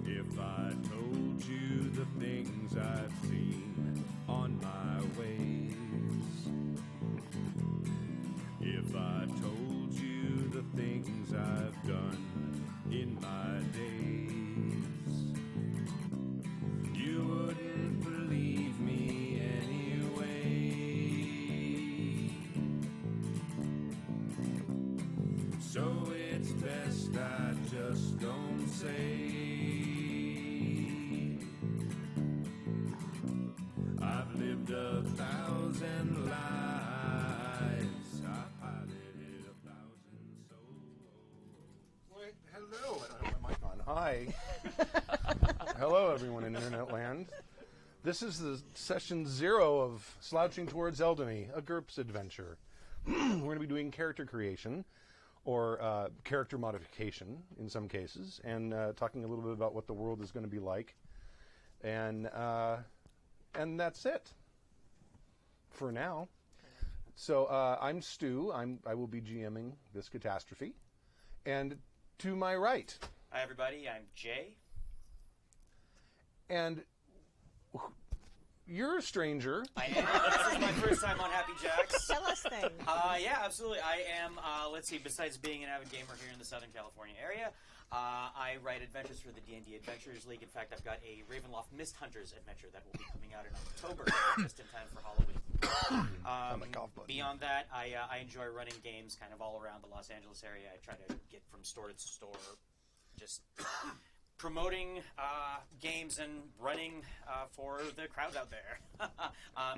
If I told you the things I've seen on my ways, if I told you the things I've done in my days, you wouldn't believe me anyway. So it's best I just don't say. I've lived 1,000 lives. I piloted 1,000 souls. Wait, hello. I don't have my mic on. Hi. Hello, everyone in Internet Land. This is the session 0 of Slouching Towards Eldemy, a GURPS adventure. We're going to be doing character creation, or character modification in some cases, and talking a little bit about what the world is going to be like. And that's it for now. So I'm Stu. I will be GMing this catastrophe. And to my right. Hi, everybody. I'm Jay. And you're a stranger. I am. This is my first time on Happy Jacks. Tell us things. Yeah, absolutely. I am, let's see, besides being an avid gamer here in the Southern California area, I write adventures for the D&D Adventures League. In fact, I've got a Ravenloft Mist Hunters adventure that will be coming out in October, just in time for Halloween. Beyond that, I enjoy running games kind of all around the Los Angeles area. I try to get from store to store, just promoting games and running for the crowds out there.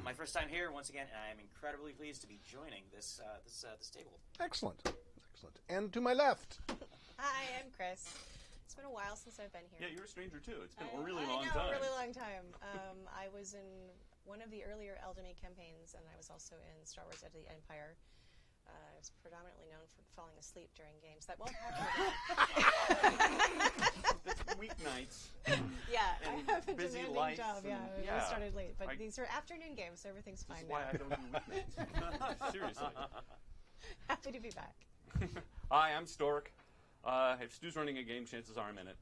My first time here, once again, and I am incredibly pleased to be joining this table. Excellent. Excellent. And to my left. Hi, I'm Chris. It's been a while since I've been here. Yeah, you're a stranger too. It's been a really long time. a really long time. I was in one of the earlier Eldemy campaigns, and I was also in Star Wars: Edge of the Empire. I was predominantly known for falling asleep during games. That won't happen again. It's weeknights. Yeah, and I have a busy demanding life job. and- I started late, but these are afternoon games, so everything's fine That's why now. I don't do weeknights. Seriously. Happy to be back. Hi, I'm Stork. If Stu's running a game, chances are I'm in it.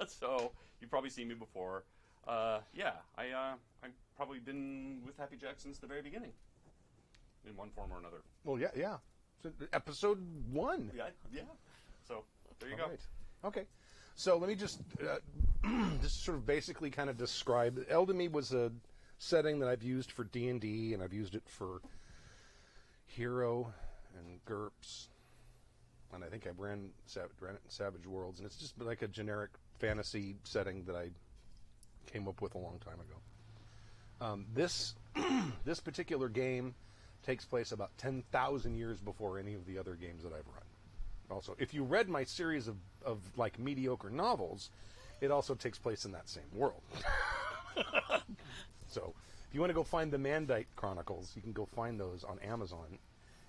So you've probably seen me before. I've probably been with Happy Jack since the very beginning, in one form or another. Well, yeah. So, episode 1. Yeah. So there you All go. right. Okay. So let me just sort of basically kind of describe. Eldemy was a setting that I've used for D&D, and I've used it for Hero and GURPS. And I think I ran it in Savage Worlds, and it's just like a generic fantasy setting that I came up with a long time ago. This particular game takes place about 10,000 years before any of the other games that I've run. Also, if you read my series of like mediocre novels, it also takes place in that same world. So, if you want to go find the Mandite Chronicles, you can go find those on Amazon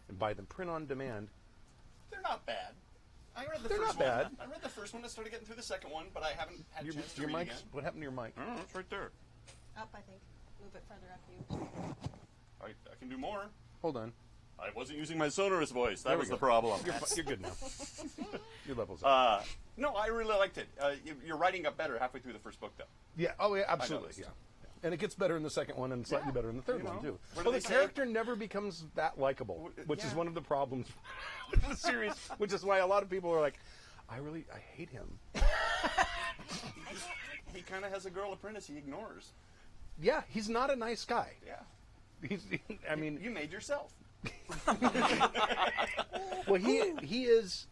and buy them print on demand. They're not bad. I read the They're first not one. bad. I read the first one. I started getting through the second one, but I haven't had a chance to Your read mic's, again. what happened to your mic? Oh, it's right there. Up, I think. Move it further up, you. I can do more. Hold on. I wasn't using my sonorous voice. That There we was go. the problem. You're good now. Your level's up. No, I really liked it. You're writing up better halfway through the first book, though. Yeah. Oh, yeah. Absolutely. noticed. Yeah. And it gets better in the second one, and slightly better in the third You one know, too. what do Well, they the say? character never becomes that likable, which is one of the problems with the series. Which is why a lot of people are like, I hate him. He kind of has a girl apprentice he ignores. Yeah, he's not a nice guy. Yeah. I mean, You made yourself. well, he is.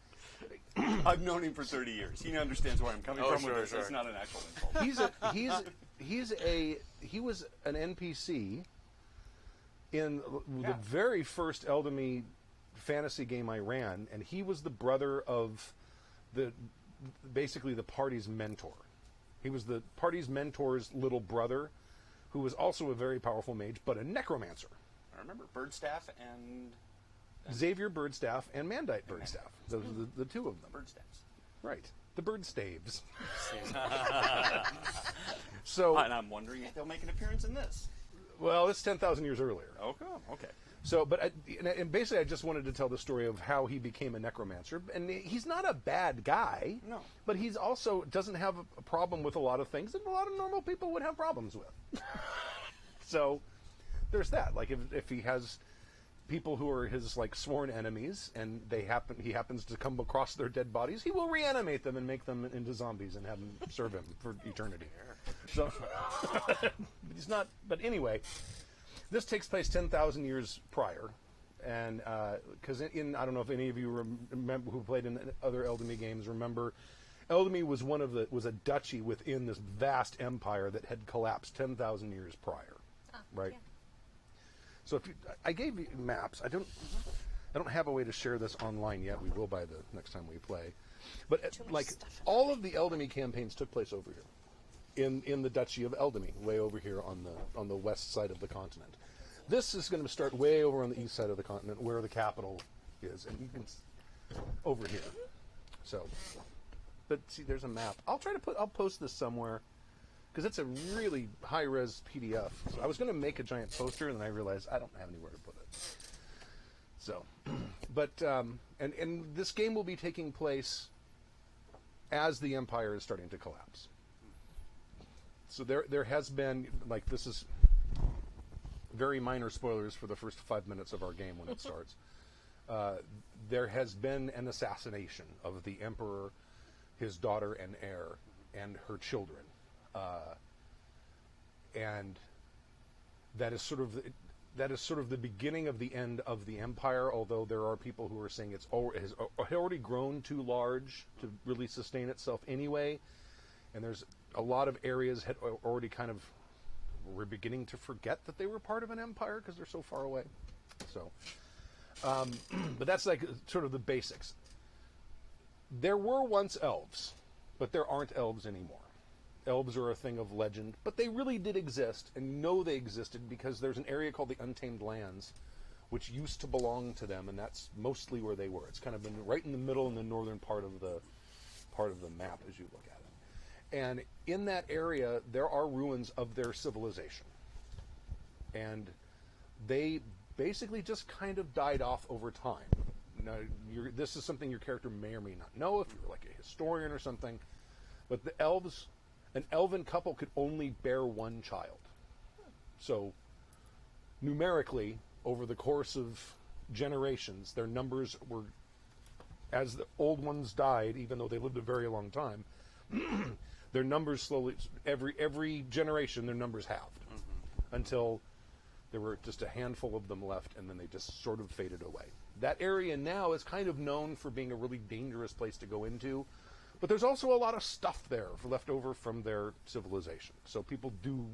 I've known him for 30 years. He understands where I'm coming from sure, with this. sure. It's not an actual insult. He was an NPC in the very first Eldemy fantasy game I ran, and he was the brother of basically the party's mentor. He was the party's mentor's little brother, who was also a very powerful mage, but a necromancer. I remember Birdstaff and Xavier Birdstaff and Mandite Birdstaff. Those are the two of them. Birdstaffs. Right. The Birdstaves. So, And I'm wondering if they'll make an appearance in this. well, it's 10,000 years earlier. Okay. So, but and basically, I just wanted to tell the story of how he became a necromancer, and he's not a bad guy. No. But he's also doesn't have a problem with a lot of things that a lot of normal people would have problems with. So, there's that. Like if he has people who are his like sworn enemies, and he happens to come across their dead bodies, he will reanimate them and make them into zombies and have them serve him for eternity. So, he's not. But anyway. This takes place 10,000 years prior, and because I don't know if any of you remember who played in other Eldemy games remember, Eldemy was was a duchy within this vast empire that had collapsed 10,000 years prior, right? Yeah. So I gave you maps. I don't have a way to share this online yet. We will by the next time we play, but like all of the Eldemy campaigns took place over here. In the Duchy of Eldemy, way over here on the west side of the continent. This is going to start way over on the east side of the continent, where the capital is, and you can over here. So, but see, there's a map. I'll post this somewhere because it's a really high res PDF. So I was going to make a giant poster, and then I realized I don't have anywhere to put it. So, but and this game will be taking place as the empire is starting to collapse. So there has been, like, this is very minor spoilers for the first 5 minutes of our game when it starts. There has been an assassination of the emperor, his daughter and heir, and her children. And that is sort of the beginning of the end of the empire, although there are people who are saying it has already grown too large to really sustain itself anyway. And there's a lot of areas had already kind of were beginning to forget that they were part of an empire because they're so far away. So, but that's like sort of the basics. There were once elves, but there aren't elves anymore. Elves are a thing of legend, but they really did exist, and you know they existed because there's an area called the Untamed Lands, which used to belong to them, and that's mostly where they were. It's kind of been right in the middle in the northern part of the map as you look at it. And in that area, there are ruins of their civilization. And they basically just kind of died off over time. Now, this is something your character may or may not know if you're like a historian or something. But the elves, an elven couple could only bear one child. So, numerically, over the course of generations, their numbers were, as the old ones died, even though they lived a very long time, their numbers slowly, every generation, their numbers halved until there were just a handful of them left, and then they just sort of faded away. That area now is kind of known for being a really dangerous place to go into, but there's also a lot of stuff there left over from their civilization. So people do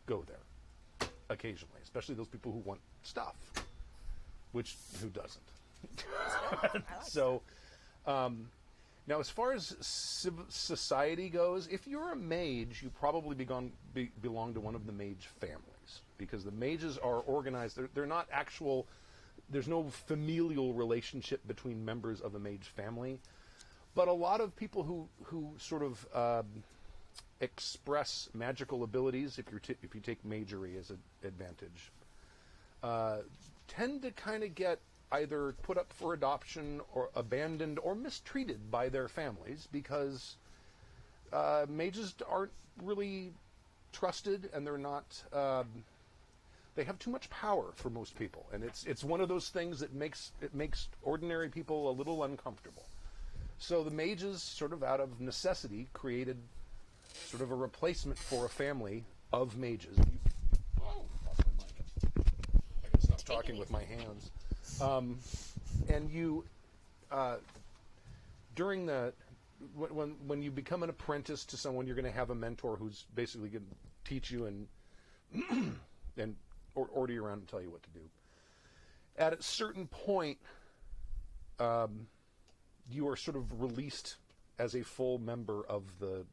go there occasionally, especially those people who want stuff, which who doesn't? So, now as far as society goes, if you're a mage, you probably belong to one of the mage families, because the mages are organized. They're not actual. There's no familial relationship between members of a mage family, but a lot of people who sort of express magical abilities, if you take magery as an advantage, tend to kind of get either put up for adoption or abandoned or mistreated by their families, because mages aren't really trusted, and they're not. They have too much power for most people, and it's one of those things that makes ordinary people a little uncomfortable. So the mages, sort of out of necessity, created sort of a replacement for a family of mages. Lost my mic. I can stop talking with my hands. And you, during when you become an apprentice to someone, you're going to have a mentor who's basically going to teach you and order you around and tell you what to do. At a certain point, you are sort of released as a full member of the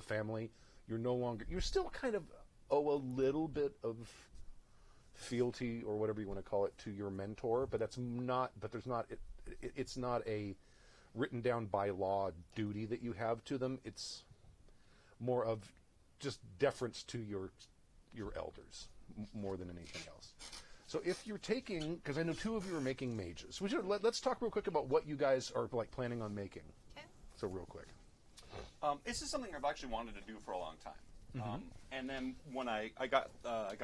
family. You're still kind of owe a little bit of fealty or whatever you want to call it to your mentor, but it's not a written down by law duty that you have to them. It's more of just deference to your elders more than anything else. So if you're taking, because I know two of you are making mages, let's talk real quick about what you guys are like planning on making. Okay. So real quick. This is something I've actually wanted to do for a long time. And then when I got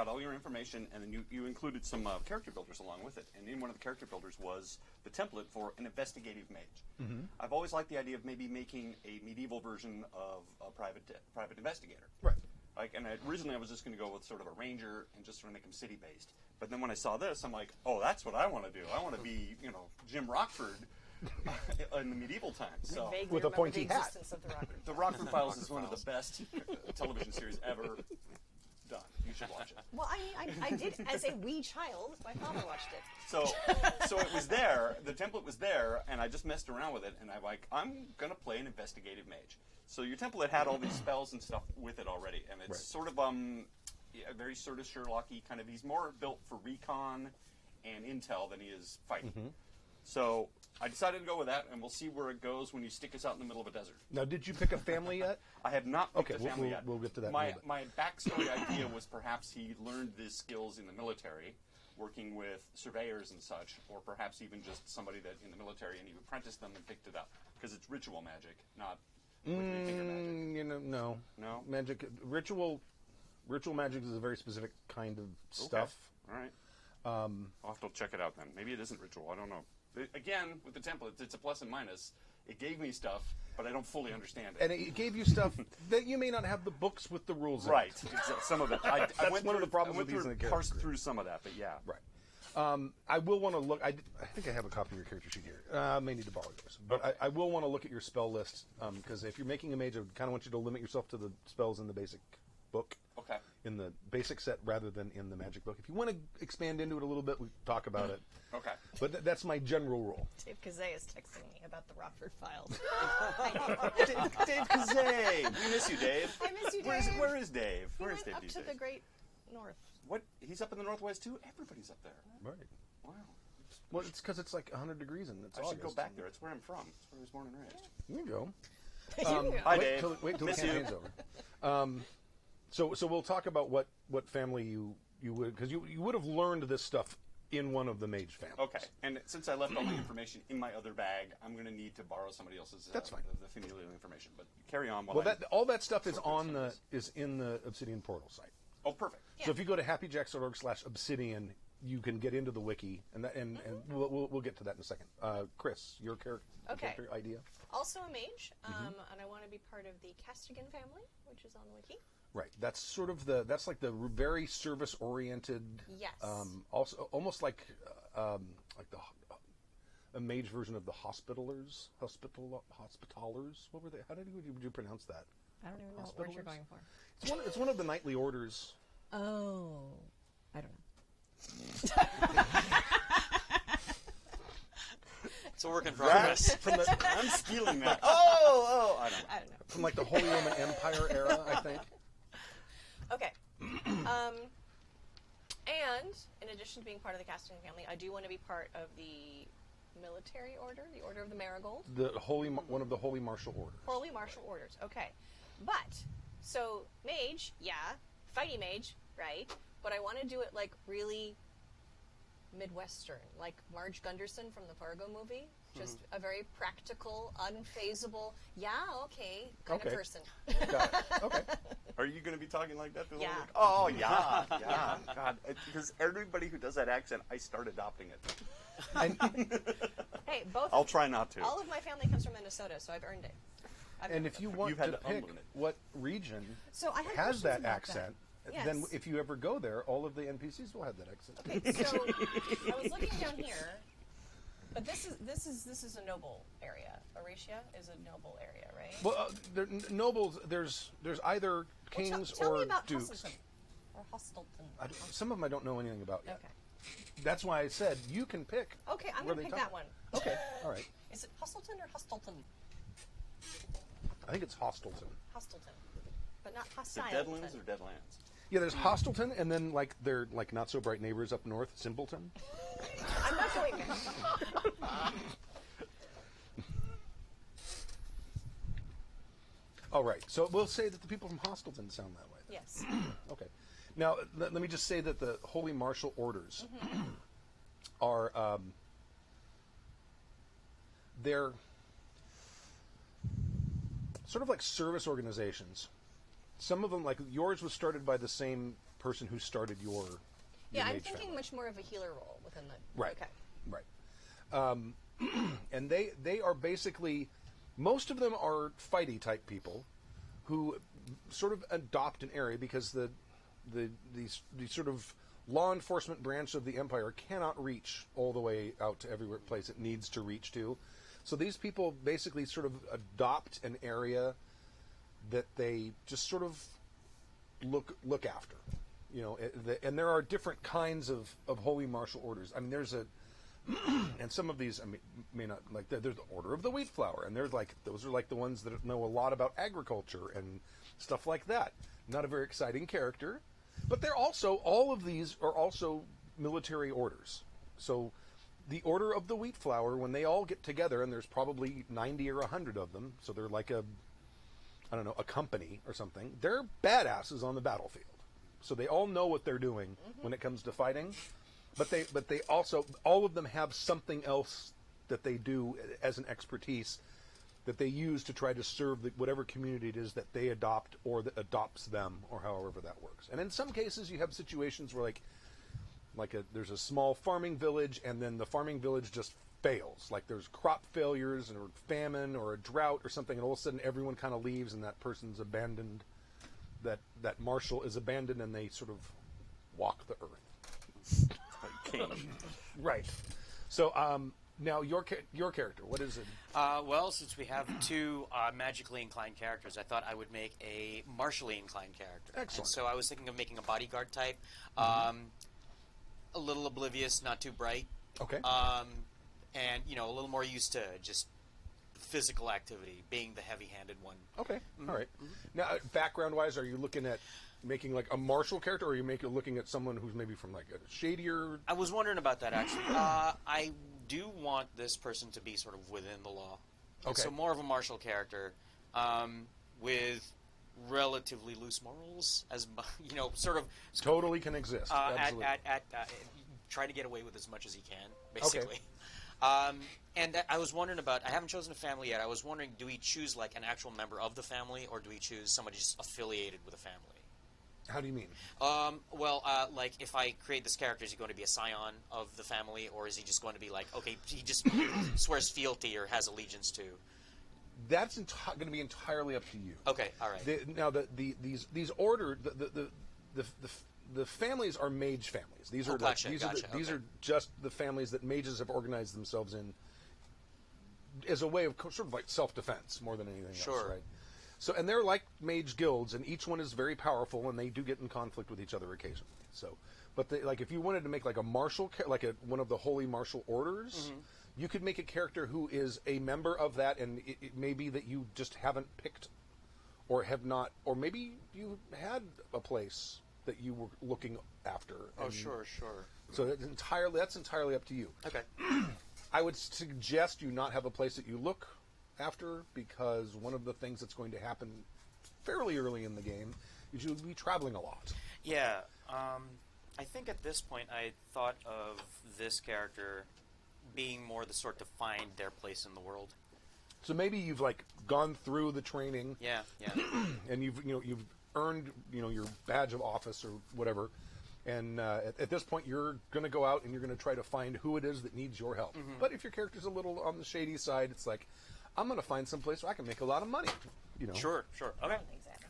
all your information, and then you included some character builders along with it. And in one of the character builders was the template for an investigative mage. I've always liked the idea of maybe making a medieval version of a private investigator. Right. And originally I was just going to go with sort of a ranger and just sort of make them city based. But then when I saw this, I'm like, oh, that's what I want to do. I want to be, Jim Rockford in the medieval times. So Vaguely With a remember pointy the hat. existence of the Rockford. the Rockford Files is one of the best television series ever done. You should watch it. Well, I did as a wee child. My father watched it. So it was there. The template was there, and I just messed around with it. And I'm gonna play an investigative mage. So your template had all these spells and stuff with it already, and it's sort of very sort of Sherlock-y kind of. He's more built for recon and intel than he is fighting. So I decided to go with that, and we'll see where it goes when you stick us out in the middle of a desert. Now, did you pick a family yet? I have not picked Okay, a family yet. we'll get to that in a My little bit. my backstory idea was perhaps he learned these skills in the military, working with surveyors and such, or perhaps even just somebody that in the military, and he apprenticed them and picked it up because it's ritual magic, not finger magic. No. No? Magic, ritual magic is a very specific kind of stuff. Okay. All right. I'll have to check it out then. Maybe it isn't ritual. I don't know. Again, with the templates, it's a plus and minus. It gave me stuff, but I don't fully understand it. And it gave you stuff that you may not have the books with the rules in. Right. Some of it. I went one of the through- problems I went with these through- in the parsed character through some of that, but yeah. Right. I will want to look. I think I have a copy of your character sheet here. I may need to borrow yours. But I will want to look at your spell list because if you're making a mage, I kind of want you to limit yourself to the spells in the basic book. Okay. In the basic set rather than in the magic book. If you want to expand into it a little bit, we talk about it. Okay. But that's my general rule. Dave Kazay is texting me about the Rockford Files. Dave Kazay. We miss you, Dave. I miss you, Dave. Where is Dave? He Where is went Dave up these to days? the great north. What? He's up in the Northwest too? Everybody's up there. Right. Wow. Well, it's because it's like 100 degrees and it's I should August. go back there. It's where I'm from. It's where I was born and raised. Here you go. Hi, wait Dave. Wait till the Miss you. campaign's over. So we'll talk about what family you would, because you would have learned this stuff in one of the mage families. Okay. And since I left all the information in my other bag, I'm going to need to borrow somebody else's. That's fine. The familial information. But carry on. Well, all that stuff is in the Obsidian portal site. Oh, perfect. So if you go to happyjacks.org/obsidian, you can get into the wiki, and we'll get to that in a second. Chris, your character idea? Also a mage, and I want to be part of the Castigan family, which is on the wiki. Right. That's sort of that's like the very service oriented. Yes. Also, almost like a mage version of the hospitalers. What were they? How would you pronounce that? I don't even know what word you're going for. It's one of the knightly orders. Oh, I don't know. It's a work in progress. I'm stealing that. Oh, I don't know. I don't know. From like the Holy Roman Empire era, I think. Okay. And in addition to being part of the Castigan family, I do want to be part of the military order, the Order of the Marigold. One of the Holy Martial Orders. Holy Martial Orders. Okay. But so mage, fighty mage, right? But I want to do it like really Midwestern, like Marge Gunderson from the Fargo movie. Just a very practical, unfazable, kind of person. Got it. Okay. Are you going to be talking like that? Yeah. Oh, yeah. God. Because everybody who does that accent, I start adopting it. Hey, both. I'll try not to. All of my family comes from Minnesota, so I've earned it. And if you want You've had to to pick unlearn it. what region So I had has questions that about accent, Yes. then if you ever go there, all of the NPCs will have that accent. Okay, so I was looking down here, but this is a noble area. Aracia is a noble area, right? Well, nobles. There's either kings tell or me about dukes. Hustleton. Or Hostleton. Some of them I don't know anything about yet. Okay. That's why I said you can pick. Okay, I'm where going to they pick come that one. Okay, all right. Is it Hustleton or Hostleton? I think it's Hostleton. Hostleton. But not The hostile. Deadlands or Deadlands? Yeah, there's Hostleton, and then like they're like not so bright neighbors up north, Simpleton. I'm not going there. All right, so we'll say that the people from Hostleton sound that way. Yes. Okay. Now, let me just say that the Holy Martial Orders are they're sort of like service organizations. Some of them, like yours, was started by the same person who started your Yeah, I'm mage thinking family. much more of a healer role within the. Right. Okay. Right. And they are basically, most of them are fighty type people who sort of adopt an area because these sort of law enforcement branch of the Empire cannot reach all the way out to every place it needs to reach to. So these people basically sort of adopt an area that they just sort of look after. You know, and there are different kinds of holy martial orders. I mean, there's a and some of these, I mean, may not like. There's the Order of the Wheat Flower, and there's like those are like the ones that know a lot about agriculture and stuff like that. Not a very exciting character, but they're also, all of these are also military orders. So the Order of the Wheat Flower, when they all get together, and there's probably 90 or 100 of them, so they're like a company or something. They're badasses on the battlefield. So they all know what they're doing when it comes to fighting. But they also, all of them have something else that they do as an expertise that they use to try to serve whatever community it is that they adopt or that adopts them, or however that works. And in some cases, you have situations where there's a small farming village, and then the farming village just fails. Like there's crop failures or famine or a drought or something, and all of a sudden everyone kind of leaves, and that person's abandoned. That marshal is abandoned, and they sort of walk the earth. Right. So now your character, what is it? Well, since we have two magically inclined characters, I thought I would make a martially inclined character. Excellent. And so I was thinking of making a bodyguard type, a little oblivious, not too bright. Okay. And a little more used to just physical activity, being the heavy-handed one. Okay. All right. Now, background-wise, are you looking at making like a martial character, or are you looking at someone who's maybe from like a shadier? I was wondering about that actually. I do want this person to be sort of within the law. Okay. So more of a martial character, with relatively loose morals, as sort of Totally can exist. Absolutely. try to get away with as much as he can, basically. Okay. And I was wondering about, I haven't chosen a family yet. I was wondering, do we choose like an actual member of the family, or do we choose somebody just affiliated with a family? How do you mean? Like if I create this character, is he going to be a scion of the family, or is he just going to be like, okay, he just swears fealty or has allegiance to? That's going to be entirely up to you. Okay, all right. Now these order the families are mage families. These are gotcha, these are just the families that mages have organized themselves in as a way of sort of like self-defense more than anything else, right? So, and they're like mage guilds, and each one is very powerful, and they do get in conflict with each other occasionally. So, but like if you wanted to make like a martial, like one of the holy martial orders, you could make a character who is a member of that, and it may be that you just haven't picked, or have not, or maybe you had a place that you were looking after. Oh, sure. So that's entirely up to you. Okay. I would suggest you not have a place that you look after, because one of the things that's going to happen fairly early in the game is you'll be traveling a lot. Yeah. I think at this point I thought of this character being more the sort to find their place in the world. So maybe you've like gone through the training. Yeah. And you've earned your badge of office or whatever. And at this point, you're going to go out and you're going to try to find who it is that needs your help. But if your character's a little on the shady side, it's like, I'm going to find some place where I can make a lot of money. Sure. Okay. Exactly.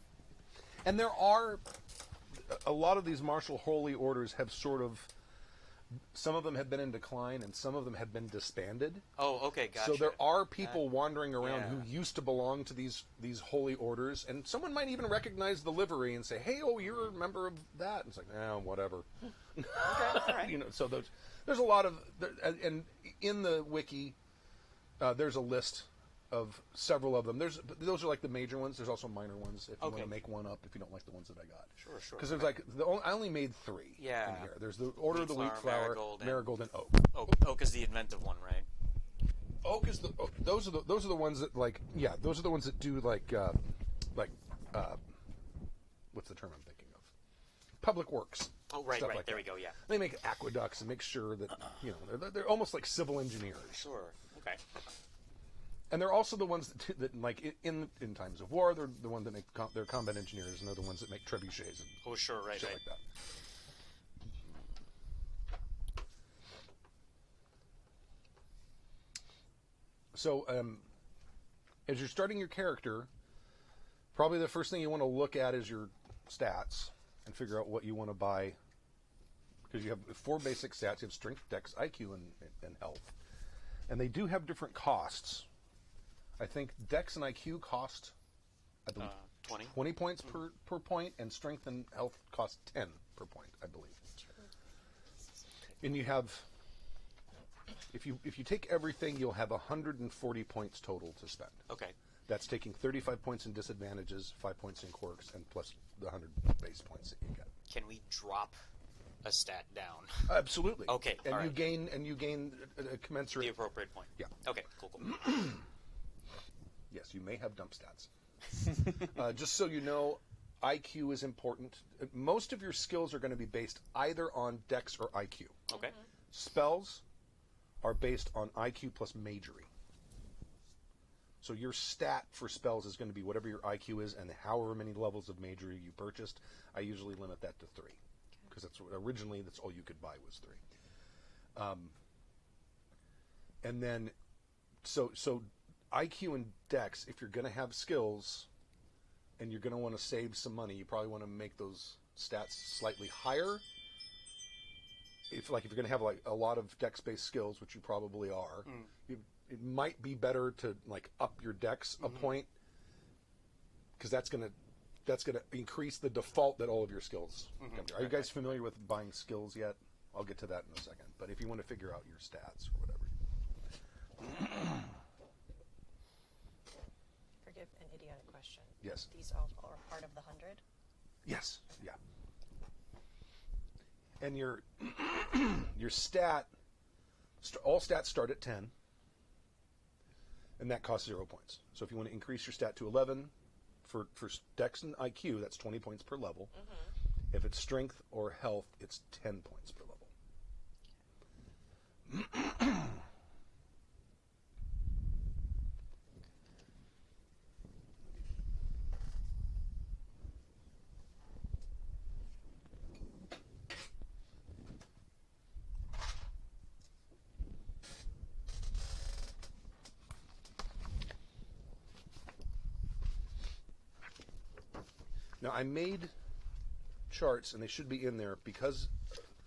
And there are a lot of these martial holy orders have sort of, some of them have been in decline and some of them have been disbanded. Oh, okay, gotcha. So there are people wandering around who used to belong to these holy orders, and someone might even recognize the livery and say, "Hey, you're a member of that." And it's like, whatever. Okay, all right. So there's a lot of, and in the wiki, there's a list of several of them. Those are like the major ones. There's also minor ones if you want to make one up if you don't like the ones that I got. Sure. Because there's like I only made 3 in here. There's the Order of the Wheat Flower, Marigold, and Oak. Oak is the inventive one, right? Oak is those are the ones that those are the ones that do like what's the term I'm thinking public works. Oh, right, stuff right. like There that. we go. Yeah. They make aqueducts and make sure that they're almost like civil engineers. Sure. Okay. And they're also the ones that like in times of war, they're the ones that make they're combat engineers, and they're the ones that make trebuchets and Oh, sure. Right. shit Right. like that. So, as you're starting your character, probably the first thing you want to look at is your stats and figure out what you want to buy. Because you have 4 basic stats. You have strength, dex, IQ, and health. And they do have different costs. I think dex and IQ cost, I believe, 20. 20 points per point, and strength and health cost 10 per point, I believe. And you have, if you take everything, you'll have 140 points total to spend. Okay. That's taking 35 points in disadvantages, 5 points in quirks, and plus the 100 base points that you get. Can we drop a stat down? Absolutely. Okay, And all you right. gain a commensurate. The appropriate point. Yeah. Okay. Cool. Yes, you may have dump stats. Just so you know, IQ is important. Most of your skills are going to be based either on dex or IQ. Okay. Spells are based on IQ plus magery. So your stat for spells is going to be whatever your IQ is, and however many levels of magery you purchased. I usually limit that to 3, because originally that's all you could buy was 3. And then, so IQ and dex, if you're going to have skills and you're going to want to save some money, you probably want to make those stats slightly higher. If you're going to have like a lot of dex-based skills, which you probably are, it might be better to like up your dex a point, because that's going to increase the default that all of your skills come to. Are you guys familiar with buying skills yet? I'll get to that in a second. But if you want to figure out your stats or whatever. Forgive an idiotic question. Yes. These all are part of the 100? Yes. Yeah. And your stat, all stats start at 10, and that costs 0 points. So if you want to increase your stat to 11 for dex and IQ, that's 20 points per level. If it's strength or health, it's 10 points per level. Now, I made charts, and they should be in there, because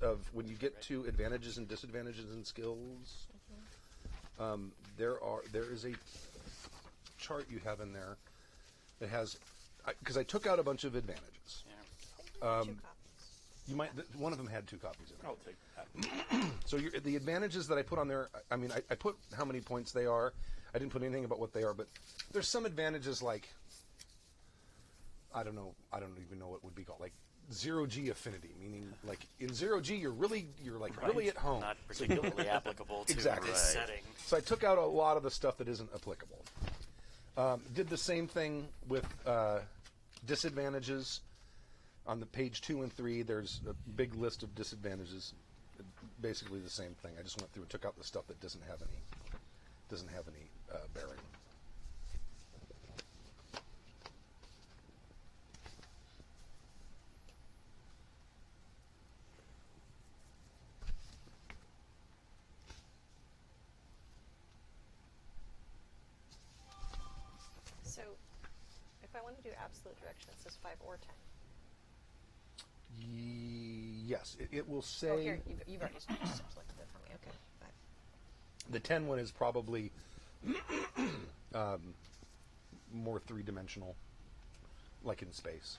of when you get to advantages and disadvantages and skills. There is a chart you have in there that has, because I took out a bunch of advantages. Yeah. 2 copies. You might, one of them had 2 copies in it. I'll take that. So the advantages that I put on there, I mean, I put how many points they are. I didn't put anything about what they are, but there's some advantages like, I don't even know what would be called, like 0G affinity, meaning like in 0G you're really at home. Not particularly applicable to Exactly. this setting. So I took out a lot of the stuff that isn't applicable. Did the same thing with disadvantages. On the page 2 and 3, there's a big list of disadvantages. Basically the same thing. I just went through and took out the stuff that doesn't have any bearing. So, if I want to do absolute direction, it says 5 or 10. Yes, it will say. Oh, here, you've already selected it for me. Okay, 5. The 10 one is probably more 3-dimensional, like in space.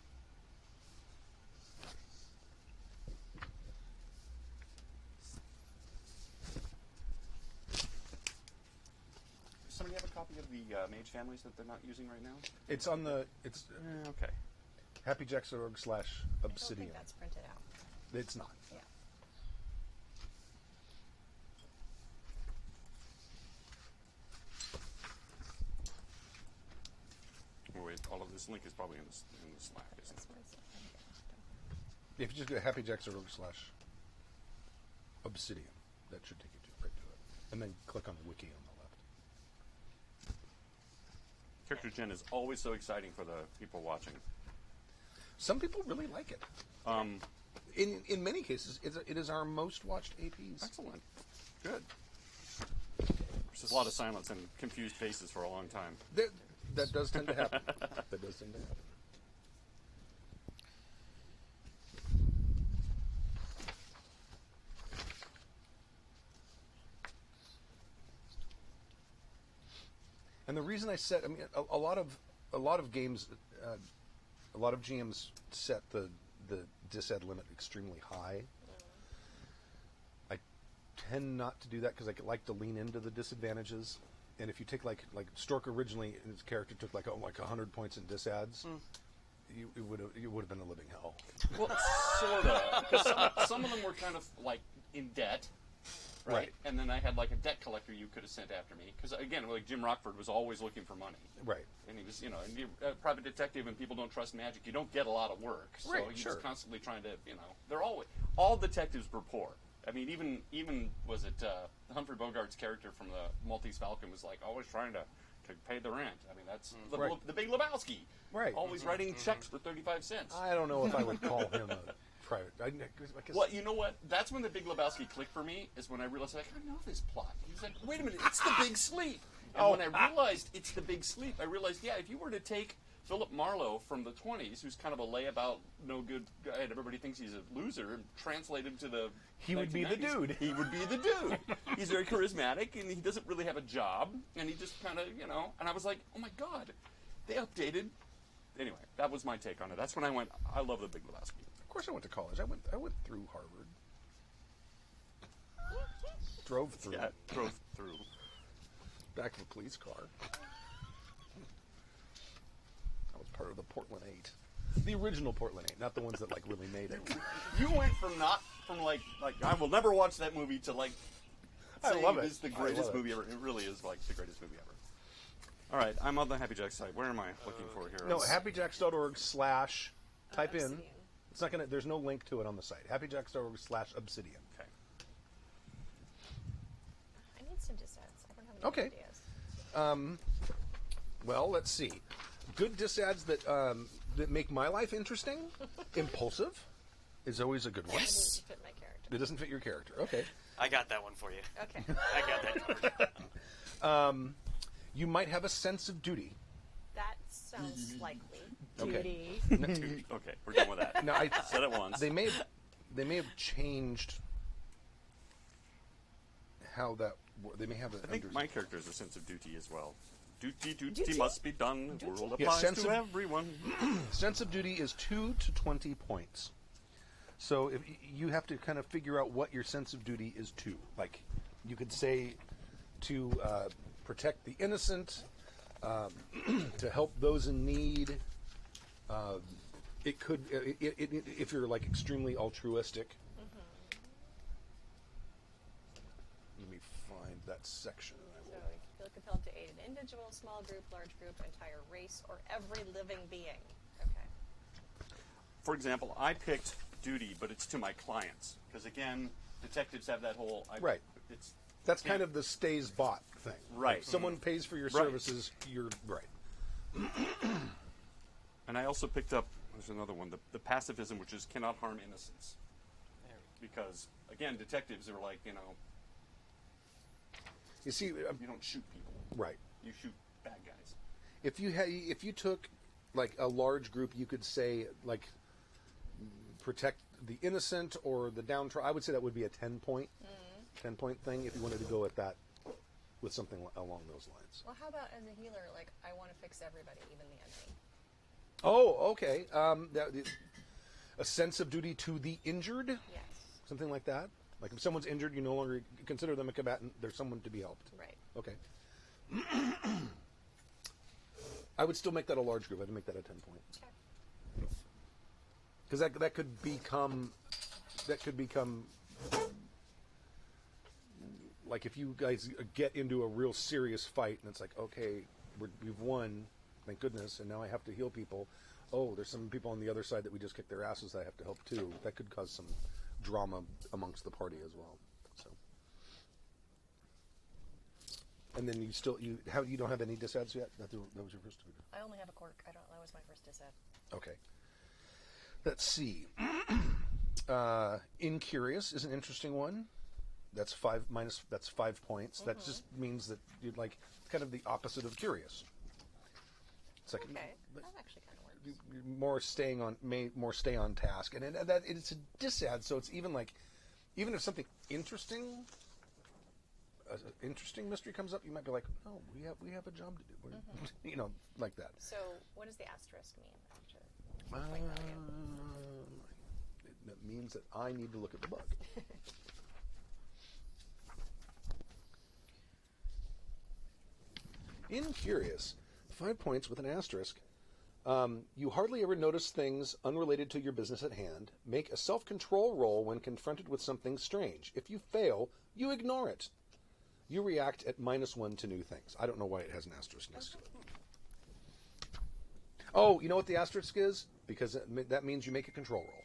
Does somebody have a copy of the mage families that they're not using right now? It's on the Okay. happyjacks.org / I don't obsidian. think that's printed out. It's not. Yeah. Oh, wait, all of this link is probably in the Slack, isn't it? If you just go happyjacks.org / obsidian, that should take you right to it. And then click on the wiki on the left. Character gen is always so exciting for the people watching. Some people really like it. Um, In many cases, it is our most watched APs. Excellent. Good. There's just a lot of silence and confused faces for a long time. That does tend to happen. That does tend to happen. And the reason I set, I mean, a lot of games, a lot of GMs set the disad limit extremely high. I tend not to do that because I like to lean into the disadvantages. And if you take like Stork originally, his character took like 100 points in disads, it would have been a living hell. Well, sort of. Because some of them were kind of like in debt, right? And then I had like a debt collector you could have sent after me. Because again, like Jim Rockford was always looking for money. Right. And he was, and you're a private detective and people don't trust magic. You don't get a lot of work. So Right, he's sure. constantly trying to, they're all detectives were poor. I mean, even was it Humphrey Bogart's character from the Maltese Falcon was like always trying to pay the rent. I mean, that's Right. the Big Lebowski. Right. Always writing checks for 35 cents. I don't know if I would call him a private. I guess, Well, you know what? That's when the Big Lebowski clicked for me. Is when I realized, like, I know this plot. He was like, wait a minute, it's the Big Sleep. And when I realized it's the Big Sleep, I realized, yeah, if you were to take Philip Marlowe from the 20s, who's kind of a layabout, no good guy, and everybody thinks he's a loser, and translate him to the He would be the 1990s, dude. He would be the dude. He's very charismatic, and he doesn't really have a job, and he just kind of, and I was like, oh my God, they updated. Anyway, that was my take on it. That's when I went, I love the Big Lebowski. of course, I went to college. I went through Harvard. Drove through. Yeah, drove through. Back of a police car. I was part of the Portland 8. The original Portland 8, not the ones that like really made it. You went from like I will never watch that movie to like I saying love it. it's the I greatest love it. movie ever. It really is like the greatest movie ever. All right, I'm on the Happy Jack site. Where am I looking for here? No, happyjacks.org / type in. Obsidian. It's not gonna. There's no link to it on the site. happyjacks.org / obsidian. Okay. I need some disads. I don't have any Okay. ideas. Well, let's see. Good disads that make my life interesting. Impulsive is always a good one. It doesn't fit my character. It doesn't fit your character. Okay. I got that one for you. Okay. I got that covered. You might have a sense of duty. That sounds likely. Okay. Duty. Okay, we're done with that. Now, I Said it once. they may have changed how that. They may have. I think my character has a sense of duty as well. Duty Duty? must be done. The world Yeah, applies sense to of- everyone. Sense of duty is 2 to 20 points. So if you have to kind of figure out what your sense of duty is to. Like, you could say to protect the innocent, to help those in need. It could, if you're like extremely altruistic. Let me find that section. So you feel compelled to aid an individual, small group, large group, entire race, or every living being. Okay. For example, I picked duty, but it's to my clients because again, detectives have that whole Right. It's That's kind of the stays bought thing. Right. If someone pays for your Right. services, you're right. And I also picked up, there's another one, the pacifism, which is cannot harm innocence. Because, again, detectives are like, You see, you don't shoot people. right. You shoot bad guys. If you took like a large group, you could say like protect the innocent or the downtrodden. I would say that would be a 10-point thing if you wanted to go at that with something along those lines. Well, how about as a healer, like, I want to fix everybody, even the enemy? Oh, okay. A sense of duty to the injured, Yes. something like that. Like if someone's injured, you no longer consider them a combatant. They're someone to be helped. Right. Okay. I would still make that a large group. I'd make that a 10-point. Okay. Because that could become like if you guys get into a real serious fight and it's like, okay, we've won, thank goodness, and now I have to heal people. oh, there's some people on the other side that we just kicked their asses that I have to help too. That could cause some drama amongst the party as well. So, and then you don't have any disads yet? That was your first. I only have a cork. That was my first disad. Okay. Let's see. Incurious is an interesting one. That's 5 points. That just means that you'd like kind of the opposite of curious. It's like Okay, that actually kind of works. more stay on task, and that it's a disad. So it's even if something interesting mystery comes up, you might be like, oh, we have a job to do. You know, like that. So what does the asterisk mean after point value? That means that I need to look at the bug. Incurious, 5 points with an asterisk. You hardly ever notice things unrelated to your business at hand. Make a self-control roll when confronted with something strange. If you fail, you ignore it. You react at -1 to new things. I don't know why it has an asterisk next to it. Oh, you know what the asterisk is? Because that means you make a control roll.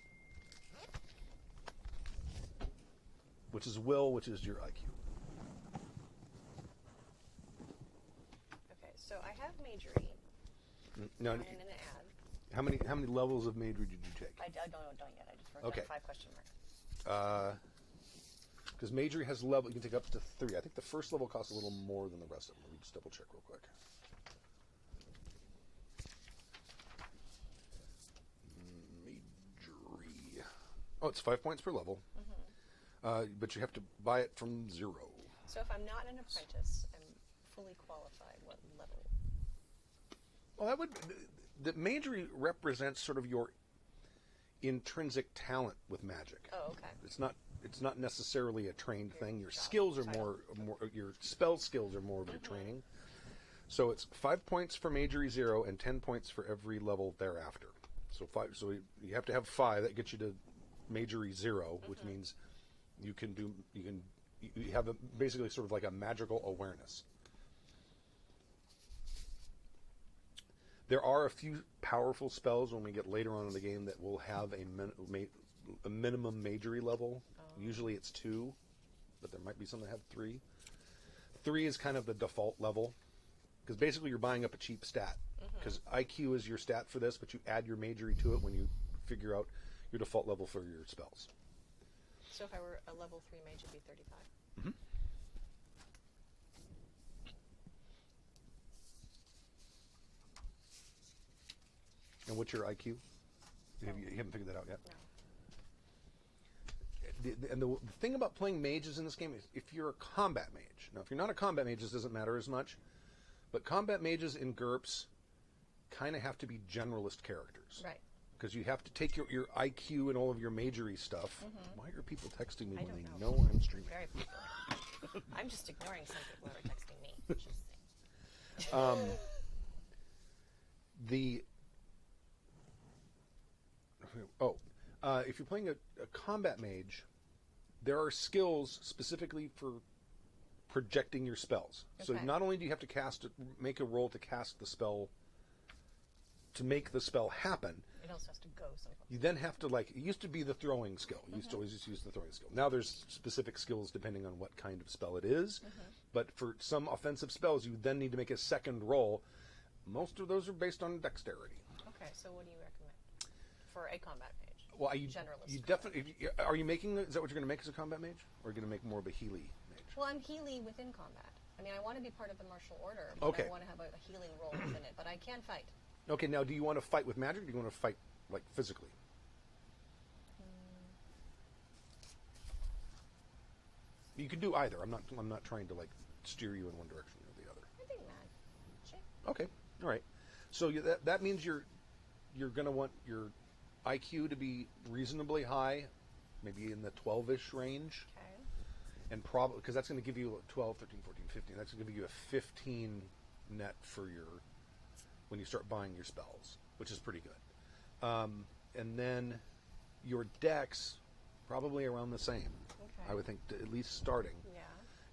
Which is will, which is your IQ. Okay, so I have majory Now, and an ad. how many levels of Majory did you take? I don't yet. I just wrote Okay. down 5 question marks. Because Majory has level, you can take up to 3. I think the first level costs a little more than the rest of them. Let me just double check real quick. Majory. Oh, it's 5 points per level. But you have to buy it from 0. So if I'm not an apprentice, I'm fully qualified. What level? Well, the Majory represents sort of your intrinsic talent with magic. Oh, okay. It's not necessarily a trained thing. Your skills are more your spell skills are more of your training. So it's 5 points for Majory 0 and 10 points for every level thereafter. So you have to have 5. That gets you to Majory 0, which means you have basically sort of like a magical awareness. There are a few powerful spells when we get later on in the game that will have a minimum Majory level. Usually it's 2, but there might be some that have 3. 3 is kind of the default level, because basically you're buying up a cheap stat. Because IQ is your stat for this, but you add your Majory to it when you figure out your default level for your spells. So if I were a level 3 mage, it'd be 35. And what's your IQ? You haven't figured that out yet? No. And the thing about playing mages in this game is if you're a combat mage. Now, if you're not a combat mage, this doesn't matter as much. But combat mages in GURPS kind of have to be generalist characters. Right. Because you have to take your IQ and all of your Majory stuff. Why are people texting me I when they don't know I'm streaming? Very people. I'm just ignoring some people who are texting me. Just saying. If you're playing a combat mage, there are skills specifically for projecting your spells. So Okay. not only do you have to make a roll to cast the spell, to make the spell happen, It also has to go someplace. you then have to, it used to be the throwing skill. You used to always just use the throwing skill. Now there's specific skills depending on what kind of spell it is. But for some offensive spells, you then need to make a second roll. Most of those are based on dexterity. Okay, so what do you recommend for a combat mage? Well, Generalist you combat. definitely are you making? Is that what you're going to make as a combat mage, or are you going to make more of a Healy mage? Well, I'm Healy within combat. I mean, I want to be part of the martial order, but Okay. I want to have a healing role within it. But I can fight. Okay, now do you want to fight with magic, or do you want to fight physically? You can do either. I'm not trying to steer you in one direction or the other. I think magic. Okay, all right. So that means you're going to want your IQ to be reasonably high, maybe in the 12-ish range, Okay. and probably because that's going to give you 12, 13, 14, 15. That's going to give you a 15 net for when you start buying your spells, which is pretty good. And then your dex probably around the same. Okay. I would think at least starting. Yeah.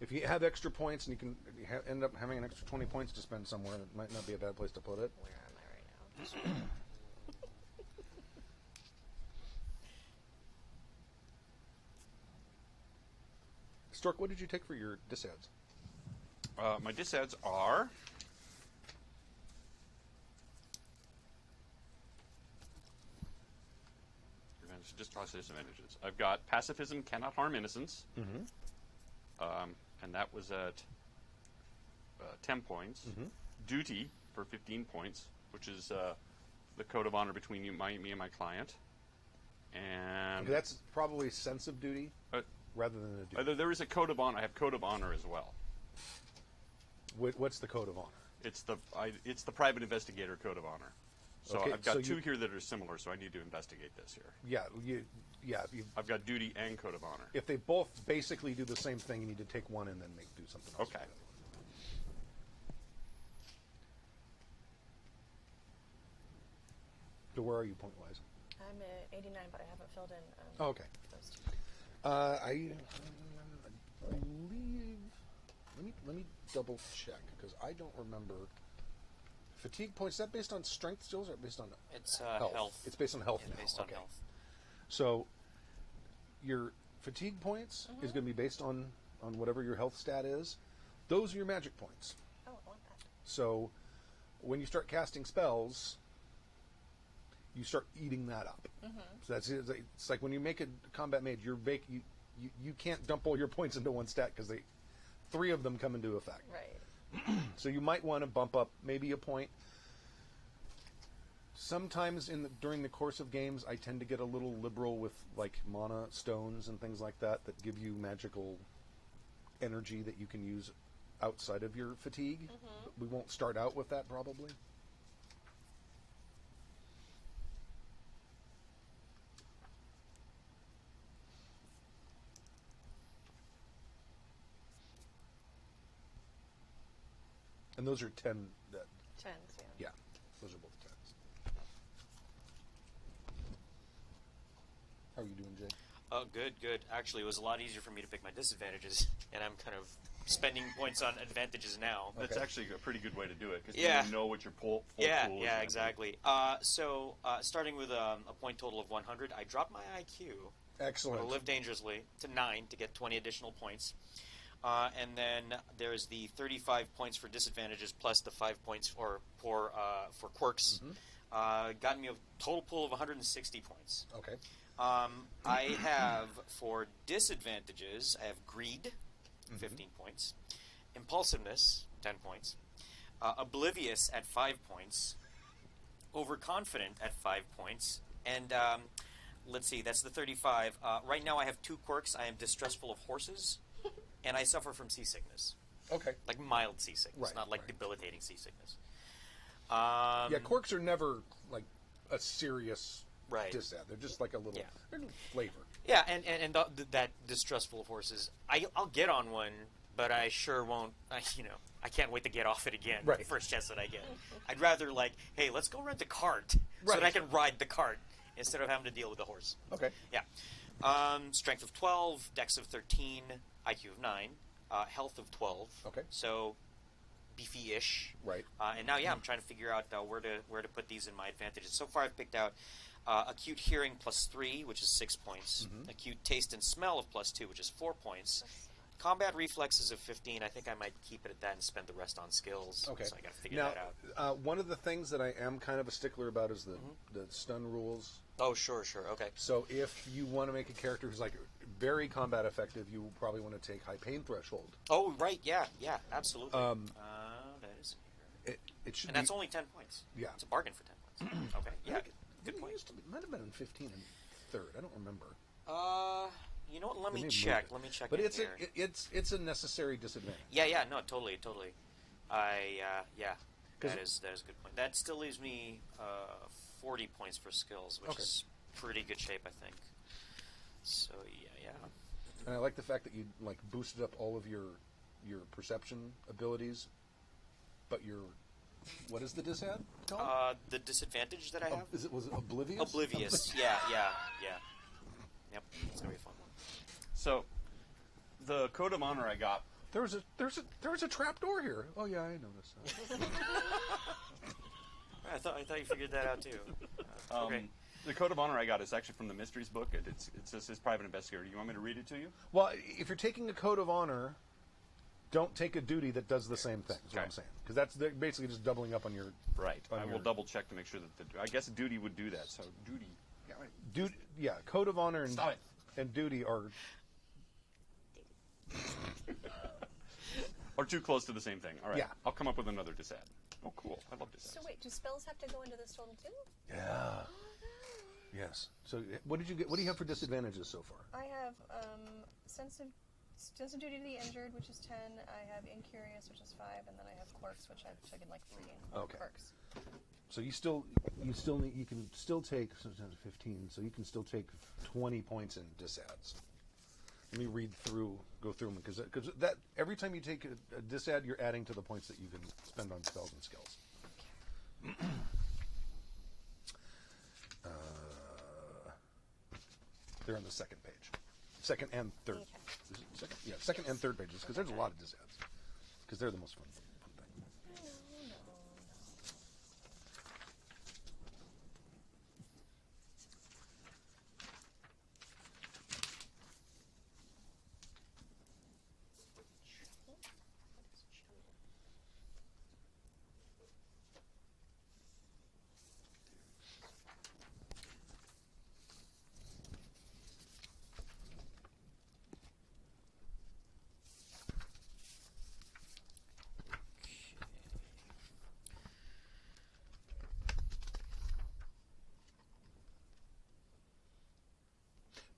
If you have extra points and you can end up having an extra 20 points to spend somewhere, it might not be a bad place to put it. Where am I right now? Stork, what did you take for your disads? My disads are. Distrust disadvantages. I've got pacifism cannot harm innocence, and that was at 10 points. Duty for 15 points, which is the code of honor between me and my client. And Okay, that's probably sense of duty rather than a duty. there is a code of honor. I have code of honor as well. What's the code of honor? It's the private investigator code of honor. So Okay, I've got so two you- here that are similar, so I need to investigate this here. Yeah, I've got duty and code of honor. if they both basically do the same thing, you need to take one and then do something else. Okay. So where are you point-wise? I'm at 89, but I haven't filled in Oh, okay. those two. I believe. Let me double check because I don't remember. Fatigue points. Is that based on strength skills or based on It's health? health. It's based on health. Yeah, now. based on Okay. health. So your fatigue points is going to be based on whatever your health stat is. Those are your magic points. Oh, I want that. So when you start casting spells, you start eating that up. So that's it. It's like when you make a combat mage, you can't dump all your points into one stat because 3 of them come into effect. Right. So you might want to bump up maybe a point. Sometimes during the course of games, I tend to get a little liberal with like mana stones and things like that give you magical energy that you can use outside of your fatigue. But we won't start out with that probably. And those are 10. 10s, yeah. Yeah, those are both 10s. How are you doing, Jay? Oh, good. Actually, it was a lot easier for me to pick my disadvantages, and I'm kind of spending points on advantages now. That's Okay. actually a pretty good way to do it because Yeah. you know what your full Yeah, pool is. yeah, gonna be. exactly. So, starting with a point total of 100, I dropped my IQ. Excellent. To live dangerously to 9 to get 20 additional points. And then there's the 35 points for disadvantages plus the 5 points for quirks. Got me a total pool of 160 points. Okay. I have for disadvantages, I have greed, 15 points, impulsiveness, 10 points, oblivious at 5 points, overconfident at 5 points, and let's see, that's the 35. Right now I have 2 quirks. I am distrustful of horses, and I suffer from seasickness. Okay. Like mild seasickness, Right, not like right. debilitating seasickness. Yeah, quirks are never like a serious Right. dissad. They're just like a little, Yeah. they're a little flavor. Yeah, and that distrustful of horses, I'll get on one, but I sure won't. I can't wait to get off it again. Right. The first chance that I get. I'd rather hey, let's go rent the cart so that I Right. can ride the cart instead of having to deal with the horse. Okay. Yeah. Strength of 12, Dex of 13, IQ of 9, Health of 12. Okay. So beefy-ish. Right. And now, I'm trying to figure out where to put these in my advantages. So far, I've picked out acute hearing +3, which is 6 points. Acute taste and smell of +2, which is 4 points. Combat reflexes of 15. I think I might keep it at that and spend the rest on skills. Okay. So I got to figure Now, that out. one of the things that I am kind of a stickler about is the stun rules. Oh, sure. Okay. So if you want to make a character who's like very combat effective, you will probably want to take high pain threshold. Oh, right. Yeah, absolutely. That is in here. It should And be. that's only 10 points. Yeah. It's a bargain for 10 points. Okay. I Yeah. think Good it point. used to be, might have been in 15 and 3rd. I don't remember. You know what? Let They me may have check. moved it. Let me check. But in it's here. it's a necessary disadvantage. Yeah. No, totally. Yeah. 'Cause- That is a good point. That still leaves me 40 points for skills, which Okay. is pretty good shape, I think. So yeah. And I like the fact that you like boosted up all of your perception abilities, but what is the dishad called? The disadvantage that I have. Was it oblivious? Oblivious. Yeah. Yep. It's gonna be a fun one. So, the code of honor I got. There's a trap door here. Oh yeah, I noticed that. I thought you figured that out too. Okay. The code of honor I got is actually from the Mysteries book. It says his private investigator. You want me to read it to you? Well, if you're taking a code of honor, don't take a duty that does the same thing. Is what I'm Okay. saying, because that's basically just doubling up on your Right. On I will your- double check to make sure that I guess a duty would do that. So duty. duty. Yeah, code of honor and Stop it. and duty are Or too close to the same thing. All right. Yeah. I'll come up with another disad. Oh, cool. I love disads. So wait, do spells have to go into this total too? yeah. Yes. So what did you get? What do you have for disadvantages so far? I have sense of duty to the injured, which is 10. I have incurious, which is 5, and then I have quirks, which I've taken like 3 in Okay. quirks. So you can still take sometimes 15. So you can still take 20 points in disads. Let me go through them because that every time you take a disad, you're adding to the points that you can spend on spells and skills. They're on the second page, second and third. Okay. Is it second and third pages because there's a lot of disads because they're the most fun thing.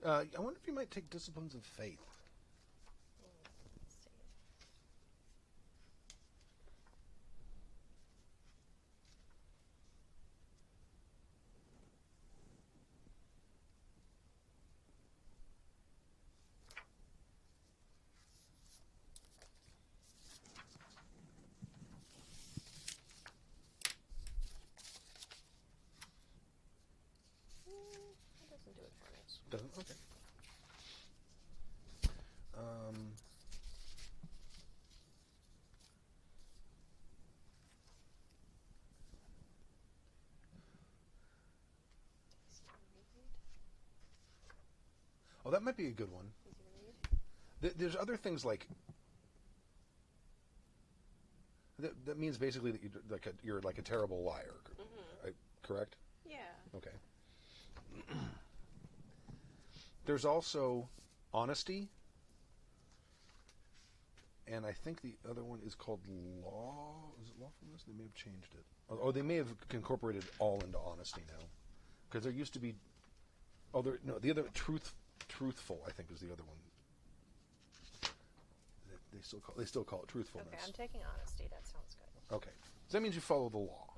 I wonder if you might take Disciplines of Faith. Let's see. That doesn't do it for me. Doesn't? Okay. Oh, that might be a good one. There's other things like that means basically that you're like a terrible liar. Correct? Yeah. Okay. There's also honesty, and I think the other one is called law. Is it lawfulness? They may have changed it. Oh, they may have incorporated all into honesty now, because there used to be. Oh, the other truthful. I think is the other one. They still call it truthfulness. Okay, I'm taking honesty. That sounds good. Okay. So that means you follow the law.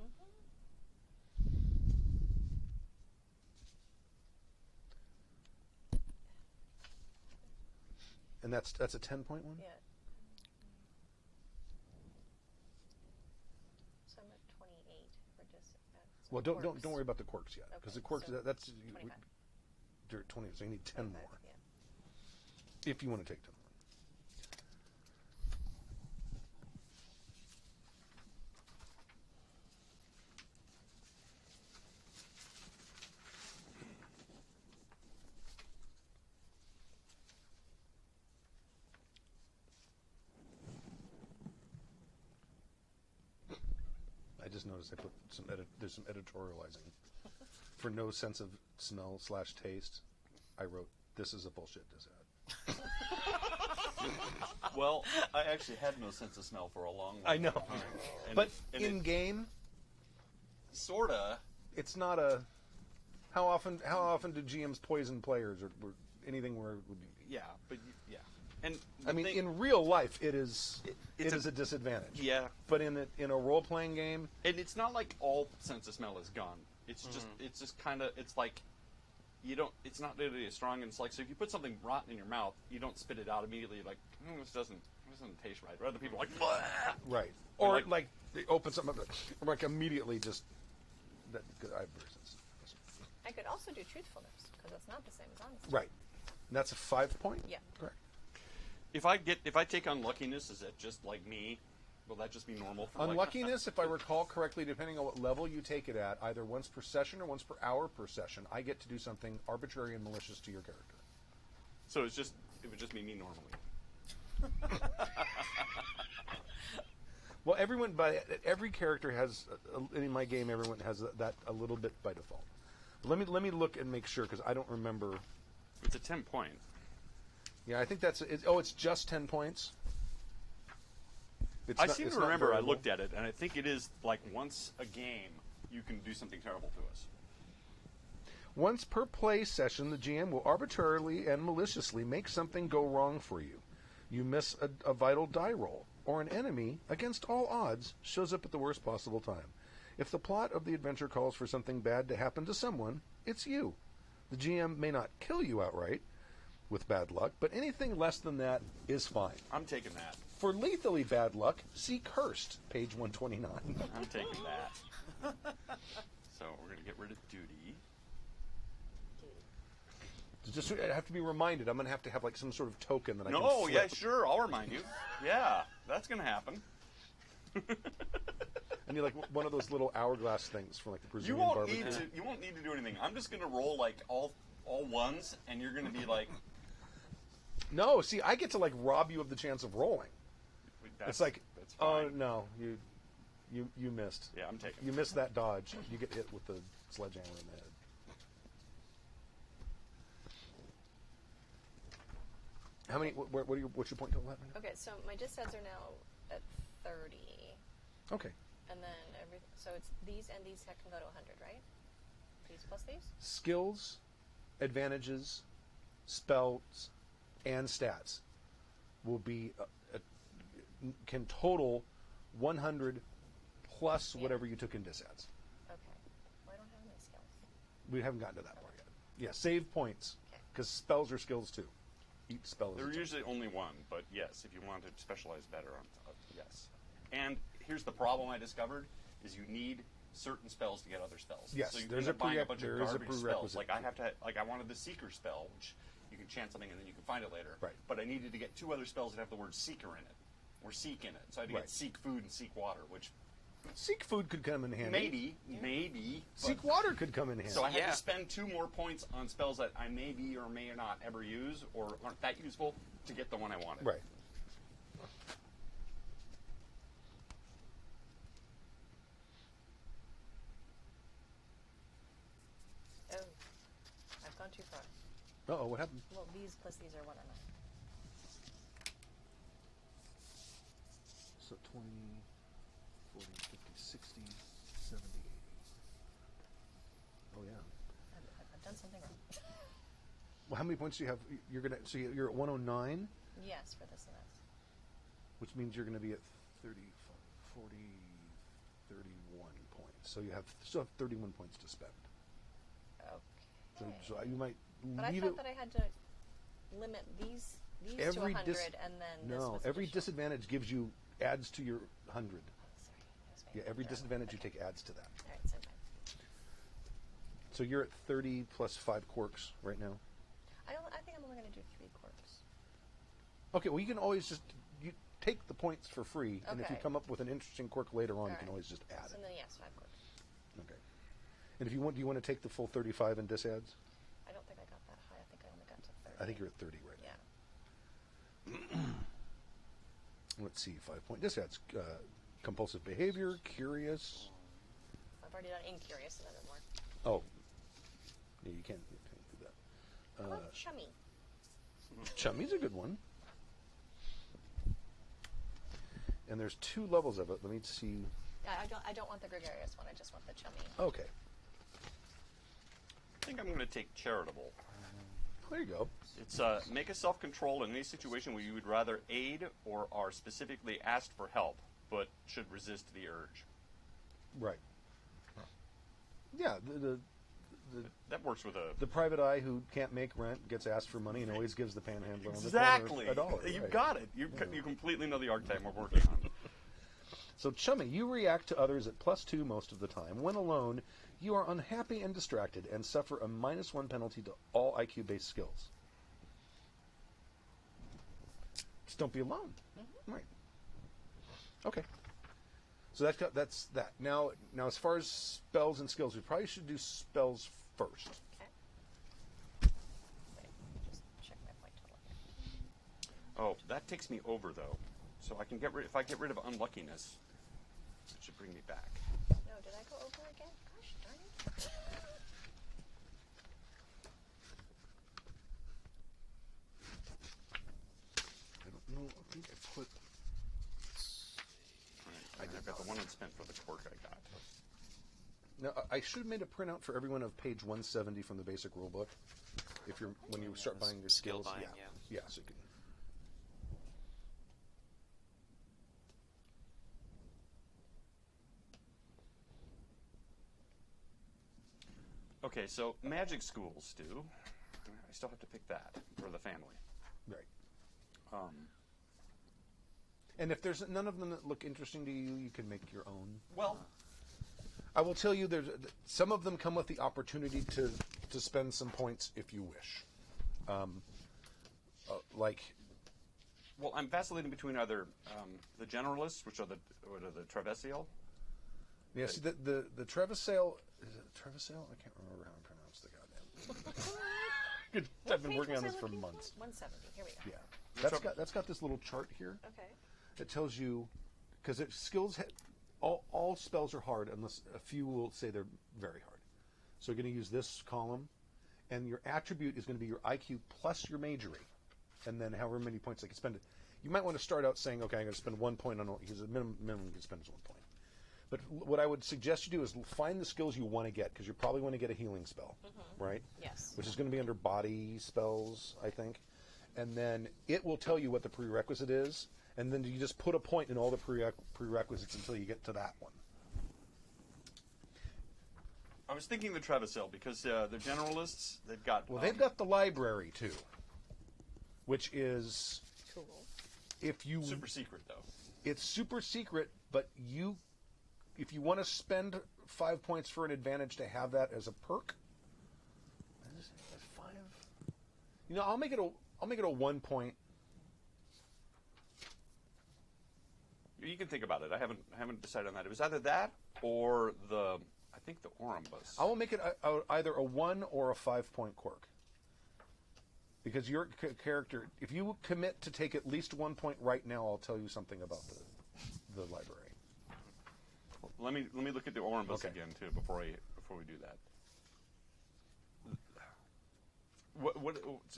And that's a 10-point one? Yeah. So I'm at 28 for just. Well, don't worry about the quirks yet, because Okay, the quirks so that's 25. 20. So you need 10 more 25, yeah. if you want to take 10 more. I just noticed I put there's some editorializing. For no sense of smell / taste, I wrote, "This is a bullshit disad." Well, I actually had no sense of smell for a long I know. time. And But and in game, sorta. it's not a. How often do GMs poison players or anything where it would be? Yeah, but yeah. And I the mean, thing- in real life, it is it's a disadvantage. yeah, But in a role playing game, and it's not like all sense of smell is gone. It's just kind of it's like you don't. It's not really as strong. And it's like so if you put something rotten in your mouth, you don't spit it out immediately. Like this doesn't taste right. Or other people are like "Bleh." right? Or like- like they open something up, like immediately just. That I have very sensitive. I could also do truthfulness because that's not the same as honesty. Right. And that's a 5 point. Yeah. Correct. If I take unluckiness, is that just like me? Will that just be normal for Unluckiness, if I recall correctly, depending on what level you take it at, either once per session or once per hour per session, I get to do something arbitrary and malicious to your character. So it would just be me normally. Well, every character has in my game. Everyone has that a little bit by default. Let me look and make sure because I don't remember. It's a 10 point. Yeah, I think that's it's just 10 points. I seem to remember I looked at it, and I think it is like once a game you can do something terrible to us. Once per play session, the GM will arbitrarily and maliciously make something go wrong for you. You miss a vital die roll, or an enemy, against all odds, shows up at the worst possible time. If the plot of the adventure calls for something bad to happen to someone, it's you. The GM may not kill you outright, with bad luck, but anything less than that is fine. I'm taking that. For lethally bad luck, see Cursed, page 129. I'm taking that. So we're going to get rid of duty. Just I have to be reminded. I'm going to have like some sort of token that I can No, flip. yeah, sure. I'll remind you. Yeah, that's going to happen. And you're like one of those little hourglass things from like the You Brazilian won't barbecue. need to do anything. I'm just going to roll like all ones, and you're going to be like, No, see, I get to like rob you of the chance of rolling. It's like, that's oh fine. no, you missed. Yeah, I'm taking. You missed that dodge. You get hit with the sledgehammer in the head. How many? What's your point total at right now? Okay, so my disads are now at 30, Okay. and then so it's these and these can go to 100, right? These plus these. Skills, advantages, spells, and stats will be can total 100 plus whatever you took in disads. Okay. Well, I don't have any skills. We haven't gotten to that part yet. Yeah, save points Okay. because spells are skills too. Each spell is. There are a type. usually only one, but yes, if you want to specialize better on yes. And here's the problem I discovered: is you need certain spells to get other spells. Yes, so you there's end up buying a bunch there of is a garbage spells. prerequisite. Like I have to, like I wanted the Seeker spell, which you can chant something and then you can find it later. Right. But I needed to get two other spells that have the word Seeker in it, or Seek in it. So I had to Right. get Seek Food and Seek Water, which Seek food could come in handy. maybe. Seek but- water could come in handy. So I had Yeah. to spend 2 more points on spells that I may or may not ever use or aren't that useful to get the one I wanted. Right. Oh, I've gone too far. Uh-oh, what happened? Well, these plus these are 1 or 9. So 20, 40, 50, 60, 70, 80. Oh, yeah. I've done something wrong. Well, how many points do you have? So you're at 109, Yes, for this and this. which means you're going to be at 30, 40, 31 points. So you still have 31 points to spend. Okay. So you might But I leave thought it. that I had to limit these to Every 100, and then this no, was every additional. disadvantage adds to your 100. Sorry, that was my Yeah, every error. disadvantage you Okay. take adds to that. All right, so fine. So you're at 30 plus 5 quirks right now. I think I'm only going to do 3 quirks. Okay, well you can always just you take the points for free, and if you Okay. come up with an interesting quirk later on, you can Alright. always just add So it. then, yes, 5 quirks. Okay. And if you want, do you want to take the full 35 in disads? I don't think I got that high. I think I only got to 30. I think you're at 30 right Yeah. now. Let's see, 5-point disads. Compulsive behavior, curious. I've already done incurious and then more. Oh, yeah, you can't do that. How about chummy? Chummy's a good one. And there's 2 levels of it. Let me see. Yeah, I don't want the gregarious one. I just want the chummy. Okay, I think I'm going to take Charitable. there you go. It's make a self-control in any situation where you would rather aid or are specifically asked for help, but should resist the urge. Right. Yeah, That works with a... the private eye who can't make rent gets asked for money and always gives the panhandler on the Exactly. corner $1. You right. got it. You completely know the archetype we're working on. So, Chummy, you react to others at +2 most of the time. When alone, you are unhappy and distracted and suffer a -1 penalty to all IQ-based skills. Just don't be alone. Right. Okay. So that's that. Now, as far as spells and skills, we probably should do spells first. Okay. Wait, just check my point total here. Oh, that takes me over though. So I can get rid. If I get rid of unluckiness, it should bring me back. No, did I go over again? Gosh darn it. I don't know. I think I put. I've got the one unspent for the quirk I got. Now, I should have made a printout for everyone of page 170 from the basic rulebook. If you're when you start buying your Skill skills, buying, yeah, so you can. Okay, so magic schools do. I still have to pick that for the family. Right. Um, And if there's none of them that look interesting to you, you can make your own. well, I will tell you, there's some of them come with the opportunity to spend some points if you wish. Like, well, I'm vacillating between either the generalists, which are the Trevesiel. yeah, see, the Trevisiel, is it Trevisiel? I can't remember how to pronounce the goddamn. I've been Page working on was this I for looking months. 170. Here we go. Yeah, that's got this little chart here Okay. that tells you, because skills, all spells are hard unless a few will say they're very hard. So you're going to use this column, and your attribute is going to be your IQ plus your majory, and then however many points they can spend it. You might want to start out saying, okay, I'm going to spend 1 point on all, because the minimum you can spend is 1 point. But what I would suggest you do is find the skills you want to get, because you probably want to get a healing spell, right? Yes. Which is going to be under body spells, I think. And then it will tell you what the prerequisite is, and then you just put a point in all the prerequisites until you get to that one. I was thinking the Trevisiel because the generalists, they've got... Well, they've got the library, too, which is... Cool. If you... super secret, though. It's super secret, but if you want to spend 5 points for an advantage to have that as a perk, five. You know, I'll make it a 1 point. You can think about it. I haven't decided on that. It was either that or I think the Orambus. I will make it either a 1 or a 5 point quirk. Because your character, if you commit to take at least 1 point right now, I'll tell you something about the library. Let me look at the Orambus Okay. again too before we do that.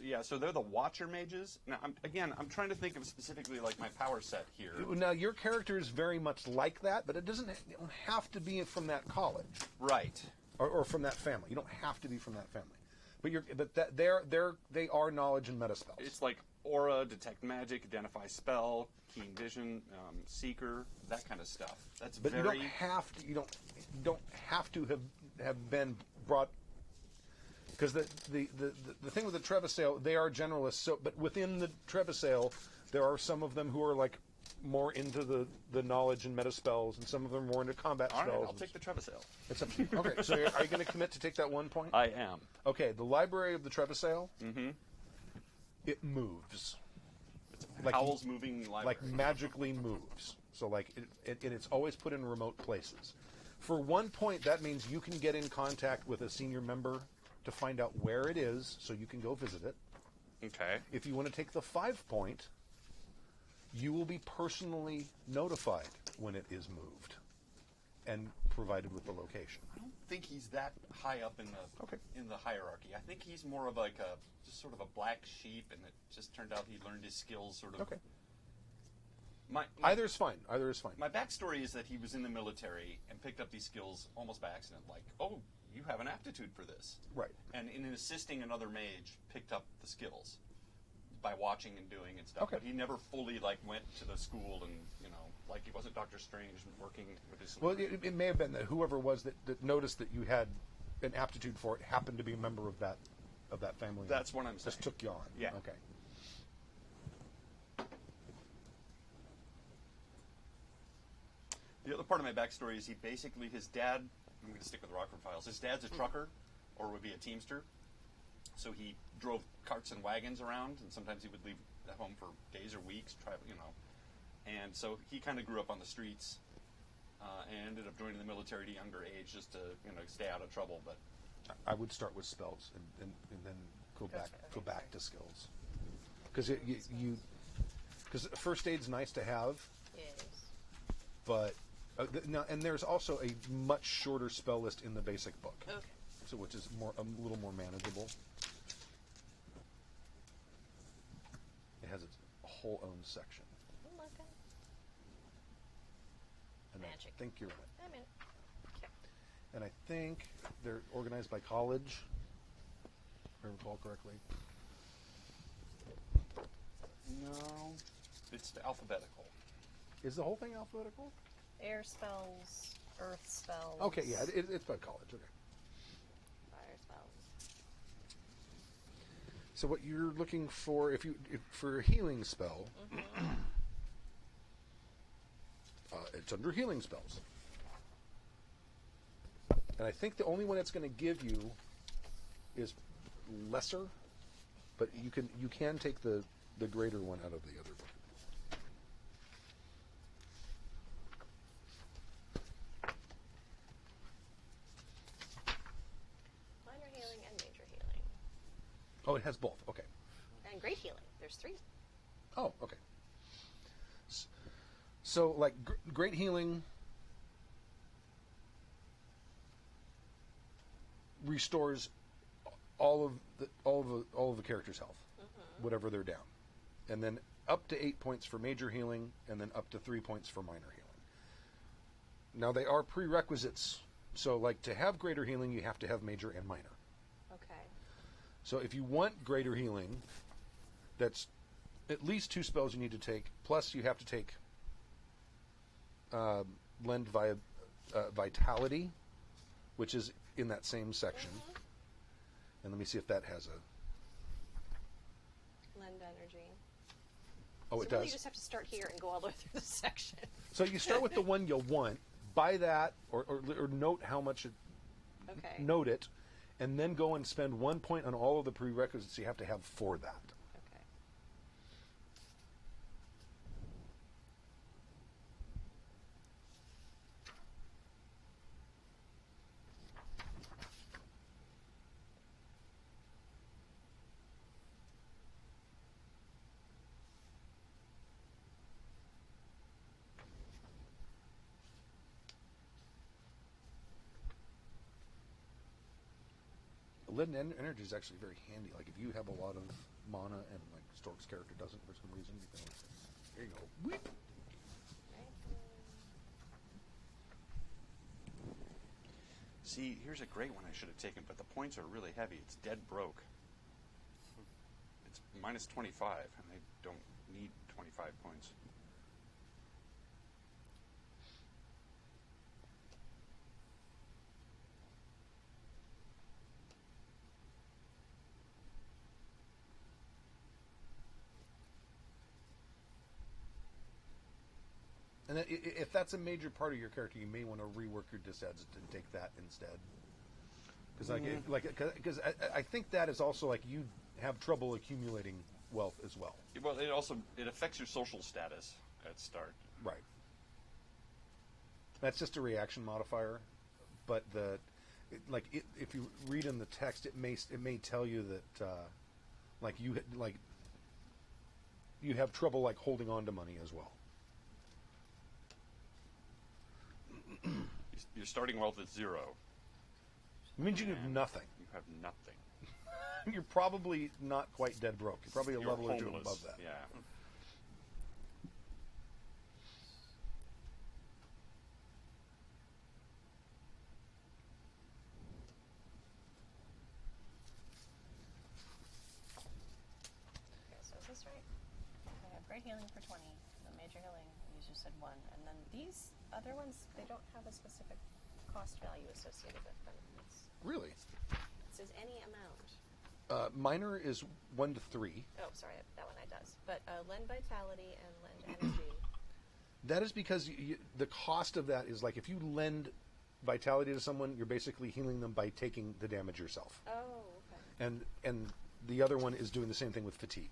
Yeah, so they're the Watcher mages. Now, I'm trying to think of specifically like my power set here. Now, your character is very much like that, but it don't have to be from that college. Right. Or from that family. You don't have to be from that family. But they are knowledge and meta spells. It's like aura, detect magic, identify spell, keen vision, seeker, that kind of stuff. That's But very. you don't have to have been brought, because the thing with the Trevisiel, they are generalists. So, but within the Trevisiel, there are some of them who are like more into the knowledge and meta spells, and some of them more into combat All right, spells. I'll take the Trevisiel. It's up to you. Okay, so are you going to commit to take that 1 point? I am. Okay, the library of the Trevisiel, Mm-hmm. it moves. It's Like- Howl's moving library. Like magically moves. So like it's always put in remote places. For 1 point, that means you can get in contact with a senior member to find out where it is, so you can go visit it. Okay. If you want to take the 5 point, you will be personally notified when it is moved and provided with the location. I don't think he's that high up in the hierarchy. I think he's more of like just sort of a black sheep, and it just turned out he learned his skills sort of. Okay. Either Either is fine. Either is fine. My backstory is that he was in the military and picked up these skills almost by accident. Like, oh, you have an aptitude for this. Right. And in assisting another mage, picked up the skills by watching and doing and stuff. Okay. But he never fully like went to the school and like he wasn't Dr. Strange working with his. Well, it may have been that whoever was that noticed that you had an aptitude for it happened to be a member of that family. That's what I'm saying. Just took you on. Yeah. Okay. The other part of my backstory is his dad, I'm going to stick with Rockford Files, his dad's a trucker, or would be a teamster. So he drove carts and wagons around, and sometimes he would leave at home for days or weeks, And so he kind of grew up on the streets and ended up joining the military at a younger age just to stay out of trouble. But I would start with spells and then go back to skills, because because first aid's nice to have, Yes. but and there's also a much shorter spell list in the basic book, Okay. so which is a little more manageable. It has its whole own section, I'm looking. and Magic. I think you're in it. I'm in. Okay. And I think they're organized by college, if I recall correctly. no, it's alphabetical. Is the whole thing alphabetical? Air spells, earth spells. Okay, yeah, it's by college. Okay. Fire spells. So what you're looking for, for a healing spell, it's under healing spells, and I think the only one it's going to give you is lesser, but you can take the greater one out of the other book. Minor healing and major healing. Oh, it has both. Okay. And great healing. There's 3. Oh, okay. So, like, great healing restores all of the character's health, whatever they're down, and then up to 8 points for major healing, and then up to 3 points for minor healing. Now, they are prerequisites. So, like, to have greater healing, you have to have major and minor. Okay. So, if you want greater healing, that's at least 2 spells you need to take. Plus, you have to take lend via vitality, which is in that same section. And let me see if that has a. Lend energy. Oh, So it really does. you just have to start here and go all the way through the section. So you start with the one you'll want. Buy that, or note how much it. Okay. Note it, and then go and spend 1 point on all of the prerequisites you have to have for that. Okay. Lead and energy is actually very handy. Like if you have a lot of mana and like Stork's character doesn't for some reason, you can always say, there you go. Whip. See, here's a great one I should have taken, but the points are really heavy. It's dead broke. It's minus 25, and I don't need 25 points. And then if that's a major part of your character, you may want to rework your disadds and take that instead. Because I think that is also like you have trouble accumulating wealth as well. Well, it affects your social status at start. Right. That's just a reaction modifier, but if you read in the text, it may tell you that you have trouble like holding on to money as well. Your starting wealth is 0. It means you have nothing. You have nothing. You're probably not quite dead broke. You're probably a You're level or two homeless. above that. Yeah. Okay, so is this right? I have great healing for 20, the major healing, you just said 1. And then these other ones, they don't have a specific cost value associated with them. Really? It says any amount. Minor is 1 to 3. Oh, sorry, that one does. But lend vitality and lend energy. That is because the cost of that is like if you lend vitality to someone, you're basically healing them by taking the damage yourself. Oh, okay. And the other one is doing the same thing with fatigue.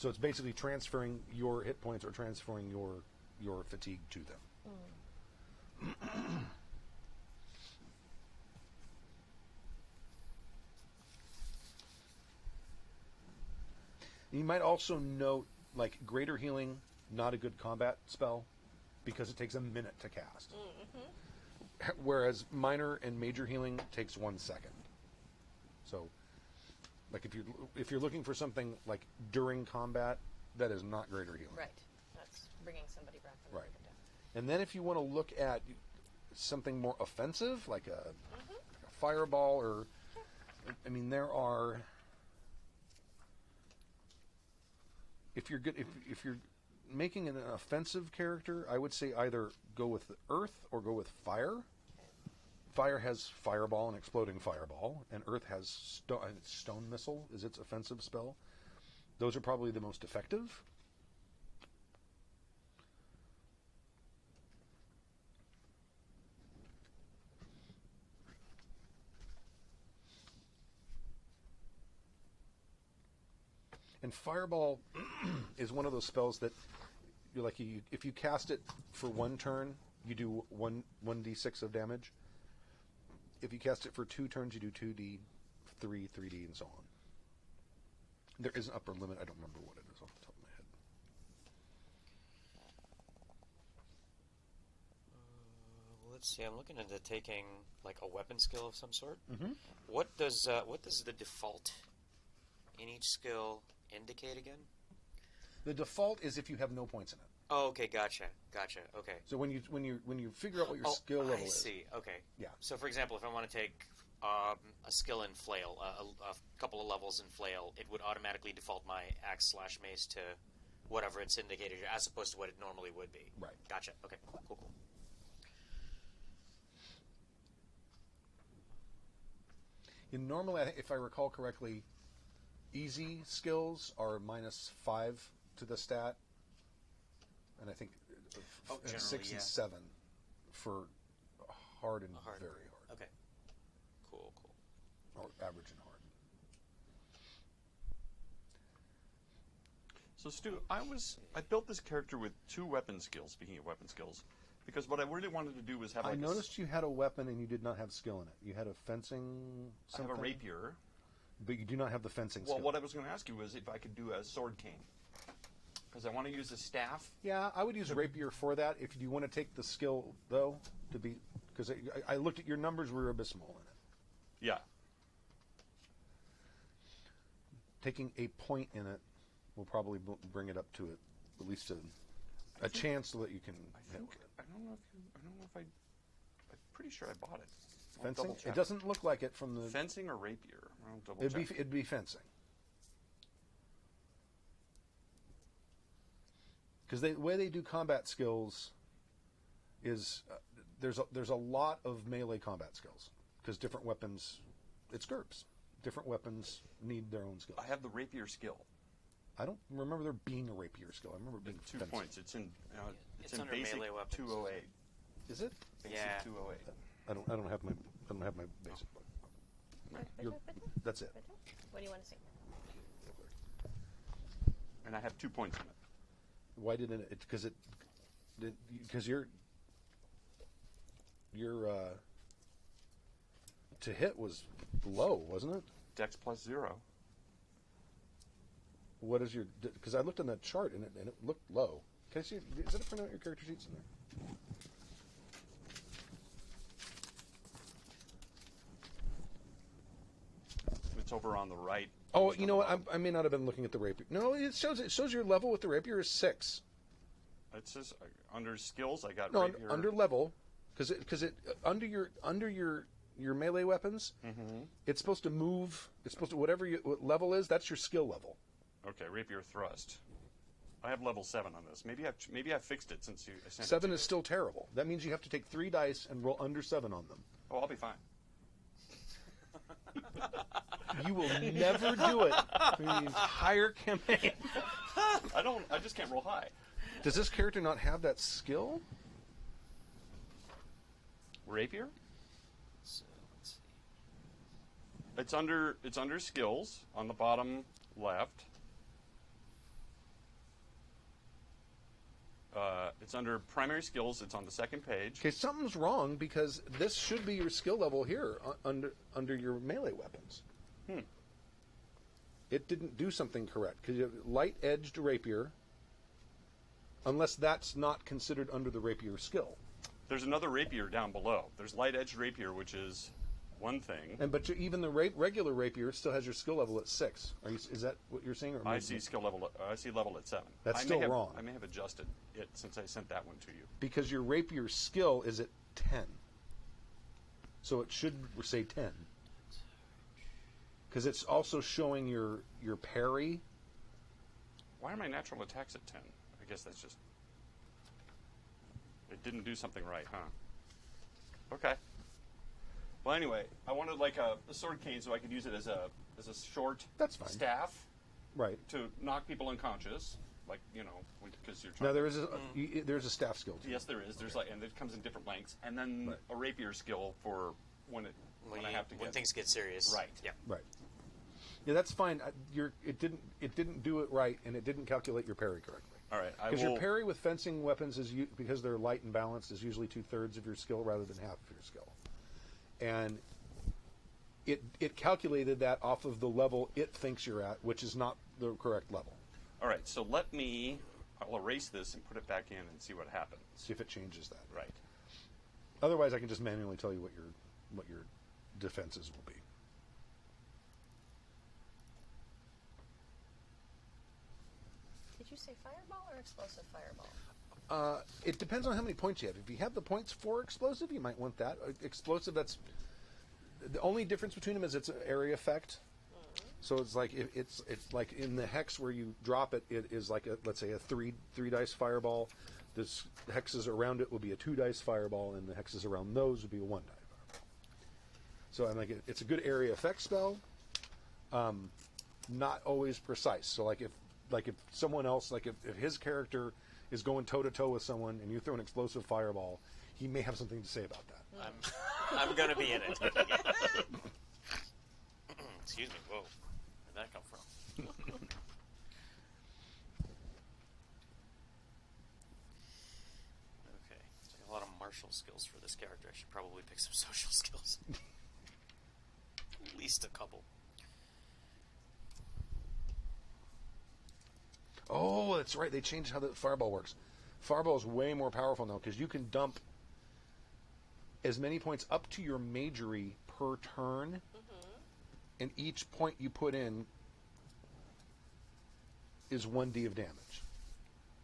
So it's basically transferring your hit points or transferring your fatigue to them. You might also note, like, greater healing, not a good combat spell, because it takes a minute to cast. Whereas minor and major healing takes 1 second. So, like, if you're looking for something like during combat, that is not greater healing. Right. That's bringing somebody back from Right. the death. And then if you want to look at something more offensive, like a fireball, or I mean, there are. If you're good, if you're making an offensive character, I would say either go with earth or go with fire. Fire has fireball and exploding fireball, and earth has stone missile is its offensive spell. Those are probably the most effective. And fireball is one of those spells that you're like, if you cast it for 1 turn, you do 1d6 of damage. If you cast it for 2 turns, you do 2d, 3d, and so on. There is an upper limit. I don't remember what it is off the top of my head. Let's see. I'm looking into taking like a weapon skill of some sort. Mm-hmm. What does the default in each skill indicate again? The default is if you have no points in it. Oh, okay, gotcha. Okay. So when you figure out what your skill level I is, see. Okay. Yeah. So, for example, if I want to take a skill in flail, a couple of levels in flail, it would automatically default my axe/mace to whatever it's indicated, as opposed to what it normally would be. Right. Gotcha. Okay. Cool. normally, if I recall correctly, easy skills are -5 to the stat, and I think generally, 6 yeah. and 7 for hard and Hard. very hard, Okay. Cool. or average and hard. So Stu, I built this character with 2 weapon skills. Speaking of weapon skills, because what I really wanted to do was have. I Like noticed you had a weapon and you did not have skill in it. You had a fencing. I have Something, a rapier. but you do not have the fencing Well, skill. what I was going to ask you was if I could do a sword cane, because I want to use a staff. Yeah, I would use a rapier for that. If you want to take the skill, though, to be, because I looked at your numbers, were abysmal in it. Yeah. Taking a point in it will probably bring it up to it, at least a chance that you can. I think I don't know if I'm pretty sure I bought it. I'll Fencing. double check. It doesn't look like it from the. Fencing or rapier? I'll double It'd check. be fencing. Because the way they do combat skills is there's a lot of melee combat skills because different weapons. It's GURPS. Different weapons need their own skills. I have the rapier skill. I don't remember there being a rapier skill. I remember it being 2 fencing. points. It's in. It's in under basic melee weapons. 208. Is it? Basic Yeah. 208. I don't have my basic book. That's it. What do you want to see? And I have 2 points in it. Why didn't it? Because your to hit was low, wasn't it? Dex +0. What is your? Because I looked on that chart and it looked low. Can I see? Is it a print out your character sheets in there? It's over on the right. Oh, you know what? I may not have been looking at the rapier. No, it shows your level with the rapier is 6. It says under skills I got No, rapier. under level, because it under your melee weapons, it's supposed to move. It's supposed to whatever what level is. That's your skill level. Okay, rapier thrust. I have level 7 on this. Maybe I fixed it since you sent 7 it. is still terrible. That means you have to take 3 dice and roll under 7 on them. Oh, I'll be fine. You will never do it for the entire campaign. I just can't roll high. Does this character not have that skill? Rapier? So let's see. It's under skills on the bottom left. It's under primary skills. It's on the second page. Okay, something's wrong because this should be your skill level here under your melee weapons. It didn't do something correct because you have light-edged rapier, unless that's not considered under the rapier skill. There's another rapier down below. There's light-edged rapier, which is one thing. But even the regular rapier still has your skill level at 6. Is that what you're saying? Or I see skill level. I see level at 7. That's still wrong. I may have adjusted it since I sent that one to you. Because your rapier skill is at 10. So it should say 10. Because it's also showing your parry. Why are my natural attacks at 10? I guess that's just... It didn't do something right, huh? Okay. Well, anyway, I wanted like a sword cane so I could use it as a short That's fine. staff Right. to knock people unconscious, like, you know, because you're trying. Now there's a staff skill too. Yes, there is. There's and it comes in different lengths, and then Right. a rapier skill for when I have to when get things get serious. right. Yeah. Right. Yeah, that's fine. It didn't do it right, and it didn't calculate your parry correctly. All right, I Because will. your parry with fencing weapons because they're light and balanced is usually 2/3 of your skill rather than half of your skill, and it calculated that off of the level it thinks you're at, which is not the correct level. All right, so I'll erase this and put it back in and see what happens. See if it changes that. Right. Otherwise, I can just manually tell you what your defenses will be. Did you say fireball or explosive fireball? It depends on how many points you have. If you have the points for explosive, you might want that. Explosive, that's the only difference between them is it's an area effect. So it's like it's like in the hex where you drop it, it is like let's say a three dice fireball. The hexes around it will be a 2 dice fireball, and the hexes around those would be a 1 die fireball. So I'm like it's a good area effect spell. Not always precise. So if someone else if his character is going toe to toe with someone and you throw an explosive fireball, he may have something to say about that. I'm gonna be in it. Excuse me. Whoa. Where'd that come from? Okay. So a lot of martial skills for this character. I should probably pick some social skills. At least a couple. Oh, that's right. They changed how the fireball works. Fireball is way more powerful now because you can dump as many points up to your majory per turn, and each point you put in is 1d of damage.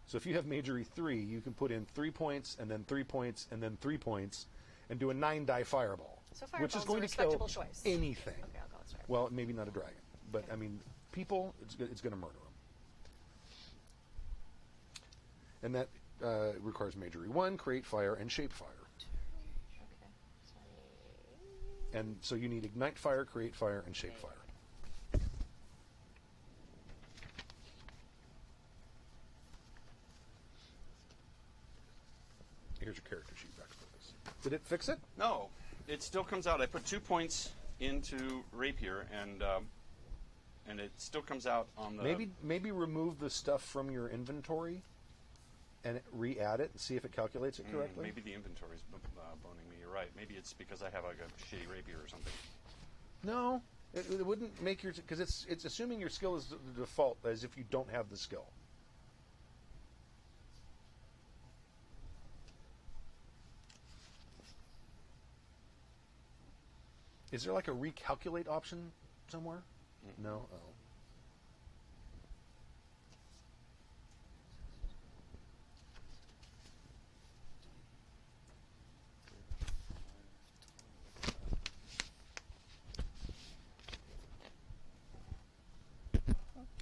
So if you have majory 3, you can put in 3 points, and then 3 points, and then 3 points, and do a 9-die fireball, So which is fireball's going a to kill respectable choice. anything. Okay, I'll go with fireball. Well, maybe not a dragon, but I mean, people, it's going to murder them. And that requires majory 1, create fire, and shape fire. Okay. And so you need ignite fire, create fire, and shape fire. Here's your character sheet back for this. Did it fix it? No, it still comes out. I put 2 points into rapier, and it still comes out on the. Maybe remove the stuff from your inventory and re-add it and see if it calculates it correctly. Maybe the inventory's boning me. You're right. Maybe it's because I have like a shitty rapier or something. No, it wouldn't make your because it's assuming your skill is the default as if you don't have the skill. Is there like a recalculate option somewhere? No. Oh.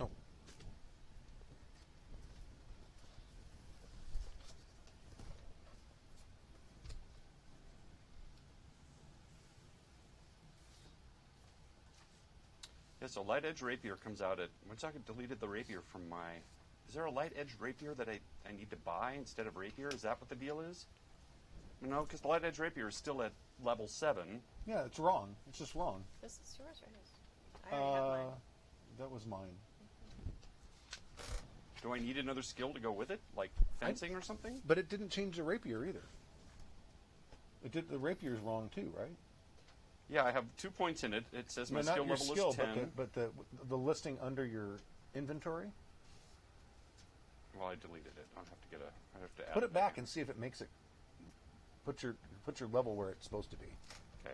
Oh. Yeah, so light edge rapier comes out at. Once I deleted the rapier from my. Is there a light edge rapier that I need to buy instead of rapier? Is that what the deal is? No, because the light edge rapier is still at level 7. Yeah, it's wrong. It's just wrong. This is yours, right? I already have mine. That was mine. Do I need another skill to go with it, like fencing or something? But it didn't change the rapier either. It did. The rapier's wrong too, right? Yeah, I have 2 points in it. It says my No, not skill your level skill, is 10. but the listing under your inventory. Well, I deleted it. I have to add Put it back again. and see if it makes it. Put your level where it's supposed to be. Okay.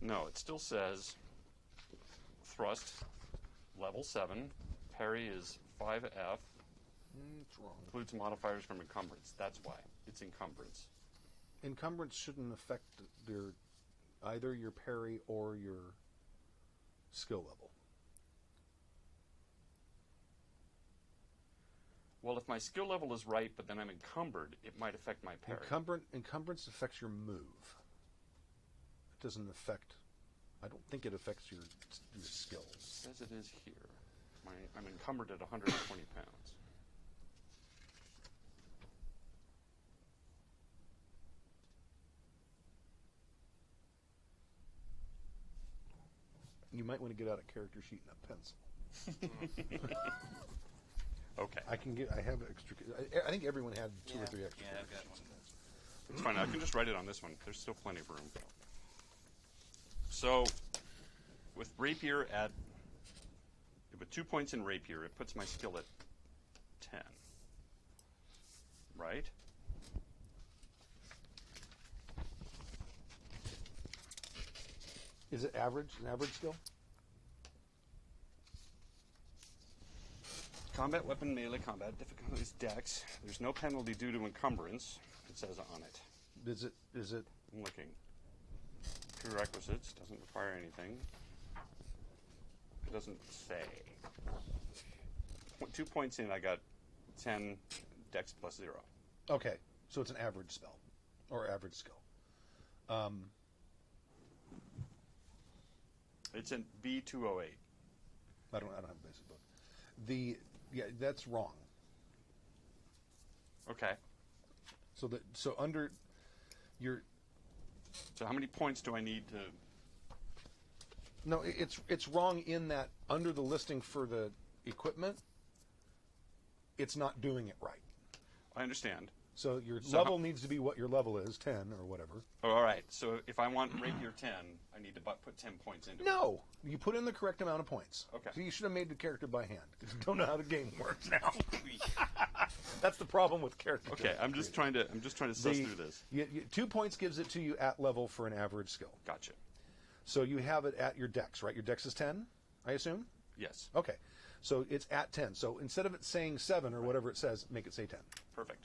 No, it still says thrust level 7. Parry is 5F. It's wrong. Includes modifiers from encumbrance. That's why. It's encumbrance. Encumbrance shouldn't affect either your parry or your skill level. Well, if my skill level is right, but then I'm encumbered, it might affect my parry. Encumbrance affects your move. It doesn't affect. I don't think it affects your skills. It says it is here. I'm encumbered at 120 pounds. You might want to get out a character sheet and a pencil. Okay. I have extra. I think everyone had two or three extra. Yeah, I've got character one. sheets. It's fine. I can just write it on this one. There's still plenty of room. So, with rapier with 2 points in rapier, it puts my skill at 10. Right? Is it average? An average skill? Combat weapon, melee combat, difficulty is dex. There's no penalty due to encumbrance, it says on it. Is it? I'm looking. Prerequisites, doesn't require anything. It doesn't say. 2 points in, I got 10 dex plus 0. Okay, so it's an average spell or average skill. It's in B208. I don't have a basic book. That's wrong. Okay. So under your So how many points do I need to... no, it's wrong in that under the listing for the equipment, it's not doing it right. I understand. So your So level needs to be what your level is, 10 or whatever. Oh, all right. So if I want rapier 10, I need to put 10 points into it. No, you put in the correct amount of points. Okay. So you should have made the character by hand because you don't know how the game works now. That's the problem with character. Okay, I'm just trying to suss through this. 2 points gives it to you at level for an average skill. Gotcha. So you have it at your dex, right? Your dex is 10, I assume? Yes. Okay. So it's at 10. So instead of it saying 7 or whatever it says, make it say 10. Perfect.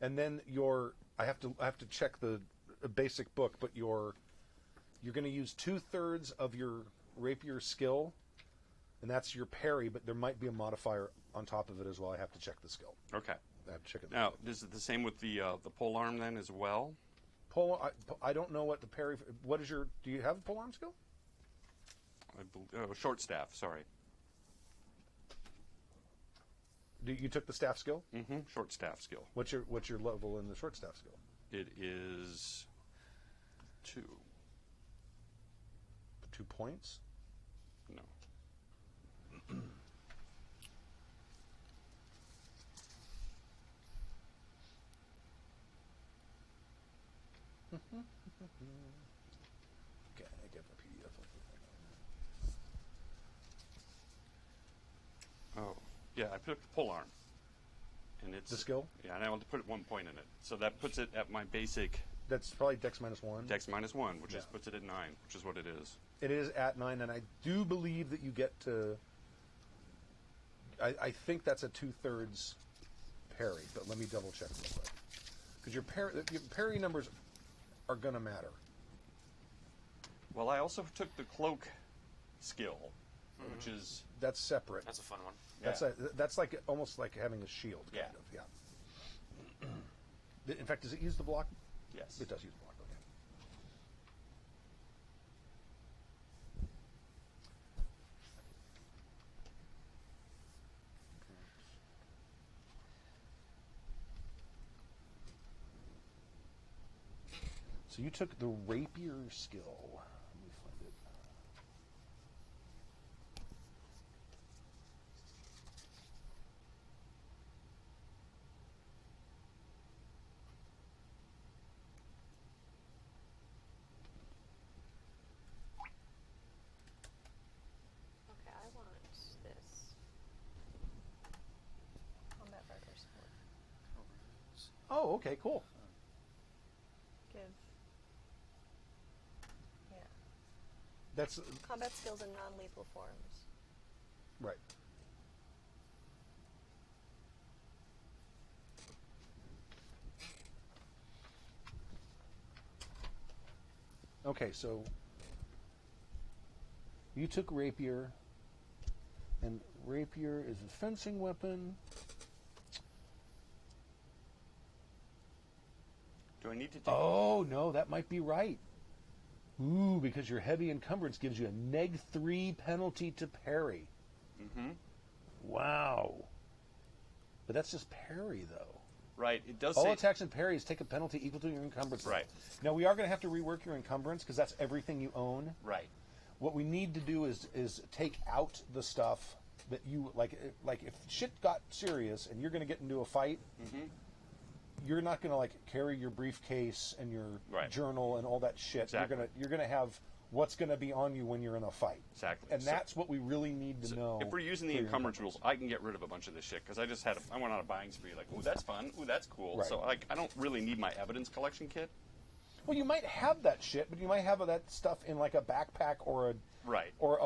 And then I have to check the basic book, but you're going to use 2/3 of your rapier skill, and that's your parry. But there might be a modifier on top of it as well. I have to check the skill. Okay. I have to check it. Now, is it the same with the pole arm then as well? I don't know what the parry. What is your? Do you have a polearm skill? Short staff. Sorry. You took the staff skill. Mm-hmm. Short staff skill. What's your level in the short staff skill? It is 2. 2 points. No. Okay, I get the PDF. Oh, yeah. I picked the pole arm, and it's The skill? Yeah, and I want to put 1 point in it, so that puts it at my basic That's probably dex -1. dex -1, which Yeah. puts it at 9, which is what it is. It is at 9, and I do believe that you get to I think that's a 2/3 parry, but let me double check real quick. Because your parry numbers are going to matter. Well, I also took the cloak skill, which is That's separate. That's a fun one. That's like almost like having a shield, kind Yeah. of. Yeah. In fact, does it use the block? yes. It does use block. Okay. So you took the rapier skill. Let me find it. Okay, I want this. Combat Barker Sport. Oh, okay, cool. Give. Yeah. That's Combat skills in non-lethal forms. right. Okay, so you took rapier, and rapier is a fencing weapon. Do I need to take? Oh no, that might be right. Ooh, because your heavy encumbrance gives you a -3 penalty to parry. Mm-hmm. Wow. But that's just parry, though. Right. It does All say attacks and parries take a penalty equal to your encumbrance. Right. Now we are going to have to rework your encumbrance because that's everything you own. right. What we need to do is take out the stuff that you like. Like if shit got serious and you're going to get into a fight, you're not going to like carry your briefcase and your Right. journal and all that shit. Exactly. You're going to have what's going to be on you when you're in a fight. Exactly. And So- that's what we really need to know. If we're using the for your encumbrance rules, I can get rid of a bunch of this shit because I just I went on a buying spree. Like, ooh, that's fun. Ooh, that's cool. Right. So like, I don't really need my evidence collection kit. Well, you might have that shit, but you might have that stuff in like a backpack or a Right. or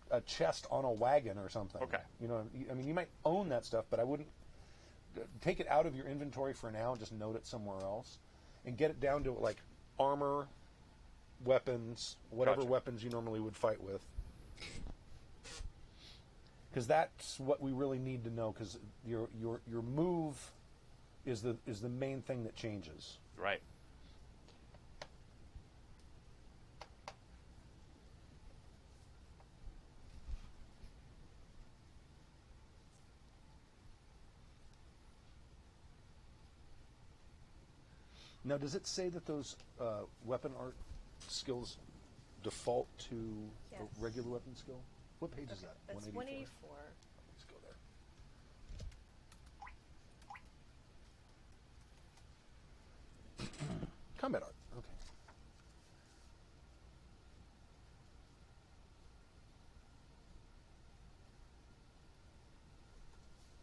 a chest on a wagon or something. Okay. You know, I mean, you might own that stuff, but I wouldn't take it out of your inventory for now and just note it somewhere else, and get it down to like armor, weapons, whatever Gotcha. weapons you normally would fight with. Because that's what we really need to know. Because your move is the main thing that changes. Right. Now, does it say that those weapon art skills default to Yes. a regular weapon skill? What page is that? That's 184. Let's go there. Combat art. Okay.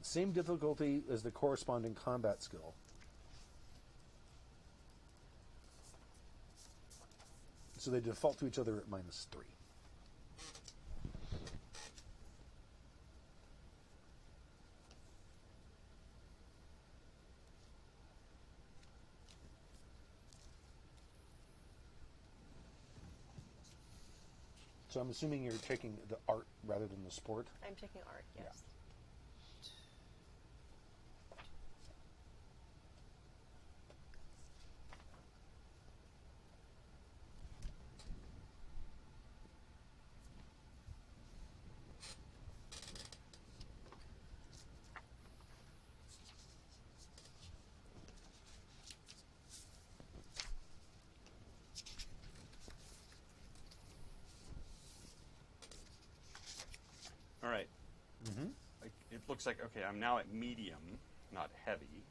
Same difficulty as the corresponding combat skill. So they default to each other at -3. So I'm assuming you're taking the art rather than the sport. I'm taking art, yes. All right. It looks like okay. I'm now at medium, not heavy,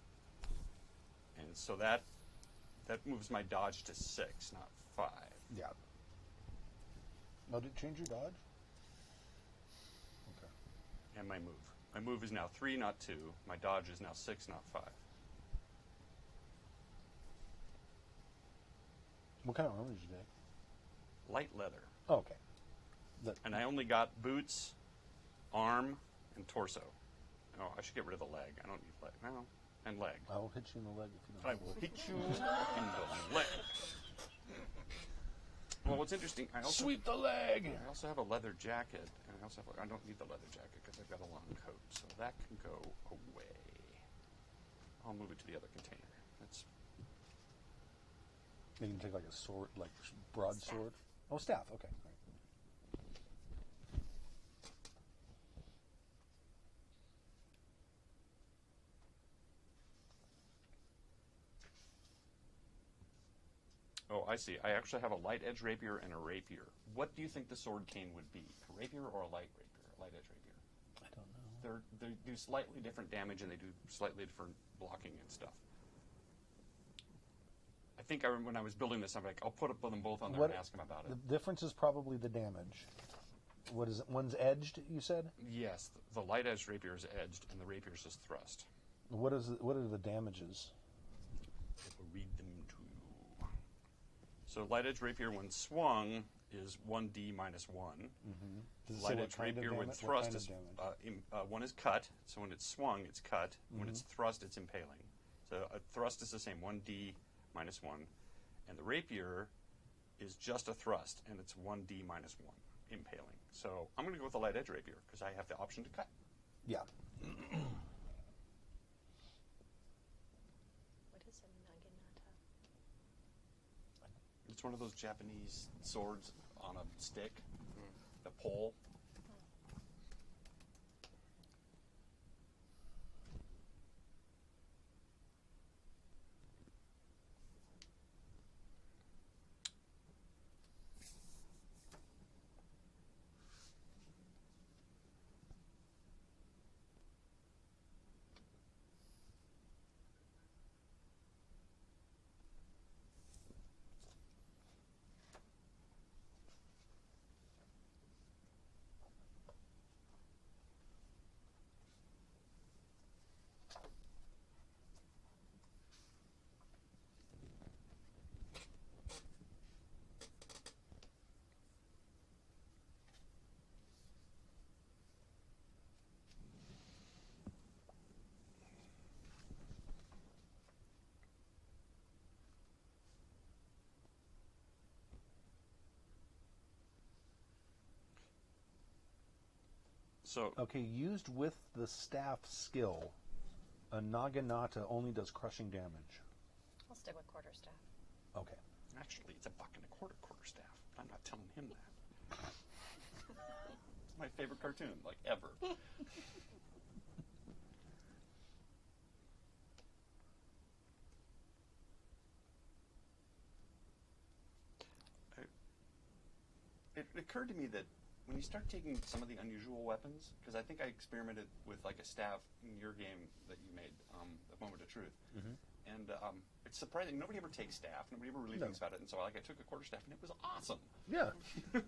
and so that moves my dodge to 6, not 5. Yeah. Oh, did it change your dodge? Okay. And my move. My move is now 3, not 2. My dodge is now 6, not 5. What kind of armor did you take? Light leather. Oh, okay. And I only got boots, arm and torso. Oh, I should get rid of the leg. I don't need leg. No, and leg. I'll hit you in the leg if you don't. I will hit you in the leg. Well, what's interesting, I also Sweep the leg. I also have a leather jacket, and I don't need the leather jacket because I've got a long coat, so that can go away. I'll move it to the other container. That's You can take like a sword, like broadsword. Oh, staff. Okay. All right. Oh, I see. I actually have a light edge rapier and a rapier. What do you think the sword cane would be? A rapier or a light rapier? A light edge rapier? I don't know. They do slightly different damage and they do slightly different blocking and stuff. I think when I was building this, I'm like, I'll put them both on there and ask them about it. The difference is probably the damage. What is it? One's edged, you said? Yes, the light edge rapier is edged and the rapier is just thrust. What are the damages? I will read them to you. So light edge rapier when swung is 1d minus 1. Does it say Light what edge kind of rapier when damage? What thrust kind of is damage? one is cut. So when it's swung, it's cut. When it's thrust, it's impaling. So a thrust is the same, 1d minus 1. And the rapier is just a thrust, and it's 1d minus 1, impaling. So I'm going to go with the light edge rapier because I have the option to cut. Yeah. What is a naginata? It's one of those Japanese swords on a stick, a pole. So Okay, used with the staff skill, a naginata only does crushing damage. I'll stick with quarterstaff. Okay. actually, it's $1.25 quarterstaff. I'm not telling him that. It's my favorite cartoon, like ever. It occurred to me that when you start taking some of the unusual weapons, because I think I experimented with like a staff in your game that you made, A Moment of Truth, and it's surprising. Nobody ever takes staff. Nobody ever really thinks about it. And so I took a quarterstaff, and it was awesome. Yeah. You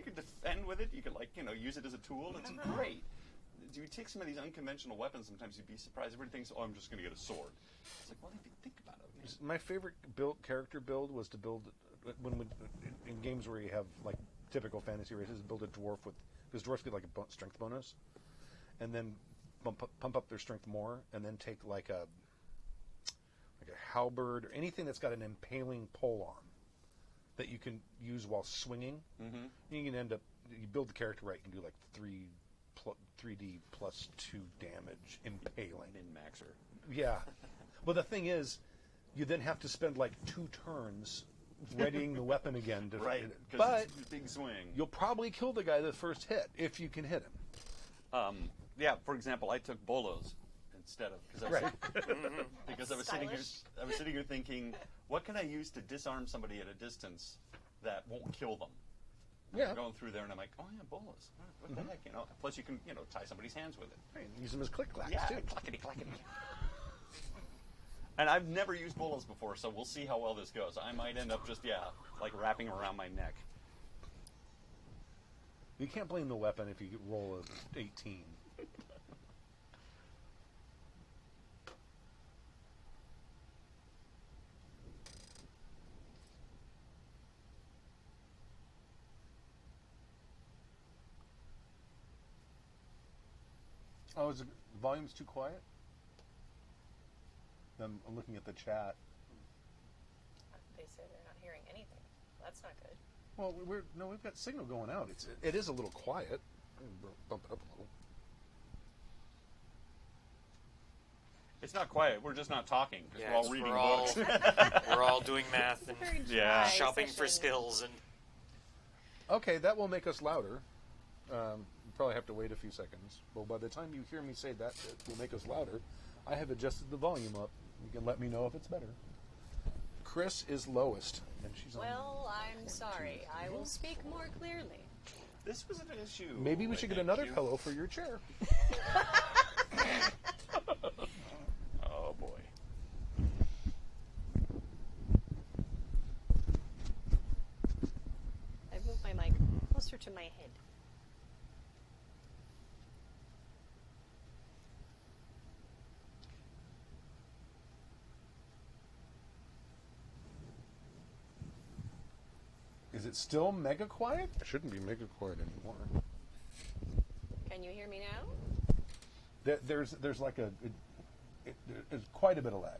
could defend with it. You could use it as a tool. It's great. You take some of these unconventional weapons, sometimes you'd be surprised. Everybody thinks, "Oh, I'm just going to get a sword." It's like, well, if you think about it, man. My favorite character build was to build in games where you have like typical fantasy races, build a dwarf because dwarfs get like a strength bonus, and then pump up their strength more, and then take like a halberd or anything that's got an impaling pole on that you can use while swinging. Mm-hmm. You can you build the character right, you can do like 3d plus 2 damage impaling. Min-maxer. Yeah. Well, the thing is, you then have to spend like 2 turns readying the weapon again. Right, but it's a big swing. you'll probably kill the guy the first hit if you can hit him. Yeah, for example, I took bolos instead of because I was sitting here thinking, what can I use to disarm somebody at a distance that won't kill them? Yeah. I'm going through there and I'm like, oh yeah, bolos. What the heck, Plus you can, tie somebody's hands with it. Right, use them as click-clacks Yeah, too. clackety. And I've never used bolos before, so we'll see how well this goes. I might end up just, wrapping around my neck. You can't blame the weapon if you roll a 18. Oh, is the volume's too quiet? I'm looking at the chat. They say they're not hearing anything. That's not good. Well, we've got signal going out. It is a little quiet. Bump it up a little. It's not quiet. We're just not talking because Yeah, we're all reading books. We're all doing math and Very Yeah. dry shopping for session. skills and Okay, that will make us louder. You probably have to wait a few seconds. Well, by the time you hear me say that, it will make us louder. I have adjusted the volume up. You can let me know if it's better. Chris is lowest, and she's on. Well, I'm sorry. I will speak more clearly. This was an issue. Maybe we should get Thank another you. pillow for your chair. Oh boy. I moved my mic closer to my head. Is it still mega quiet? It shouldn't be mega quiet anymore. Can you hear me now? There's like there's quite a bit of lag.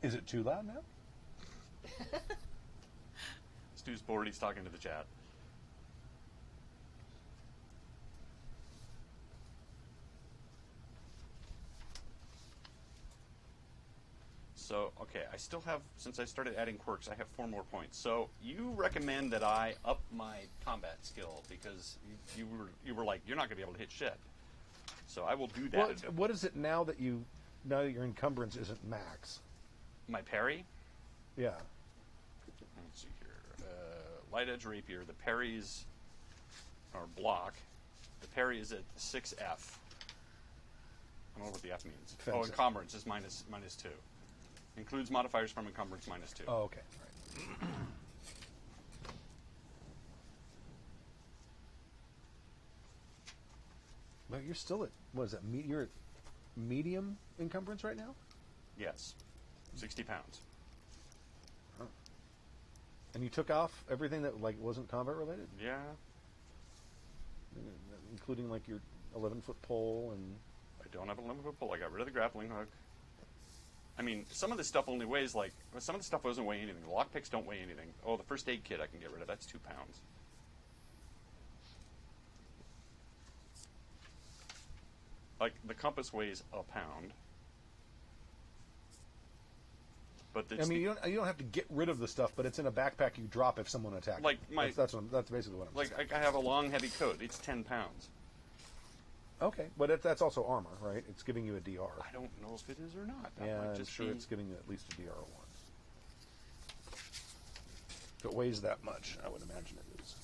Is it too loud now? Stu's bored. He's talking to the chat. So, okay, I still have, since I started adding quirks, I have 4 more points. So, you recommend that I up my combat skill because you were like, you're not going to be able to hit shit. So, I will do that. Well, what is it now that your encumbrance isn't max? My parry? Yeah. Let's see here. Light edge rapier. The parries are block. The parry is at 6F. I don't know what the F means. Fence Oh, it. encumbrance is minus 2. Includes modifiers from encumbrance minus 2. Oh, okay. Right. Well, you're still at what is that? You're at medium encumbrance right now, Yes. 60 pounds. and you took off everything that like wasn't combat related, Yeah. including like your 11-foot pole and. I don't have a limit pull. I got rid of the grappling hook. I mean, some of this stuff only weighs like, some of the stuff doesn't weigh anything. The lockpicks don't weigh anything. Oh, the first aid kit I can get rid of. That's 2 pounds. Like, the compass weighs a pound. But I mean, you don't have to get rid of the stuff, but it's in a backpack you drop if someone attacks. Like you. my- that's basically what I'm saying. like, I have a long, heavy coat. It's 10 pounds. Okay, but that's also armor, right? It's giving you a DR. I don't know if it is or not. That Yeah, might I'm just sure be... it's giving you at least a DR1. If it weighs that much, I would imagine it is.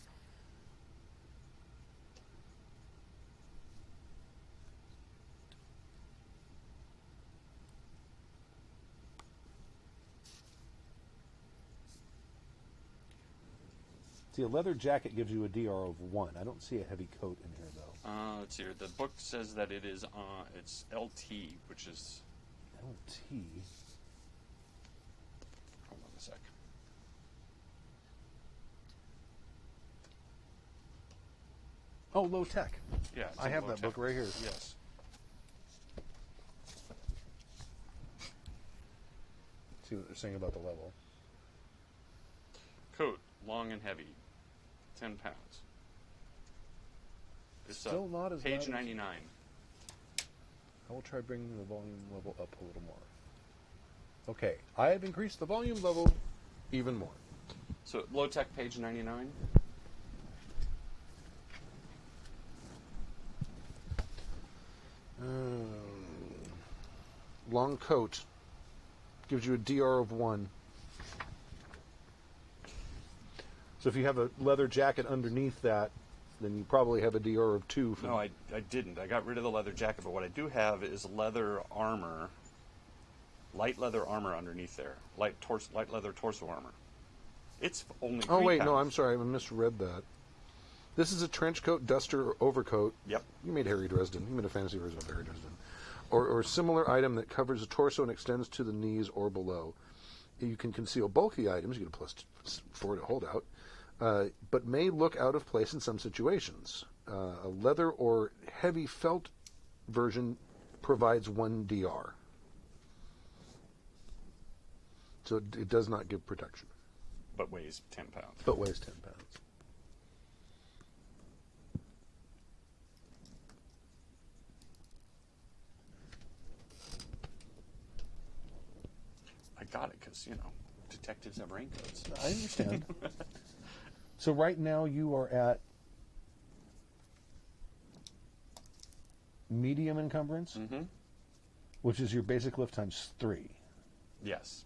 See, a leather jacket gives you a DR of 1. I don't see a heavy coat in here, though. Let's see here. The book says that it is, it's LT, which is... LT. Hold on a sec. Oh, low tech. Yeah, it's I in have low that tech. book right here. Yes. See what they're saying about the level. Coat, long and heavy, 10 pounds. It's Still not as page loud as- 99. I will try bringing the volume level up a little more. Okay, I have increased the volume level even more. So low tech, page 99. Long coat gives you a DR of 1. So if you have a leather jacket underneath that, then you probably have a DR of 2. No, I didn't. I got rid of the leather jacket, but what I do have is leather armor, light leather armor underneath there, light leather torso armor. It's only 3 Oh wait, pounds. no, I'm sorry, I misread that. This is a trench coat, duster, or overcoat. Yep. You made Harry Dresden. You made a fantasy version of Harry Dresden. Or similar item that covers the torso and extends to the knees or below. You can conceal bulky items. You get a +4 to hold out, but may look out of place in some situations. A leather or heavy felt version provides 1 DR. So it does not give protection. But weighs 10 pounds. But weighs 10 pounds. I got it because, detectives have raincoats. I understand. So right now you are at medium encumbrance, Mm-hmm. which is your basic lift times 3. Yes.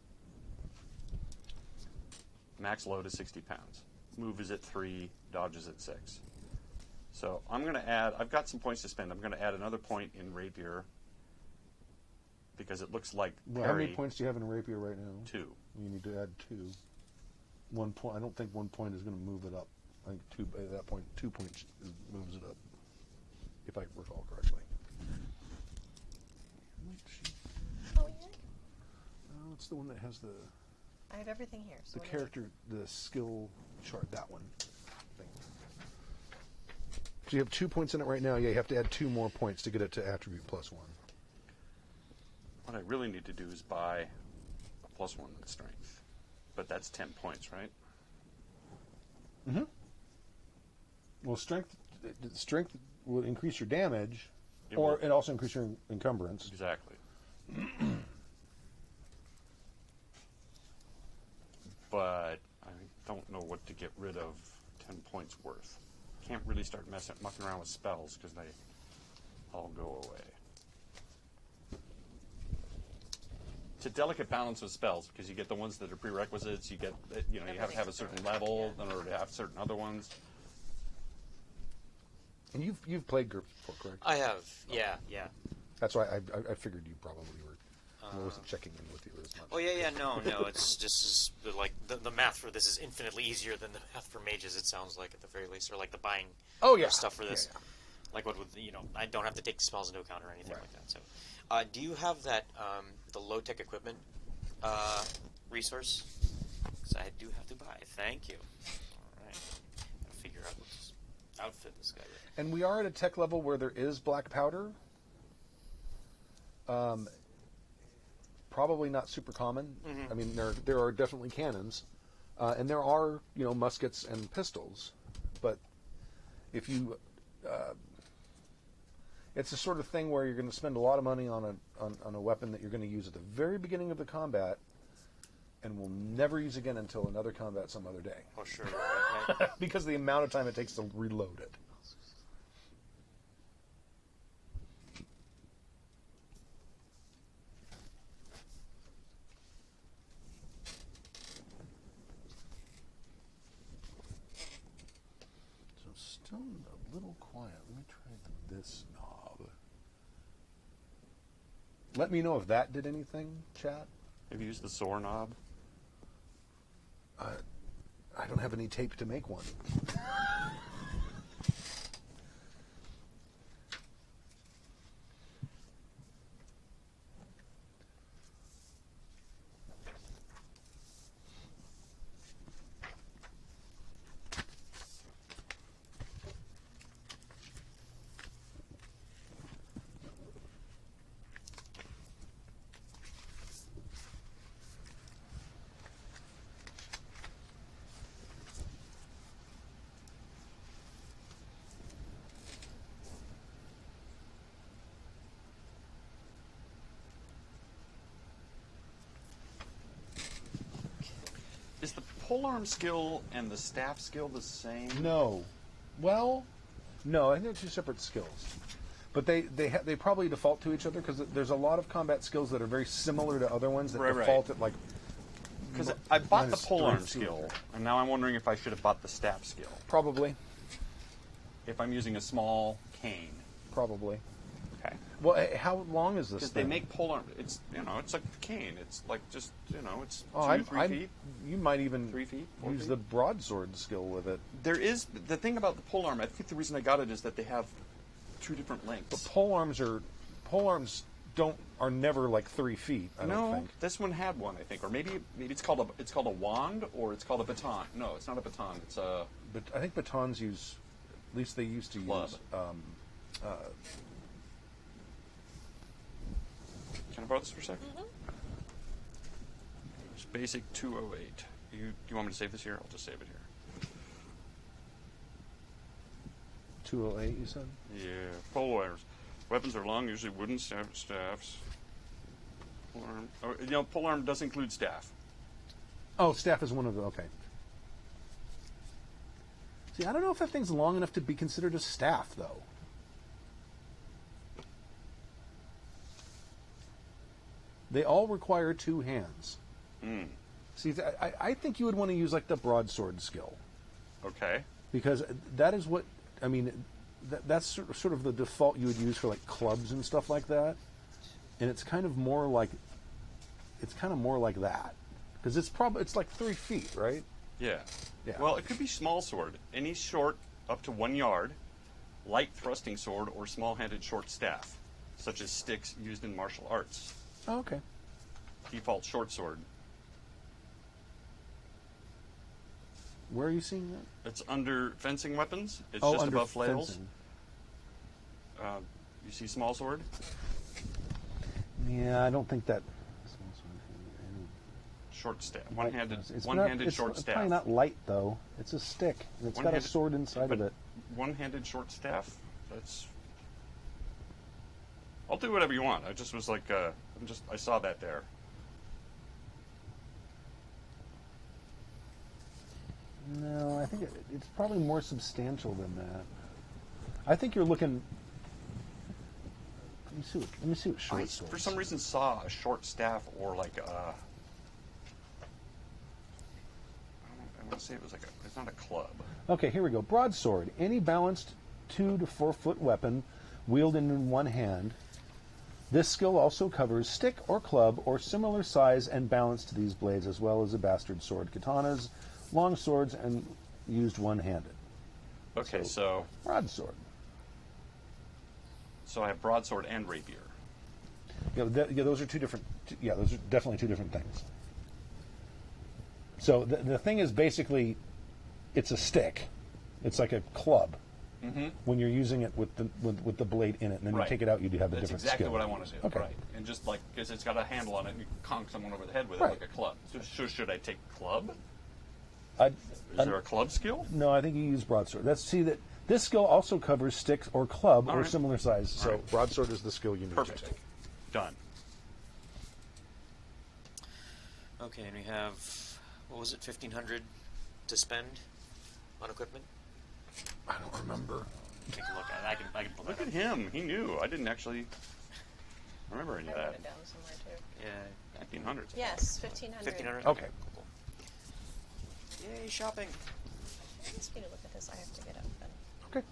Max load is 60 pounds. Move is at 3, dodge is at 6. So I'm going to add, I've got some points to spend. I'm going to add another point in rapier because it looks like Well, how many points do you have in rapier right now? 2. You need to add 2. 1 point. I don't think 1 point is going to move it up. I think 2 at that point. 2 points moves it up, if I recall correctly. Oh, yeah. Oh, it's the one that has the I have everything here. So what do you character, the skill chart. That one. So you have 2 points in it right now. Yeah, you have to add 2 more points to get it to attribute +1. What I really need to do is buy a +1 in strength. But that's 10 points, right? Mm-hmm. Well, strength will increase your damage, It or will. it also increase your encumbrance. Exactly. But I don't know what to get rid of 10 points worth. Can't really start mucking around with spells because they all go away. It's a delicate balance with spells because you get the ones that are prerequisites. You get, you have to have a certain level in order to have certain other ones. And you've played GURPS before, correct? I have. Yeah. That's why I figured you probably were. I wasn't checking in with you as much. Oh yeah. No. It's just like the math for this is infinitely easier than the math for mages. It sounds like at the very least, or like the buying stuff for this. Yeah. Like what with I don't have to take the spells into account or anything Right. like that. So, do you have that the low tech equipment resource? Because I do have to buy. Thank you. All right. I'll figure out what to outfit this guy with. And we are at a tech level where there is black powder. Probably not super common. Mm-hmm. I mean, there are definitely cannons, and there are muskets and pistols, but if you, it's the sort of thing where you're going to spend a lot of money on a weapon that you're going to use at the very beginning of the combat, and will never use again until another combat some other day. Oh sure. Right. Because of the amount of time it takes to reload it. So still a little quiet. Let me try this knob. Let me know if that did anything, chat. Have you used the SOAR knob? I don't have any tape to make one. Is the polearm skill and the staff skill the same? No. Well, no, I think they're two separate skills. But they probably default to each other because there's a lot of combat skills that are very similar to other ones that Right. default at like. Because I bought the minus polearm 3 skill, and now I'm wondering if I should have bought the staff skill. Probably. If I'm using a small cane. Probably. Okay. Well, how long is this? Because they thing? make polearm. It's it's like a cane. It's like just it's Oh, 3 feet. You might even 3 feet, 4 use feet? the broadsword skill with it. There is the thing about the polearm. I think the reason I got it is that they have 2 different lengths. But polearms are never like 3 feet. I don't think. this one had one, I think, or maybe it's called a wand, or it's called a baton. No, it's not a baton. It's a But I think batons use, at least they used to Club. use. Can I borrow this for a second? It's basic 208. You want me to save this here? I'll just save it here. 208, you said? Yeah, pole arms. Weapons are long, usually wooden staffs. Polearm. Oh, polearm does include staff. Oh, staff is one of the. Okay. See, I don't know if that thing's long enough to be considered a staff, though. They all require 2 hands. See, I think you would want to use like the broadsword skill, Okay. because that is what I mean. That's sort of the default you would use for like clubs and stuff like that, and it's kind of more like that, because it's like 3 feet, right? Yeah. Yeah. Well, it could be small sword. Any short up to 1 yard, light thrusting sword, or small-handed short staff, such as sticks used in martial arts. Oh, okay. Default short sword. Where are you seeing that? It's under fencing weapons. It's Oh, just under above flails. fencing. You see small sword? Yeah, I don't think that. Short staff. One-handed It's short it's staff. probably not light though. It's a stick, and it's got a One-handed- sword inside of but it. One-handed short staff. That's. I'll do whatever you want. I just was like, I saw that there. No, I think it's probably more substantial than that. I think you're looking. Let me see what short I, sword. for some reason, saw a short staff or like a. I want to say it was like a. It's not a club. Okay, here we go. Broadsword. Any balanced 2 to 4 foot weapon wielded in one hand. This skill also covers stick or club or similar size and balance to these blades, as well as a bastard sword, katanas, long swords, and used one-handed. Okay, so Broadsword. I have broadsword and rapier. Yeah, those are 2 different. Yeah, those are definitely 2 different things. So the thing is basically, it's a stick. It's like a club. Mm-hmm. When you're using it with the blade in it, and then Right. you take it out, you do have a That's different exactly skill. what I want to do. Okay. Right. And just like, because it's got a handle on it, and you conk someone over the head with Right. it like a club. So should I take club? I- Is there a club skill? No, I think you use broadsword. That this skill also covers sticks or club All or right. similar size. So right. broadsword is the skill you need Perfect. to take. Done. Okay, and we have, what was it, 1,500 to spend on equipment? I don't remember. Take a look at it. I can pull Look that at up. him. He knew. I didn't actually remember any I of wrote that. it down somewhere too. Yeah, 1500s. Yes, 1,500. 1,500? Okay. Cool. Yay, shopping. I just need to look at this. I have to get up then. Okay.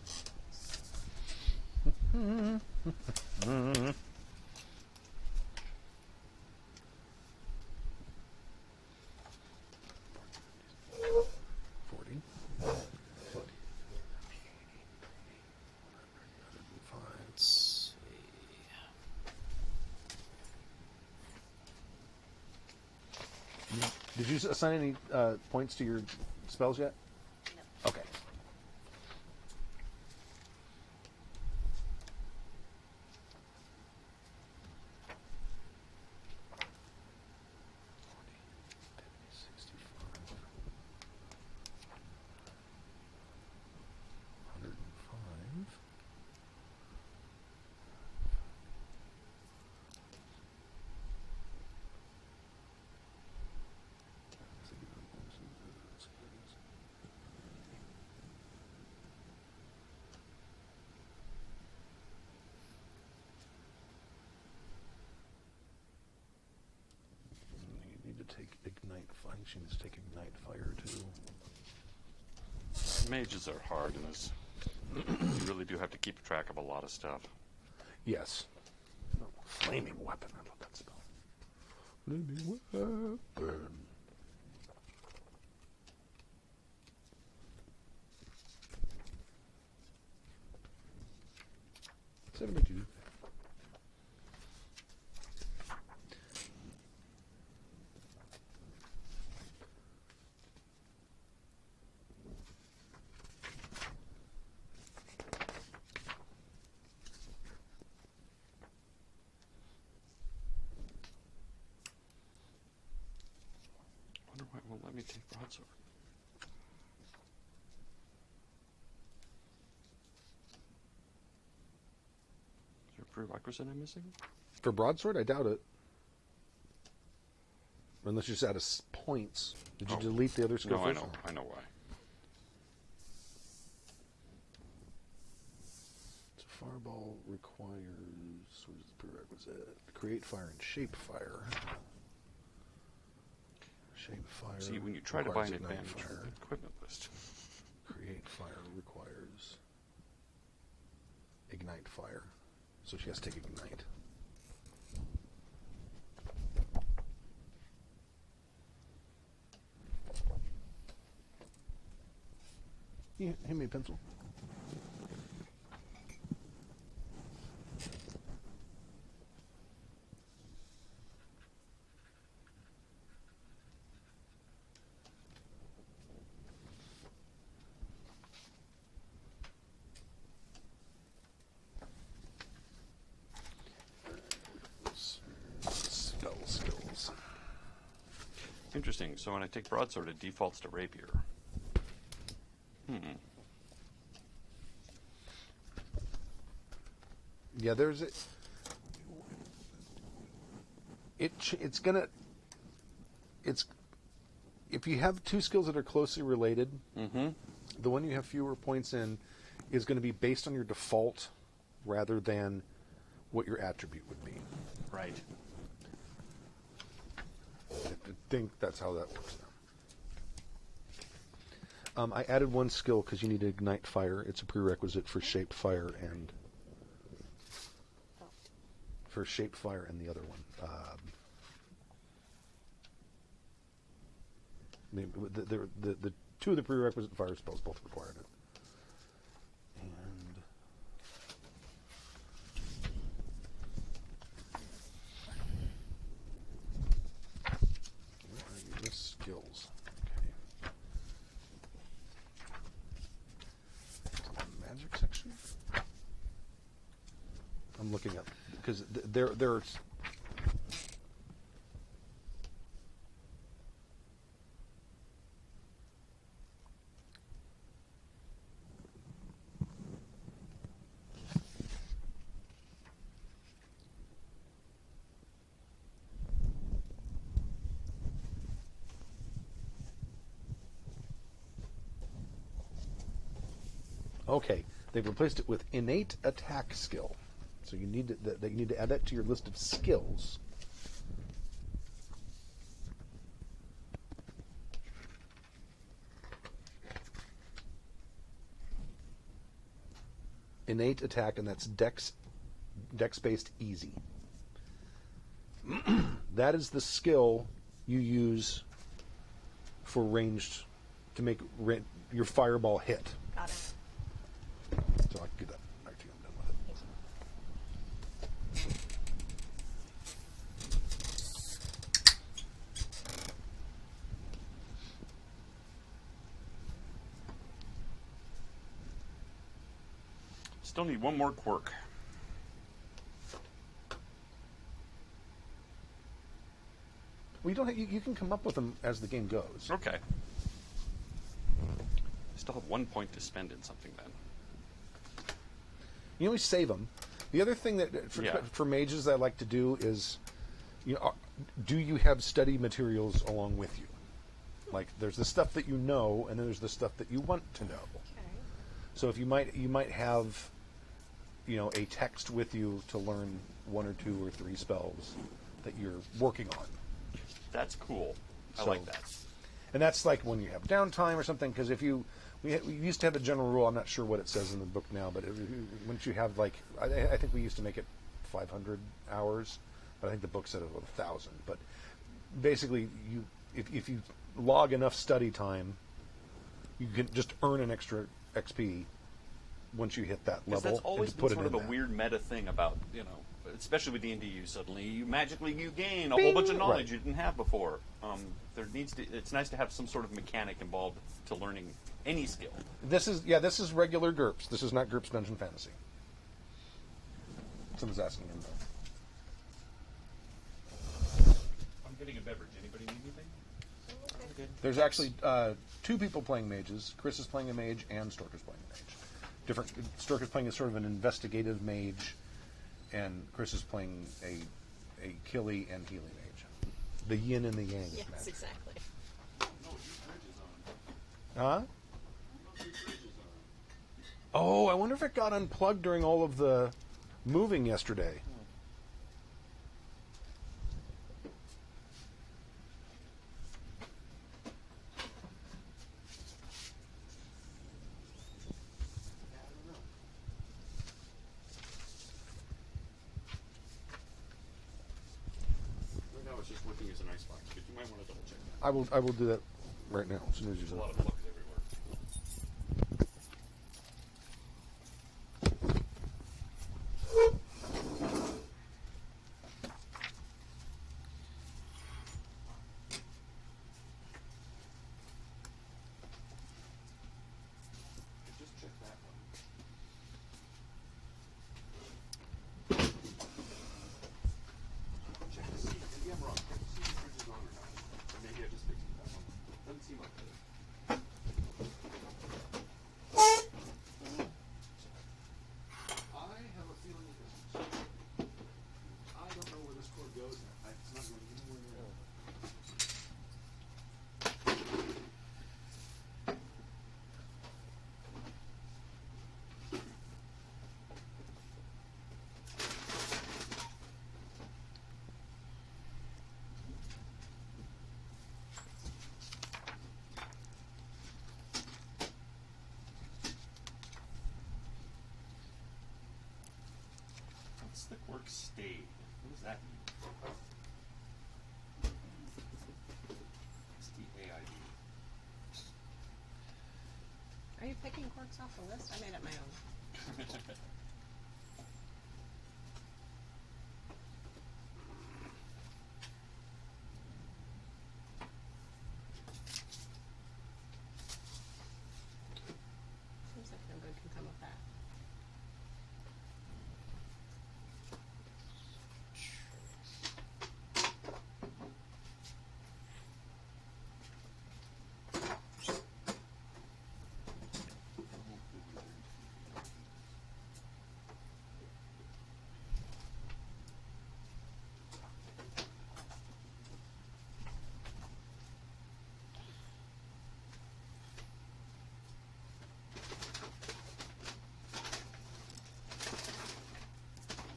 Let's Did you assign any points to your spells yet? No. Okay. You need to take ignite fire. She needs to take ignite fire too. Mages are hard in this. You really do have to keep track of a lot of stuff. Yes. No, flaming weapon. I love that spell. Flaming weapon. 72. me take broadsword. Is there a prerequisite I'm missing? For broadsword, I doubt it. Unless you're just out of points. Did you delete the other skill No, I first? know. I know why. So fireball requires, what is the prerequisite? Create fire and shape fire. Shape fire. See, when you try to buy requires an ignite advantage from fire. the equipment list. Create fire requires ignite fire. So she has to take ignite. Yeah, hand me a pencil. Spell skills. Interesting. So when I take broadsword, it defaults to rapier. Yeah, there's a. It's gonna. It's if you have two skills that are closely related, the one you have fewer points in is going to be based on your default rather than what your attribute would be. Right. I think that's how that works now. I added one skill because you need to ignite fire. It's a prerequisite for shaped fire and the other one. The two of the prerequisite fire spells both required it. And where are you? List skills. Okay. Magic section. I'm looking up because there's. Okay, they've replaced it with innate attack skill. So you need to add that to your list of skills. Innate attack, and that's dex-based easy. That is the skill you use for ranged to make your fireball hit. Got it. So I can do that. I think I'm done with it. Still need one more quirk. Well, you don't. You can come up with them as the game goes. Okay. I still have 1 point to spend in something then. You always save them. The other thing that for mages I like to do is, do you have study materials along with you? Like there's the stuff that you know, and then there's the stuff that you want to know. Okay. So if you might have, a text with you to learn 1 or 2 or 3 spells that you're working on. That's cool. I So- like that. And that's like when you have downtime or something, because if we used to have a general rule, I'm not sure what it says in the book now, but once you have I think we used to make it 500 hours, but I think the book said it was 1,000. But basically, if you log enough study time, you can just earn an extra XP once you hit that Because level. that's always and been put sort it of in a there. weird meta thing about, especially with D&D, you magically gain a whole bunch of knowledge Right. you didn't have before. It's nice to have some sort of mechanic involved to learning any skill. This is regular GURPS. This is not GURPS Dungeon Fantasy. Someone's asking him though. I'm getting a beverage. Anybody need anything? good. There's actually 2 people playing mages. Chris is playing a mage, and Stork is playing a mage. Different. Stork is playing a sort of an investigative mage, and Chris is playing a killy and healy mage. The yin and the yang. Yes, match. exactly. Huh? Oh, I wonder if it got unplugged during all of the moving yesterday. Right now it's just working as an icebox, but you might want to double check that. I will do that right now as soon as There's a you're lot done. of plugs everywhere. Just check that one. Check to see. Maybe I'm wrong. Check to see if the fridge is on or not. Or maybe I just fixed that one. Doesn't seem like it. I have a feeling it isn't. I don't know where this cord goes. It's not going anywhere near it. What's the quirk stayed? What does that mean? S-T-A-I-D. Are you picking quirks off the list? I made up my own. Seems like no good can come of that.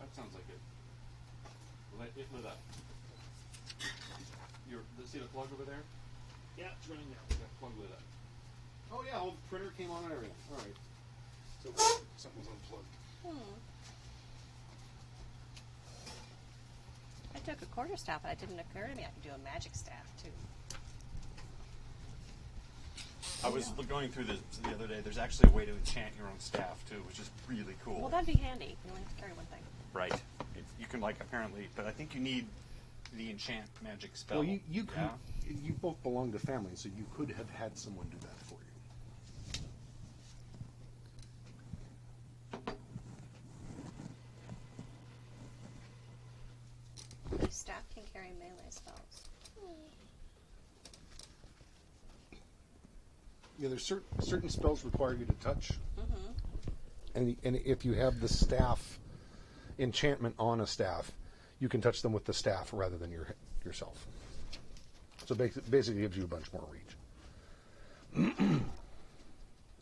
That sounds like it. It lit up. See the plug over there? Yeah, it's running now. That plug lit up. Oh yeah, well, the printer came on and everything. All right. So something's unplugged. I took a quarterstaff, and it didn't occur to me I could do a magic staff too. I was going through this the other day. There's actually a way to enchant your own staff too, which is really cool. Well, that'd be handy. You only have to carry one thing. Right. You can apparently, but I think you need the enchant magic spell. Well, you could, Yeah? you both belong to families, so you could have had someone do that for you. The staff can carry melee spells. Yeah, there's certain spells require you to touch, and if you have the staff enchantment on a staff, you can touch them with the staff rather than yourself. So basically, gives you a bunch more reach.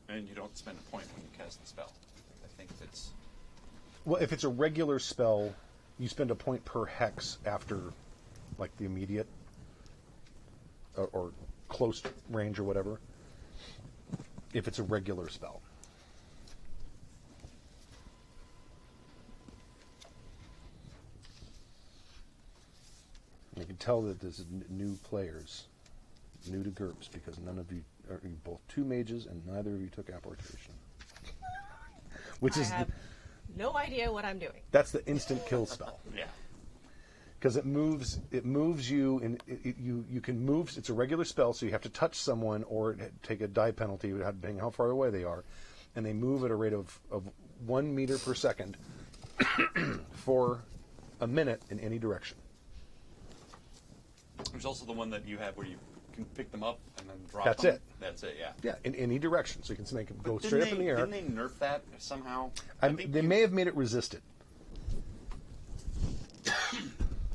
And you don't spend a point when you cast the spell. I think that's. Well, if it's a regular spell, you spend a point per hex after, like, the immediate or close range or whatever. If it's a regular spell. You can tell that this is new players, new to GURPS, because none of you are both 2 mages and neither of you took apportation. Which I is have no idea what I'm doing. that's the instant kill spell. Yeah. Because it moves you, and you can move. It's a regular spell, so you have to touch someone or take a die penalty, depending how far away they are, and they move at a rate of 1 meter per second for a minute in any direction. There's also the one that you have where can pick them up and then drop That's them. it. That's it. Yeah. Yeah, in any direction, so you can make them go Didn't straight they, up in the air. Didn't they nerf that somehow? They may have made it resisted.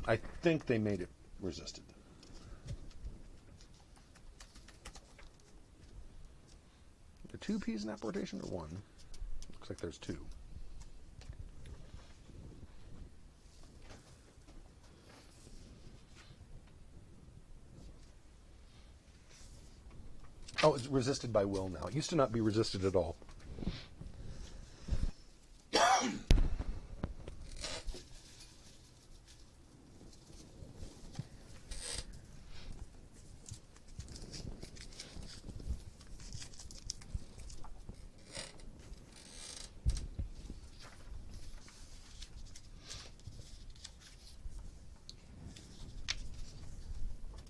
I think they made it resisted. The 2 P's in apportation or 1? Looks like there's 2. Oh, it's resisted by will now. It used to not be resisted at all.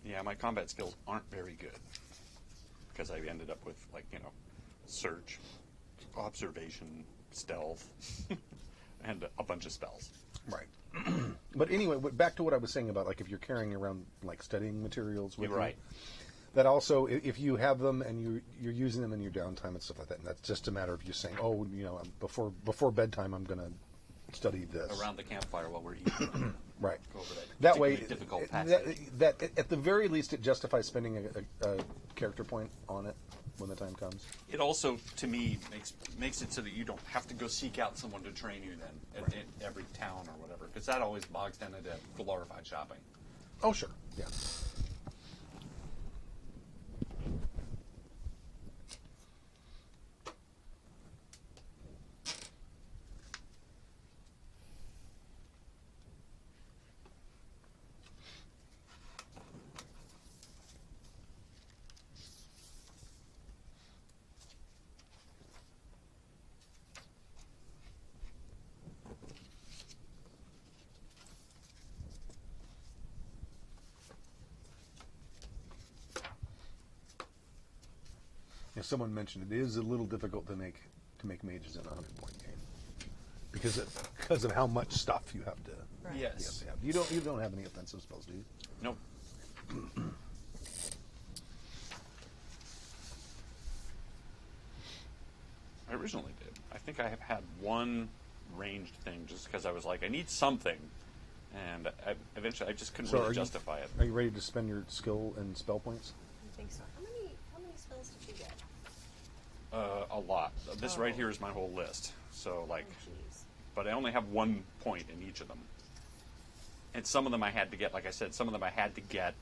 Yeah, my combat skills aren't very good because I ended up with search, observation, stealth, and a bunch of spells. Right. But anyway, back to what I was saying about if you're carrying around studying materials with You're right. that also if you have them and you're using them in your downtime and stuff like that, and that's just a matter of you saying, oh, before bedtime I'm going to study this Around the campfire while we're eating. right. Go over That way, difficult passage. that at the very least it justifies spending a character point on it when the time comes. It also, to me, makes it so that you don't have to go seek out someone to train you then at every town or whatever, because that always bogs down into glorified shopping. Oh, sure. Yeah. Someone mentioned it is a little difficult to make mages in a 100-point game because of how much stuff you have to. Right. Yes. You don't have any offensive spells, do you? Nope. I originally did. I think I have had one ranged thing just because I was like, I need something, and eventually I just couldn't really justify it. Are you ready to spend your skill and spell points? I think so. How many spells did you get? A lot. This right here is my whole list. So Oh, jeez. but I only have 1 point in each of them. And some of them I had to get, like I said, some of them I had to get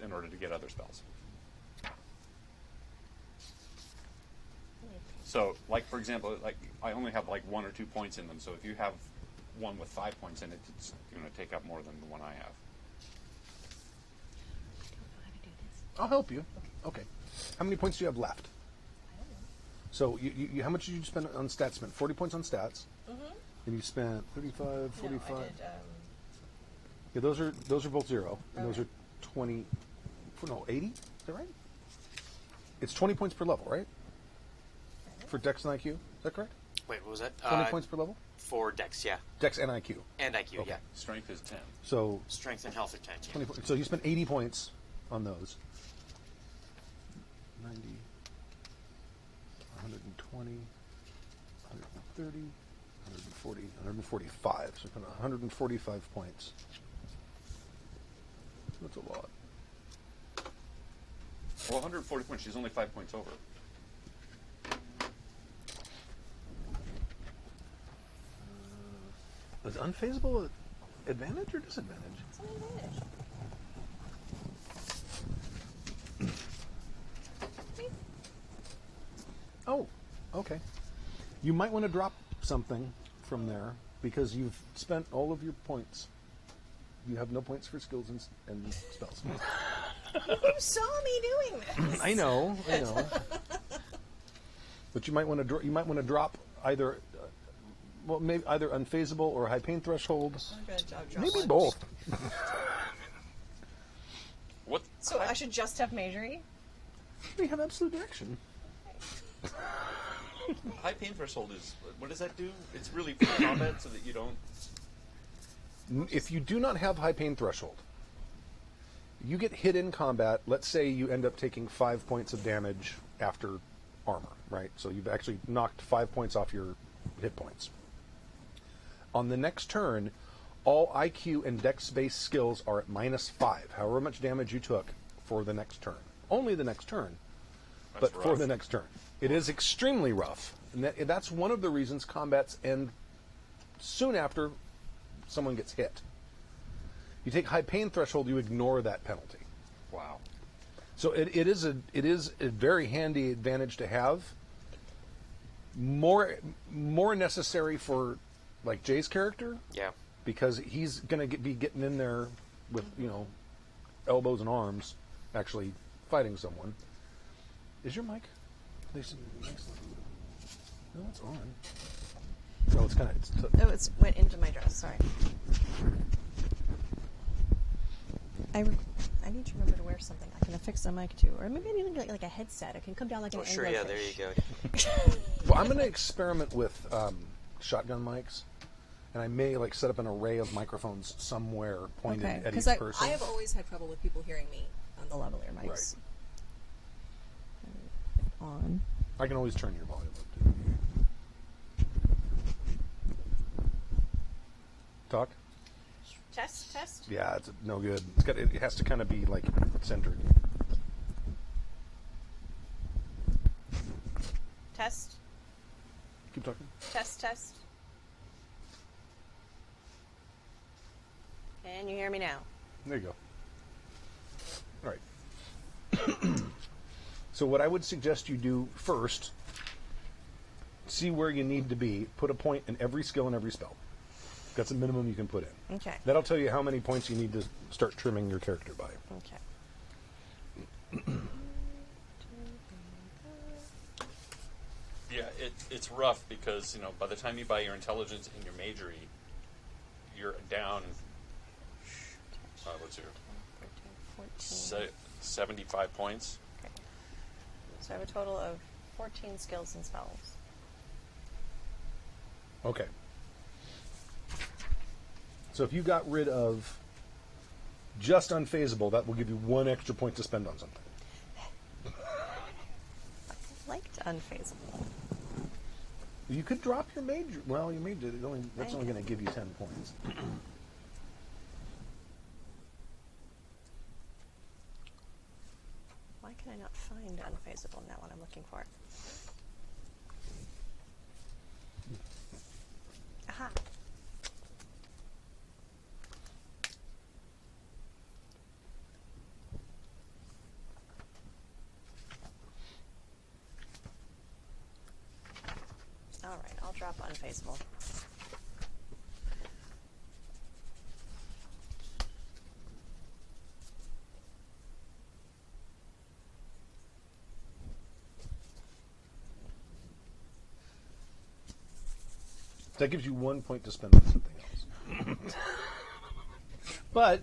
in order to get other spells. So, for example, I only have 1 or 2 points in them. So if you have one with 5 points in it, it's going to take up more than the one I have. I'll help you. Okay. How many points do you have left? I don't know. So you how much did you spend on stats? Spent 40 points on stats. Mm-hmm. And you spent 35, 45. No, I did, Yeah, those are both 0, and those are 20. No, 80. Is that right? It's 20 points per level, right? For Dex and IQ, is that correct? Wait, what was that? 20 points per level. For Dex, yeah, Dex and IQ. and IQ, Okay. yeah. Strength is 10. So Strength and health are 10. Yeah. 20 points. So you spent 80 points on those. 90, 120, 130, 140, 145. So kind of 145 points. That's a lot. Well, 140 points. She's only 5 points over. Is unfazable advantage or disadvantage? It's an advantage. Oh, okay. You might want to drop something from there because you've spent all of your points. You have no points for skills and spells. You saw me doing this. I know. But you might want to drop either, maybe either unfazable or high pain thresholds. I'm gonna drop Maybe one. both. What? So I should just have majory? We have absolute direction. High pain threshold is. What does that do? It's really for combat so that you don't. If you do not have high pain threshold, you get hit in combat. Let's say you end up taking 5 points of damage after armor, right? So you've actually knocked 5 points off your hit points. On the next turn, all IQ and Dex-based skills are at -5, however much damage you took for the next turn. Only the next turn, but for rough. the next turn. It is extremely rough, and that's one of the reasons combats end soon after someone gets hit. You take high pain threshold, you ignore that penalty. Wow. So it is a very handy advantage to have. More necessary for like Jay's character, Yeah. because he's going to be getting in there with elbows and arms, actually fighting someone. Is your mic? No, it's on. No, it's kind of. Oh, it's went into my dress. Sorry. I need to remember to wear something. I can affix a mic too, or maybe I need like a headset. It can come down like an Oh, sure. anglerfish. Yeah. There you go. Well, I'm going to experiment with shotgun mics, and I may like set up an array of microphones somewhere pointed Okay, at each because person. I have always had trouble with people hearing me on the lavalier mics. On. I can always turn your volume up too. Talk? Test, test. Yeah, it's no good. It has to kind of be like centered. Test, Keep talking. test, test. Can you hear me now? There you go. All right. So what I would suggest you do first, see where you need to be, put a point in every skill and every spell. That's a minimum you can put in. Okay. That'll tell you how many points you need to start trimming your character by. Okay. Yeah, it's rough because by the time you buy your intelligence and your majory, you're down. What's your 14. 75 points? Okay. So I have a total of 14 skills and spells. Okay. So if you got rid of just unfazable, that will give you 1 extra point to spend on something. I liked unfazable. You could drop your major. Well, you may do. That's only going to give you 10 points. Why can I not find unfazable in that one I'm looking for? Aha. All right, I'll drop unfazable. That gives you 1 point to spend on something else. But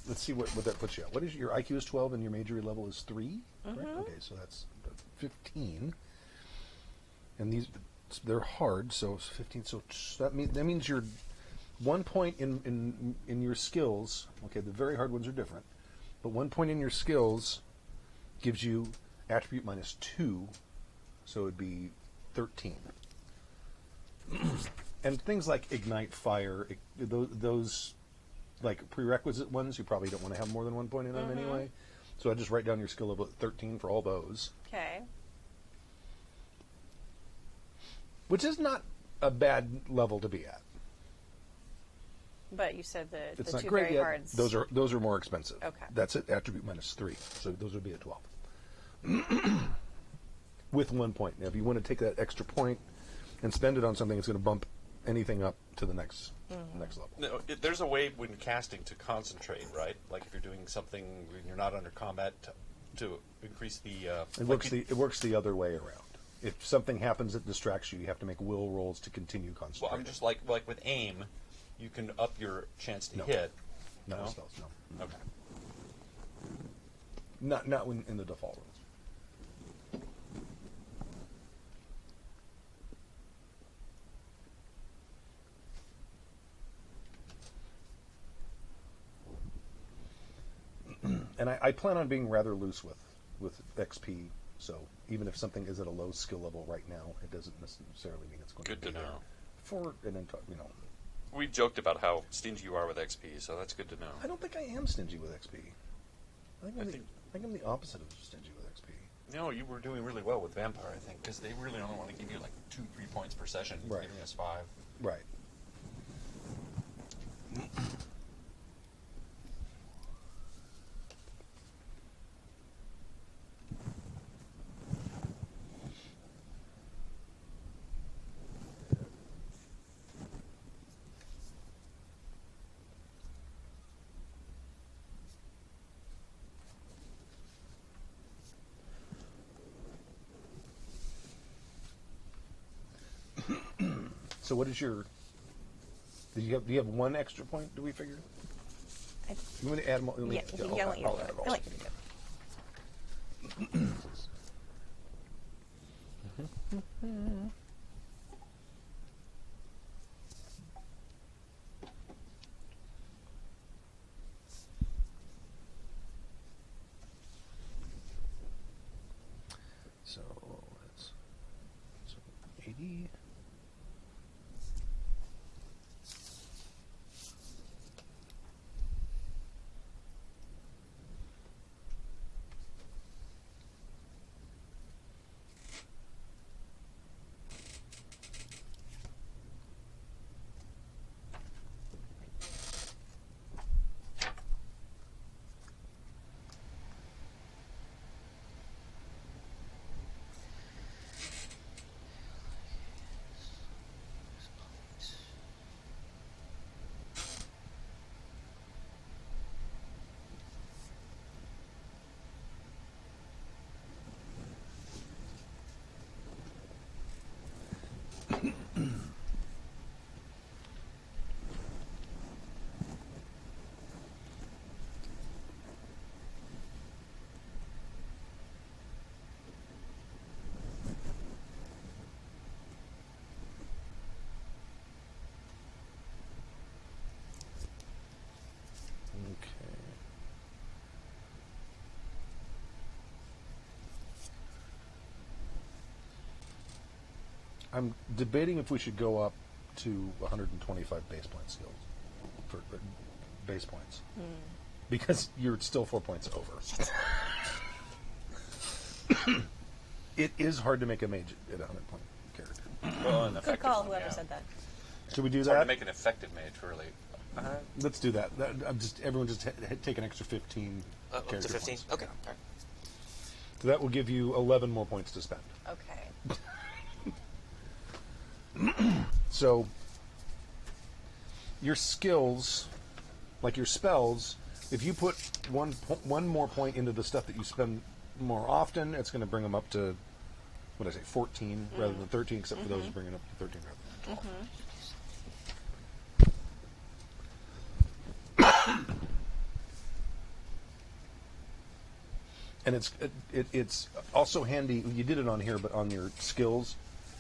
let's see what that puts you at. What is your IQ is 12 and your majory level is 3? Right? Okay, so that's 15. And they're hard, so it's 15. So that means you're 1 point in your skills. Okay, the very hard ones are different, but 1 point in your skills gives you attribute -2, so it'd be 13. And things like ignite fire, those like prerequisite ones, you probably don't want to have more than 1 point in them anyway. So I just write down your skill level at 13 for all those. Okay. Which is not a bad level to be at. But you said It's the not two great very yet. hards. Those are more expensive. Okay. That's at attribute -3, so those would be at 12. With 1 point. Now, if you want to take that extra point and spend it on something, it's going to bump anything up to the next level. No, there's a way when casting to concentrate, right? Like if you're doing something when you're not under combat to increase the. It works the other way around. If something happens that distracts you, you have to make will rolls to continue Well, concentrating. I'm just like with aim, you can up your chance to No. hit. Not No? with spells, no. Okay. Not in the default rules. And I plan on being rather loose with XP. So even if something is at a low skill level right now, it doesn't necessarily mean it's going Good to be to know. there for an We joked about how stingy you are with XP, so that's good to know. I don't think I am stingy with XP. I think I'm the opposite of stingy with XP. No, you were doing really well with Vampire, I think, because they really only want to give you like 2-3 points per session, Right. giving us 5. Right. So what is your? Do you have one extra point? Do we figure? You want to add more? Yeah, I want you to do it. I like you to do it. So that's 80. I'm debating if we should go up to 125 base point skills for base points because you're still 4 points over. It is hard to make a mage at a 100-point character. Well, an Good effective call, one, whoever yeah. said that. Should we do It's hard that? to make an effective mage, really. Let's do that. Everyone just take an extra 15 Up character to 15? points. Okay. Yeah. All right. So that will give you 11 more points to spend. Okay. So your skills, like your spells, if you put one more point into the stuff that you spend more often, it's going to bring them up to, what did I say, 14 rather than 13, except for those who bring it up to 13 rather than 12. And it's also handy, you did it on here, but on your skills,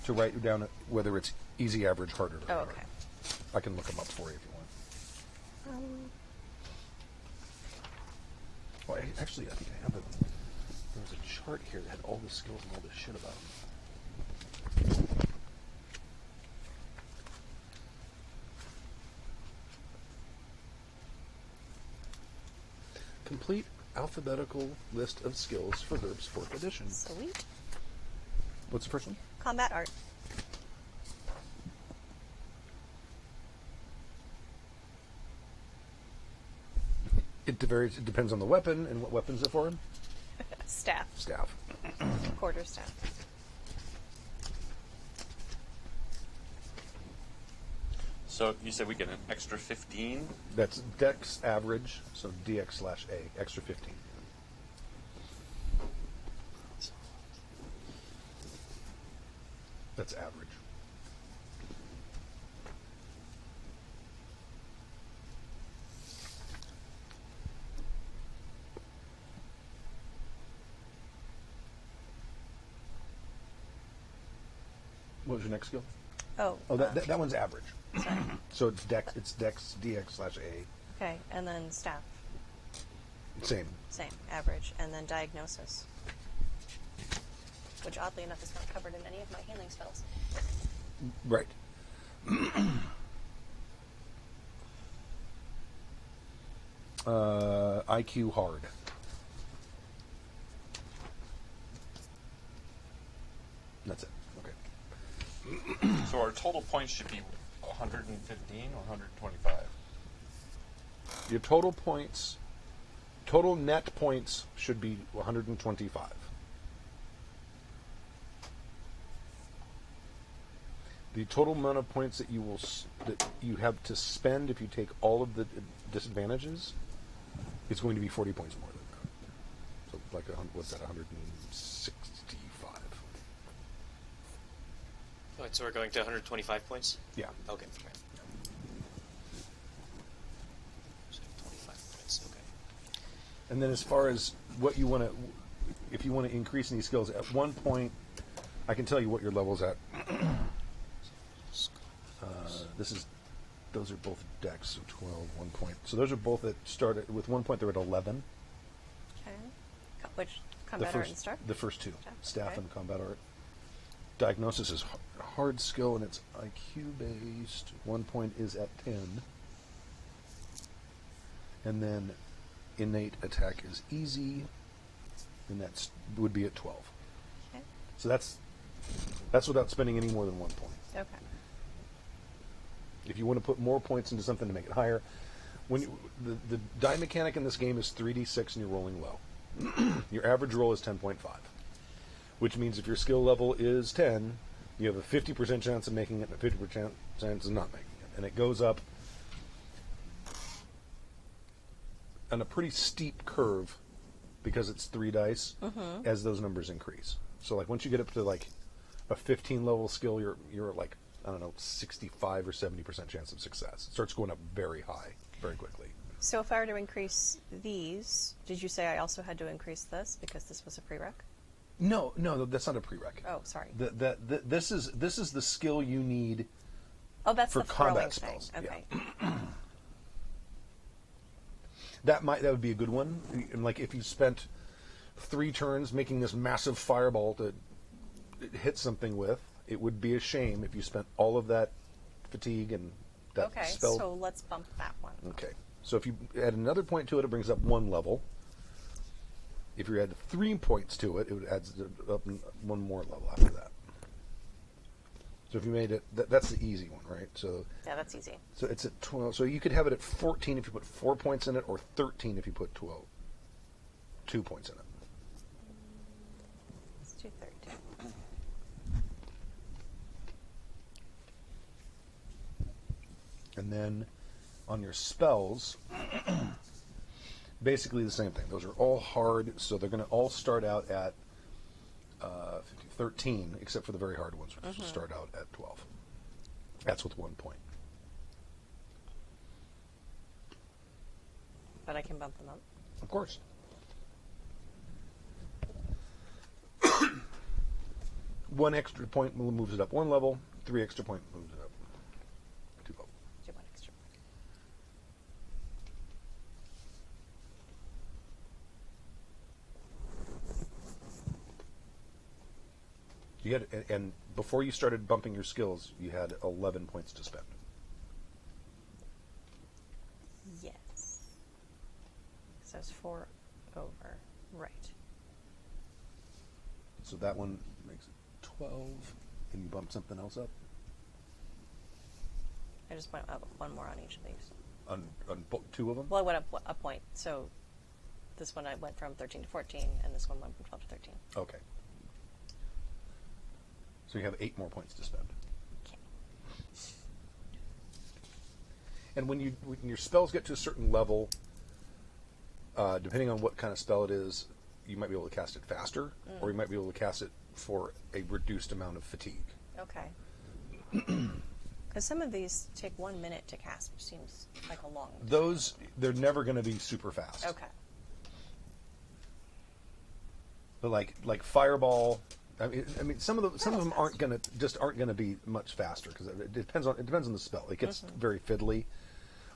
to write down whether it's easy, average, harder. Oh, okay. I can look them up for you if you want. Well, I think I have there was a chart here that had all the skills and all this shit about them. Complete alphabetical list of skills for GURPS 4th edition. Sweet. What's the first one? Combat art. It varies. It depends on the weapon and what weapons are for. Staff. Staff. Quarter staff. So you said we get an extra 15? That's Dex average, so DX/A, extra 15. That's average. What was your next skill? Oh. Oh, that one's average. Sorry. So it's Dex DX/A. Okay, and then staff. Same. Same, average. And then diagnosis, which oddly enough is not covered in any of my healing spells. Right. IQ hard. That's it. Okay. So our total points should be 115 or 125. Your total points, total net points should be 125. The total amount of points that that you have to spend if you take all of the disadvantages is going to be 40 points more than that. So like what's that? 165. All right, so we're going to 125 points? Yeah. Okay. So 25 points, okay. And then as far as what you want to, if you want to increase in these skills, at one point, I can tell you what your level's at. Those are both decks, so 12, 1 point. So those are both that start with 1 point. They're at 11. Okay. Which combat art and star? The first two, staff okay. and combat art. Diagnosis is hard skill and it's IQ based. 1 point is at 10. And then innate attack is easy, and that's would be at 12. Okay. So that's without spending any more than 1 point. Okay. If you want to put more points into something to make it higher, when the die mechanic in this game is 3d6 and you're rolling low. Your average roll is 10.5, which means if your skill level is 10, you have a 50% chance of making it and a 50% chance of not making it. And it goes up on a pretty steep curve because it's 3 dice as those numbers increase. So like once you get up to like a 15 level skill, you're like, I don't know, 65 or 70% chance of success. It starts going up very high, very quickly. So if I were to increase these, did you say I also had to increase this because this was a prereq? No, that's not a prereq. Oh, sorry. This is the skill you need. Oh, that's for the throwing combat thing. spells. Okay. Yeah. That would be a good one. And like if you spent 3 turns making this massive fireball to hit something with, it would be a shame if you spent all of that fatigue and that Okay, spell. so let's bump that one. Okay. So if you add another point to it, it brings up 1 level. If you add 3 points to it, it would add up 1 more level after that. So if you made it, that's the easy one, right? So Yeah, that's easy. so it's at 12. So you could have it at 14 if you put 4 points in it, or 13 if you put 2 points in it. Let's do 13. And then on your spells, basically the same thing. Those are all hard, so they're going to all start out at 13, except for the very hard ones, which will start out at 12. That's with 1 point. But I can bump them up. Of course. One extra point moves it up 1 level. 3 extra point moves it up 2 levels. Do one extra. You had, and before you started bumping your skills, you had 11 points to spend. Yes. So it's 4 over. Right. So that one makes it 12, and you bump something else up I just went up 1 more on each of these. on 2 of them. Well, I went up a point. So this one I went from 13 to 14, and this one went from 12 to 13. Okay. So you have 8 more points to spend. Okay. And when your spells get to a certain level, depending on what kind of spell it is, you might be able to cast it faster, or you might be able to cast it for a reduced amount of fatigue. Okay. Because some of these take 1 minute to cast, which seems like a long time. Those, they're never going to be super fast. Okay. But like Fireball, I mean, some of them aren't going to be much faster because it depends on the spell. It gets very fiddly,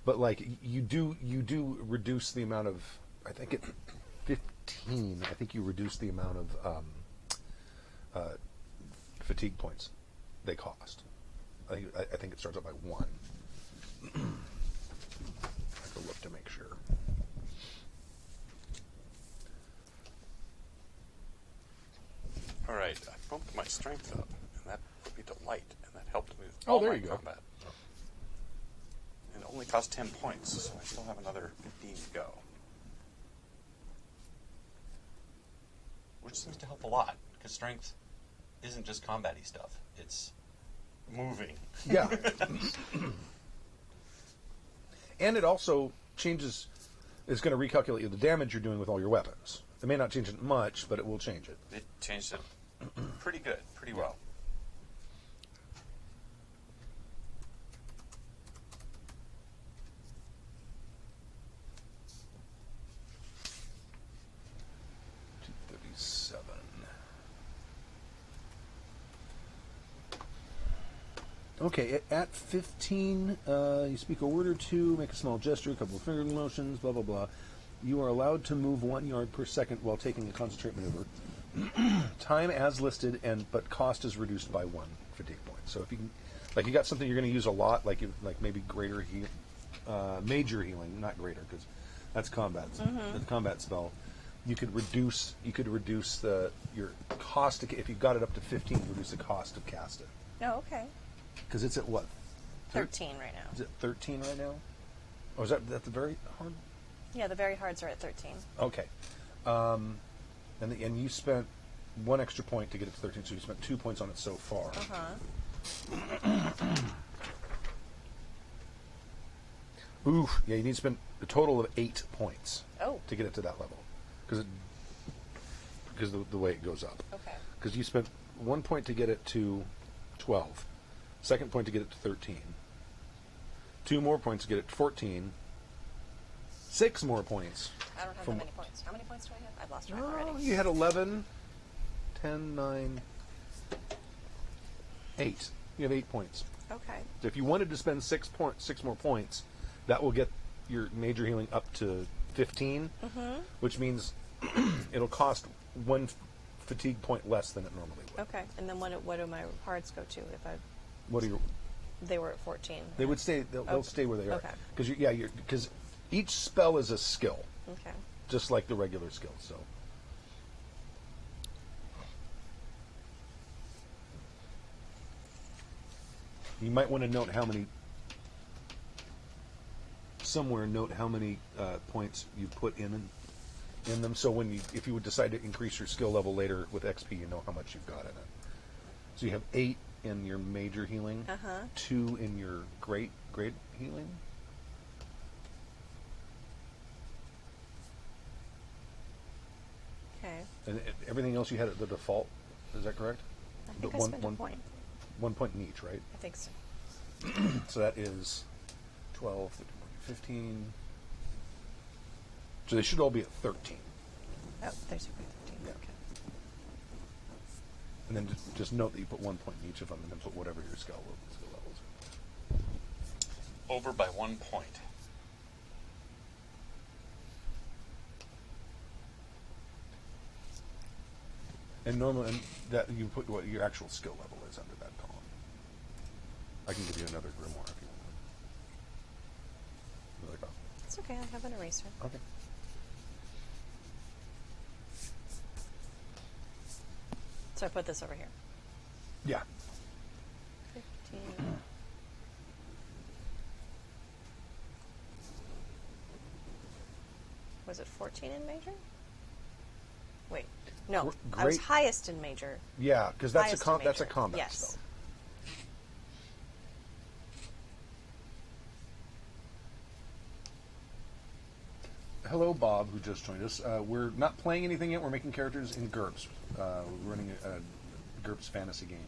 but like you do reduce the amount of I think at 15, I think you reduce the amount of fatigue points they cost. I think it starts out by 1. I have to look to make sure. All right, I bumped my strength up, and that put me to light, and that helped me with Oh, all there my you go. combat. And it only cost 10 points, so I still have another 15 to go. Which seems to help a lot, because strength isn't just combat-y stuff. It's moving. Yeah. And it also changes, it's going to recalculate the damage you're doing with all your weapons. It may not change it much, but it will change it. It changed it pretty good, pretty well. Okay, at 15, you speak a word or two, make a small gesture, a couple of finger motions, blah, blah, blah. You are allowed to move 1 yard per second while taking a concentrate maneuver. Time as listed, but cost is reduced by 1 fatigue point. So if you can, like, you got something you're going to use a lot, like maybe major healing, not greater, because that's combat. The combat spell. You could reduce your cost if you got it up to 15. Reduce the cost of cast it. Oh, okay. Because it's at what? 13 right now. Is it 13 right now? Oh, is that the very hard? Yeah, the very hards are at 13. Okay. And you spent 1 extra point to get it to 13, so you spent 2 points on it so far. Oof. Yeah, you need to spend a total of 8 points to get it to that level. Because the way it goes up. Okay. Because you spent 1 point to get it to 12. Second point to get it to 13. 2 more points to get it to 14. 6 more points. I don't have that many points. How many points do I have? I've lost track already. You had 11, 10, 9, 8. You have 8 points. Okay. So if you wanted to spend 6 more points, that will get your major healing up to 15, which means it'll cost 1 fatigue point less than it normally would. Okay. And then what do my hards go to if I? What are your? They were at 14. They would stay. They'll stay where they are. Okay. Because each spell is a skill, Okay. just like the regular skill. So. You might want to note how many. Somewhere, note how many points you put in them. So if you would decide to increase your skill level later with XP, you know how much you've got in it. So you have 8 in your major healing, 2 in your great healing. Okay. And everything else you had at the default. Is that correct? I think I spent a point. 1 point in each, right? I think so. So that is 12, 15. So they should all be at 13. Oh, there's your 13. Yeah. Okay. And then just note that you put 1 point in each of them, and then put whatever your skill levels are. Over by 1 point. And normally, that you put what your actual skill level is under that column. I can give you another grimoire if you want. Really well. It's okay. I have an eraser. Okay. So I put this over here. Yeah. 15. Was it 14 in major? Wait. No. I was highest in major. Yeah, because that's Highest a in major. combat Yes. spell. Hello, Bob, who just joined us. We're not playing anything yet. We're making characters in GURPS. We're running a GURPS fantasy game.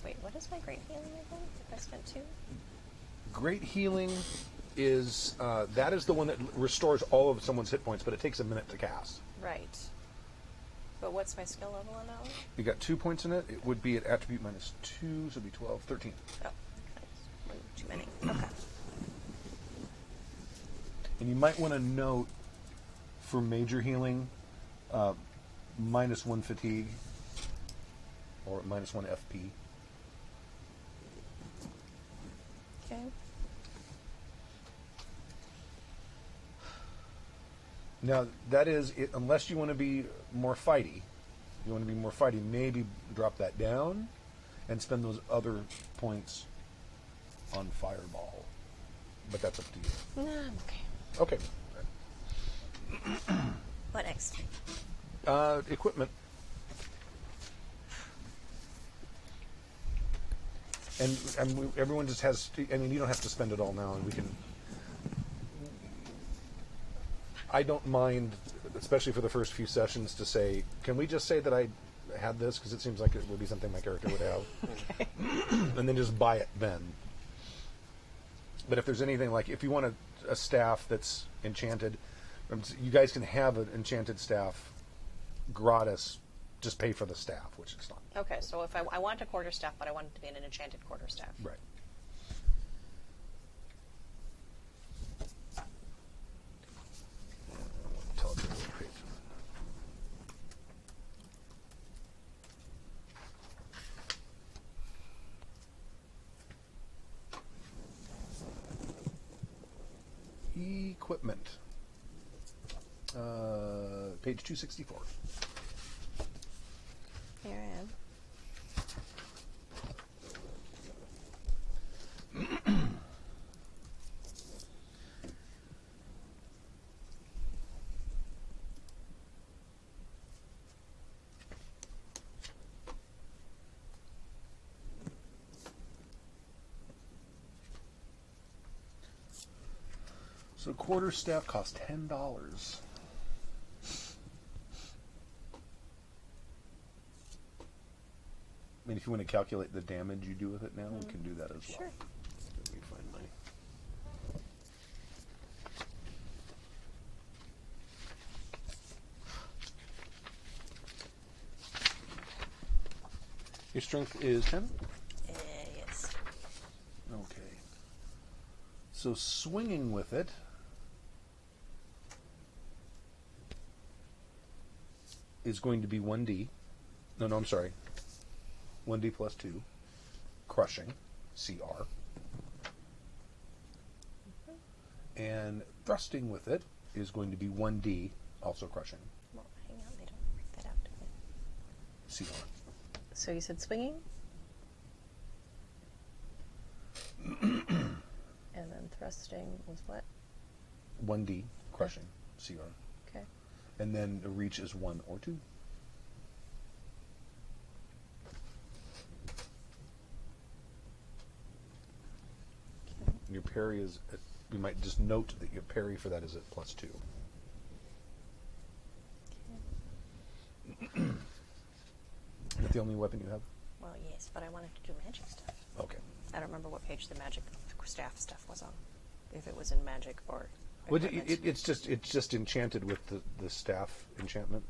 Wait, what is my great healing again? I spent 2? Great healing is that is the one that restores all of someone's hit points, but it takes a minute to cast. Right. But what's my skill level on that one? You got 2 points in it. It would be at attribute minus 2, so it'd be 12, 13. Oh, okay. One too many. Okay. And you might want to note for major healing, minus 1 fatigue or minus 1 FP. Okay. Now, that is, unless you want to be more fighty, maybe drop that down and spend those other points on Fireball. But that's up to you. No, I'm okay. Okay. What next? Equipment. And everyone just has, I mean, you don't have to spend it all now, and we can. I don't mind, especially for the first few sessions, to say, can we just say that I had this? Because it seems like it would be something my character would have. Okay. And then just buy it then. But if there's anything, like if you want a staff that's enchanted, you guys can have an enchanted staff gratis, just pay for the staff, which is not. Okay, so if I want a quarterstaff, but I want it to be an enchanted quarterstaff. Right. Tell it to the page. Equipment. Page 264. Here I am. So quarterstaff costs $10. I mean, if you want to calculate the damage you do with it now, we can do that as well. Sure. Let me find my. Your strength is 10? Yes. Okay. So swinging with it. Is going to be 1d. No, I'm sorry. 1d plus 2. Crushing. CR. And thrusting with it is going to be 1d, also crushing. Well, hang on, they don't break that out, do they? CR. So you said swinging? And then thrusting was what? 1d, crushing. CR. Okay. And then the reach is 1 or 2. Your parry is, you might just note that your parry for that is at plus 2. Okay. Is that the only weapon you have? Well, yes, but I wanted to do magic stuff. Okay. I don't remember what page the magic staff stuff was on. If it was in magic or. Well, equipment. it's just enchanted with the staff enchantment.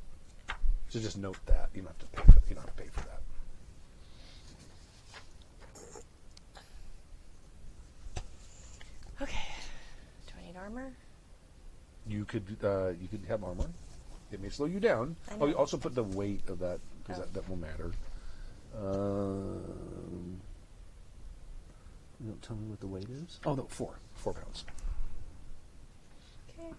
So just note that you don't have to pay for that. Okay. Do I need armor? You could have armor. It may slow you down. I Oh, you know. also put the weight of that because Oh. that will matter. You don't tell me what the weight is. Oh no, 4 pounds. Okay.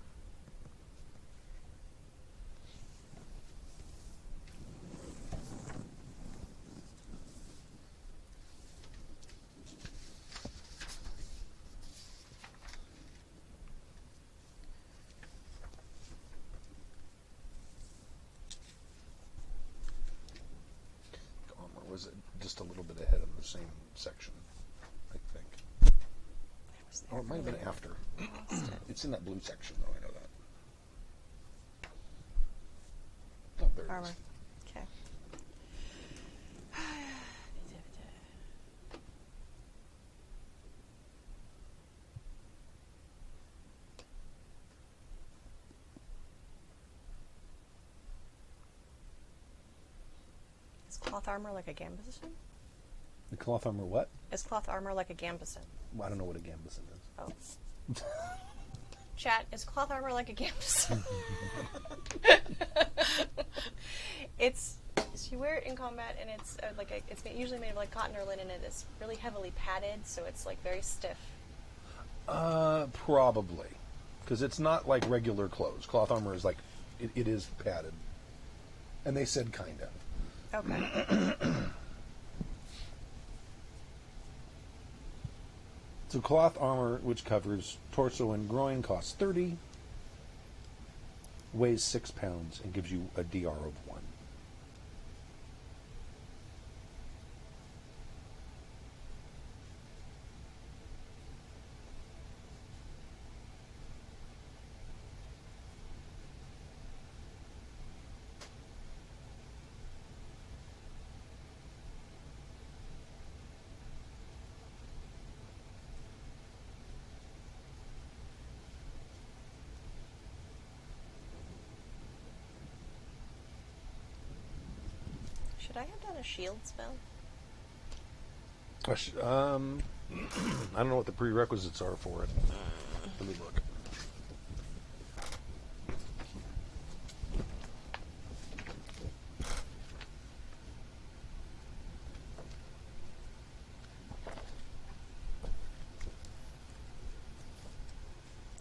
Armor was just a little bit ahead of the same section, I think. I was there Or it might have been earlier. after. Lost it. It's in that blue section, though. I know that. Oh, there it Armor. is. Okay. cloth armor like a gambeson? The cloth armor what? Is cloth armor like a gambeson? Well, I don't know what a gambeson is. Oh. Chat, is cloth armor like a gambeson? It's you wear it in combat, and it's it's usually made of like cotton or linen, and it's really heavily padded, so it's like very stiff. Probably, because it's not like regular clothes. Cloth armor is like it is padded, and they said kinda. Okay. So cloth armor, which covers torso and groin, costs 30, weighs 6 pounds, and gives you a DR of 1. Should I have done a shield spell? I don't know what the prerequisites are for it. Let me look.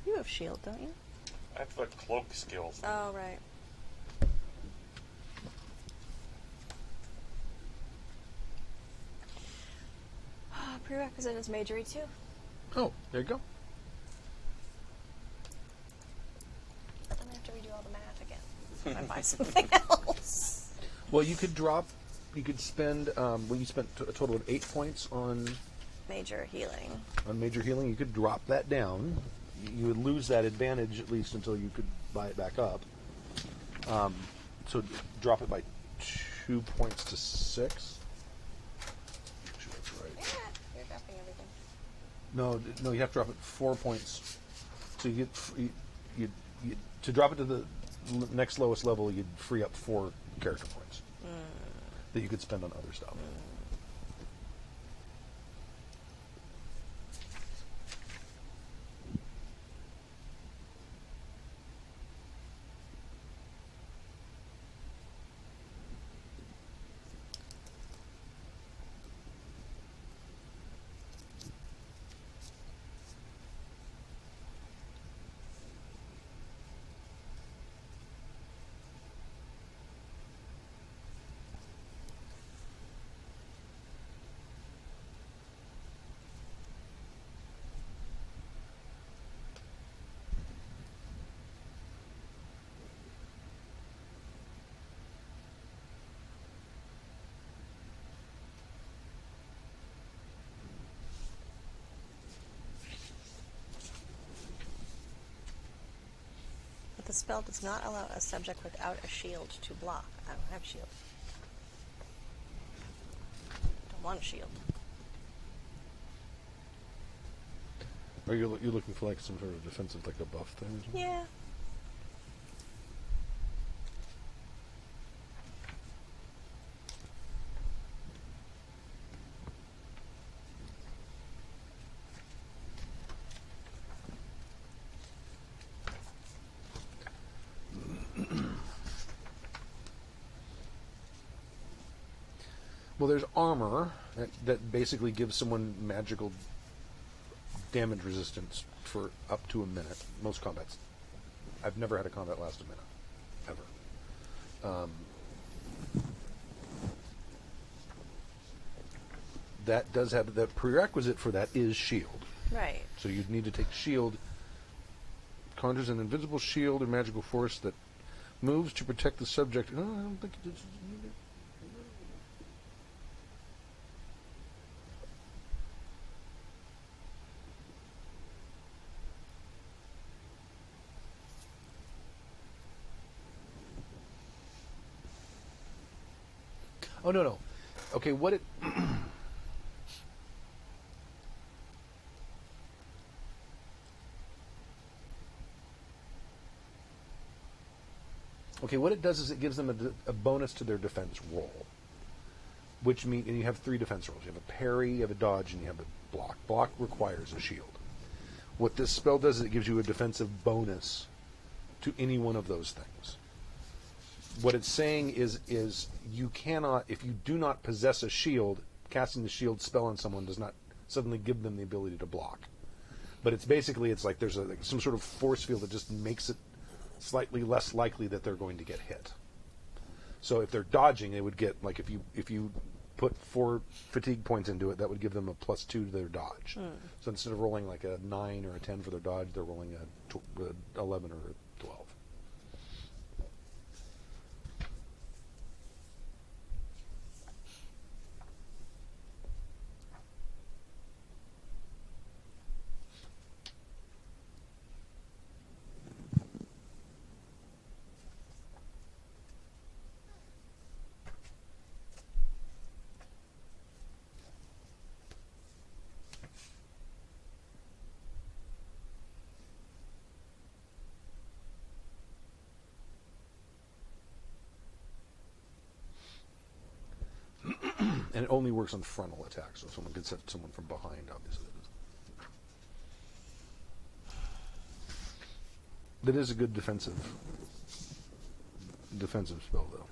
You have shield, don't you? I have the cloak skills. Oh, right. Prerequisite is majory too. Oh, there you go. I'm gonna have to redo all the math again. And buy something else. Well, you could spend, you spent a total of 8 points on Major healing. major healing. You could drop that down. You would lose that advantage at least until you could buy it back up. So drop it by 2 points to 6. Make sure that's right. Yeah, you're dropping everything. No, you have to drop it 4 points. So you to drop it to the next lowest level, you'd free up 4 character points that you could spend on other stuff. But the spell does not allow a subject without a shield to block. I don't have shield. Don't want a shield. Are you looking for like some sort of defensive, like a buff thing? Or something? Yeah. Well, there's armor that basically gives someone magical damage resistance for up to a minute. Most combats. I've never had a combat last a minute. Ever. That does have the prerequisite for that is shield. Right. So you'd need to take shield. Conjures an invisible shield or magical force that moves to protect the subject. No, I don't think it is. Oh, no. Okay, what it... Okay, what it does is it gives them a bonus to their defense roll. which mean and you have 3 defense rolls. You have a parry, you have a dodge, and you have a block. Block requires a shield. What this spell does is it gives you a defensive bonus to any one of those things. What it's saying is you cannot, if you do not possess a shield, casting the shield spell on someone does not suddenly give them the ability to block. But it's basically, it's like there's some sort of force field that just makes it slightly less likely that they're going to get hit. So if they're dodging, they would get, like if you put 4 fatigue points into it, that would give them a +2 to their dodge. So instead of rolling like a 9 or a 10 for their dodge, they're rolling a 11 or a 12. And it only works on frontal attacks, so if someone gets hit someone from behind, obviously. That is a good defensive spell, though.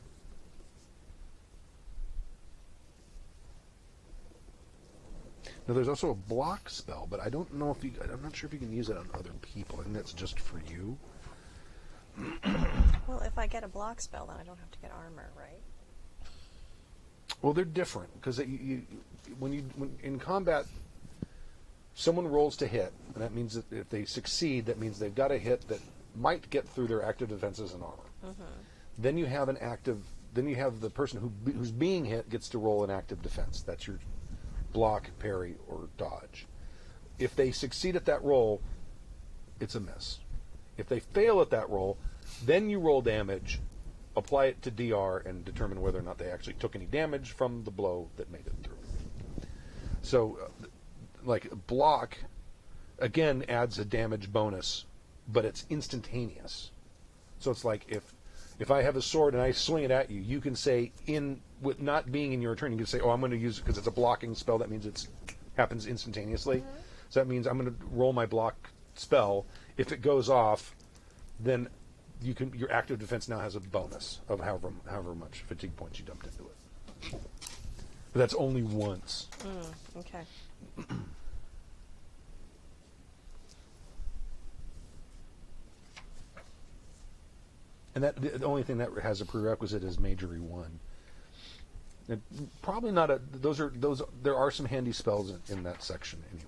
Now, there's also a block spell, but I don't know if I'm not sure if you can use it on other people. I think that's just for you. Well, if I get a block spell, then I don't have to get armor, right? Well, they're different because when in combat, someone rolls to hit, and that means that if they succeed, that means they've got a hit that might get through their active defenses and armor. Then you have the person who's being hit gets to roll an active defense. That's your block, parry, or dodge. If they succeed at that roll, it's a miss. If they fail at that roll, then you roll damage, apply it to DR, and determine whether or not they actually took any damage from the blow that made it through. So, like, block, again, adds a damage bonus, but it's instantaneous. So it's like if I have a sword and I swing it at you, you can say, with not being in your turn, you can say, oh, I'm going to use it because it's a blocking spell. That means it happens instantaneously. So that means I'm going to roll my block spell. If it goes off, then your active defense now has a bonus of however much fatigue points you dumped into it. But that's only once. Okay. And that the only thing that has a prerequisite is Majory 1. And probably not there are some handy spells in that section anyway.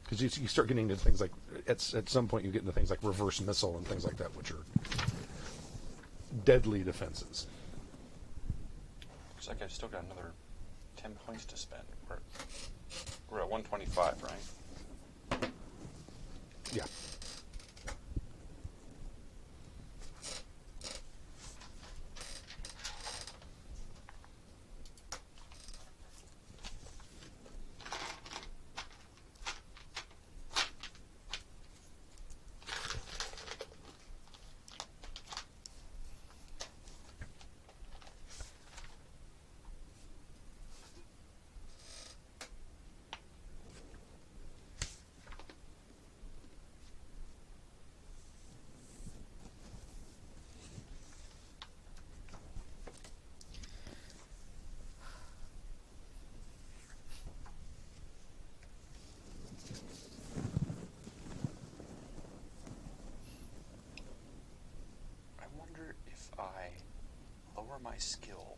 Because you start getting into things like, at some point you get into things like reverse missile and things like that, which are deadly defenses. Looks like I've still got another 10 points to spend. We're at 125, right? Yeah. My skill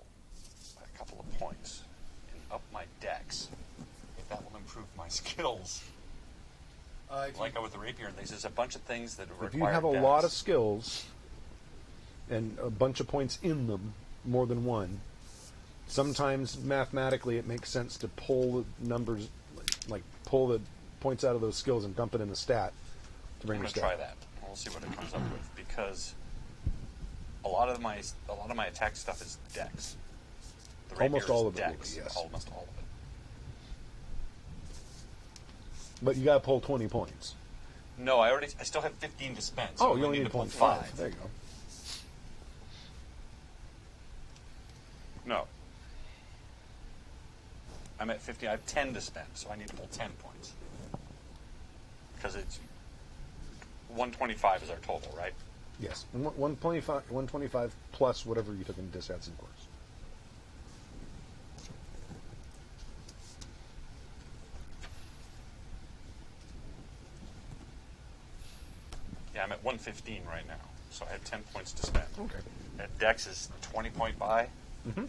by a couple of points and up my dex, if that will improve my skills. Like with the rapier and things, there's a bunch of things that require If you have a dex. lot of skills and a bunch of points in them, more than one, sometimes mathematically it makes sense to pull the numbers, like pull the points out of those skills and dump it in the stat to bring I'm your gonna stat. try that. We'll see what it comes up with, because a lot of my attack stuff is dex. The rapier Almost all is of it will dex. be, yes. Almost all of it. But you got to pull 20 points. No, I still have 15 to spend. So Oh, I you only need to to pull pull 5. 5. There you go. No. I'm at 50. I have 10 to spend, so I need to pull 10 points. Because it's 125 is our total, right? Yes. 125 plus whatever you took in discounts and course. Yeah, I'm at 115 right now, so I have 10 points to spend. Okay. That Dex is 20 point buy. Mm-hmm.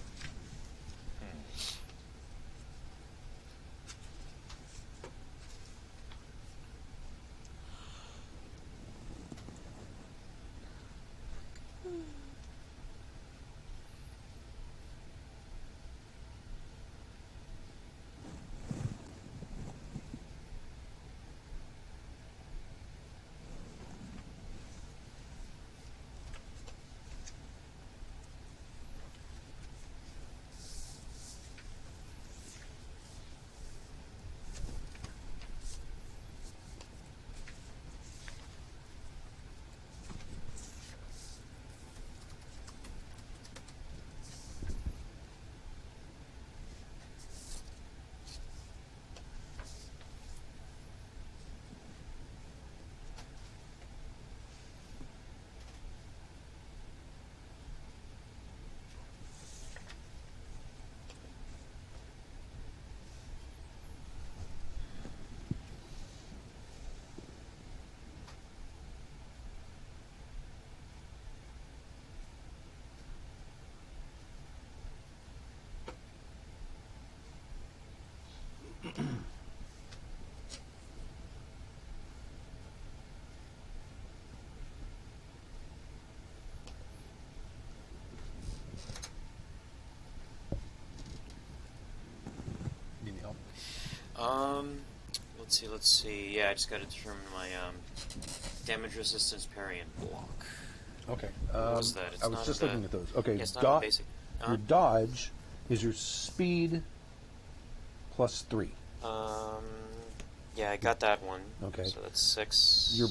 Need any help? Let's see. Yeah, I just got to determine my damage resistance, parry, and block. Okay. What was that? It's I was not just a- looking at those. Okay. Yeah, it's not a basic. Your dodge is your speed plus 3. Yeah, I got that one. Okay. So that's 6. Your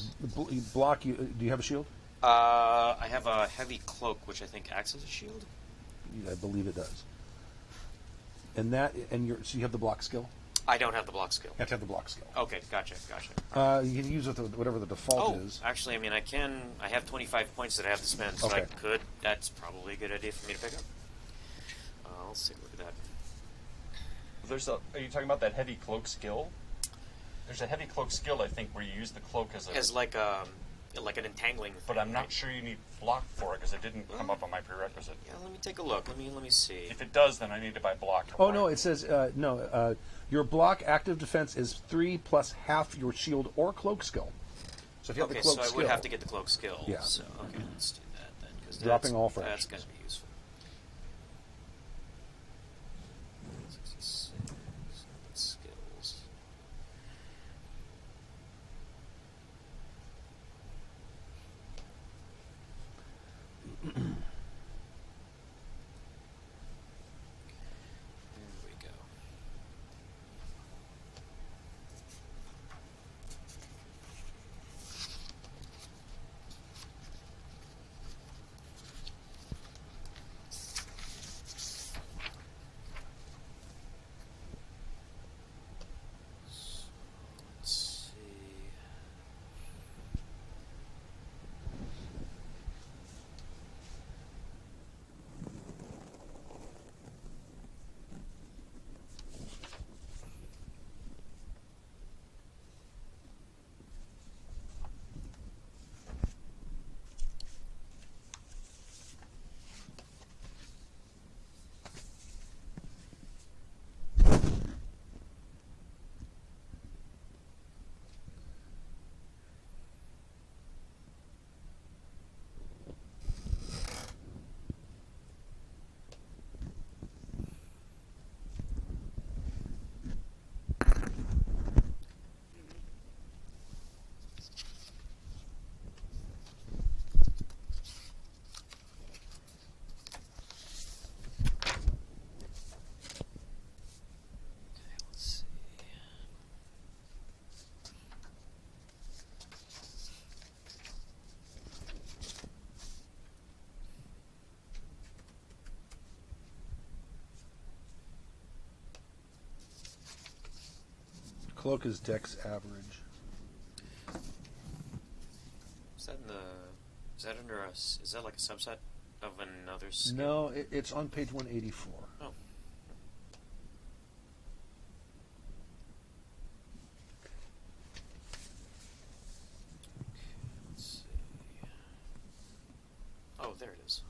block. Do you have a shield? I have a heavy cloak, which I think acts as a shield. I believe it does. And so you have the block skill. I don't have the block skill. You have to have the block skill. Okay, gotcha. You can use whatever the default is. Actually, I mean, I can. I have 25 points that I have to spend, so I Okay. could. That's probably a good idea for me to pick up. Let's take a look at that. Are you talking about that heavy cloak skill? There's a heavy cloak skill, I think, where you use the cloak as like an entangling. But thing, I'm not sure you need block for it because it didn't come up on my prerequisite. Yeah, let me take a look. Let me see. If it does, then I need to buy block. Oh no, it says no. Your block active defense is 3 plus half your shield or cloak skill. So if you have the cloak so I skill, would have to get the cloak skill. Yeah. So okay, let's do that then. 'Cause Dropping all that's fractions. going to be useful. 66 skills. There we go. Cloak is Dex average. Is that in the? Is that under us? Is that like a subset of another skill? No, it's on page 184. Oh. Let's see. Oh, there it is.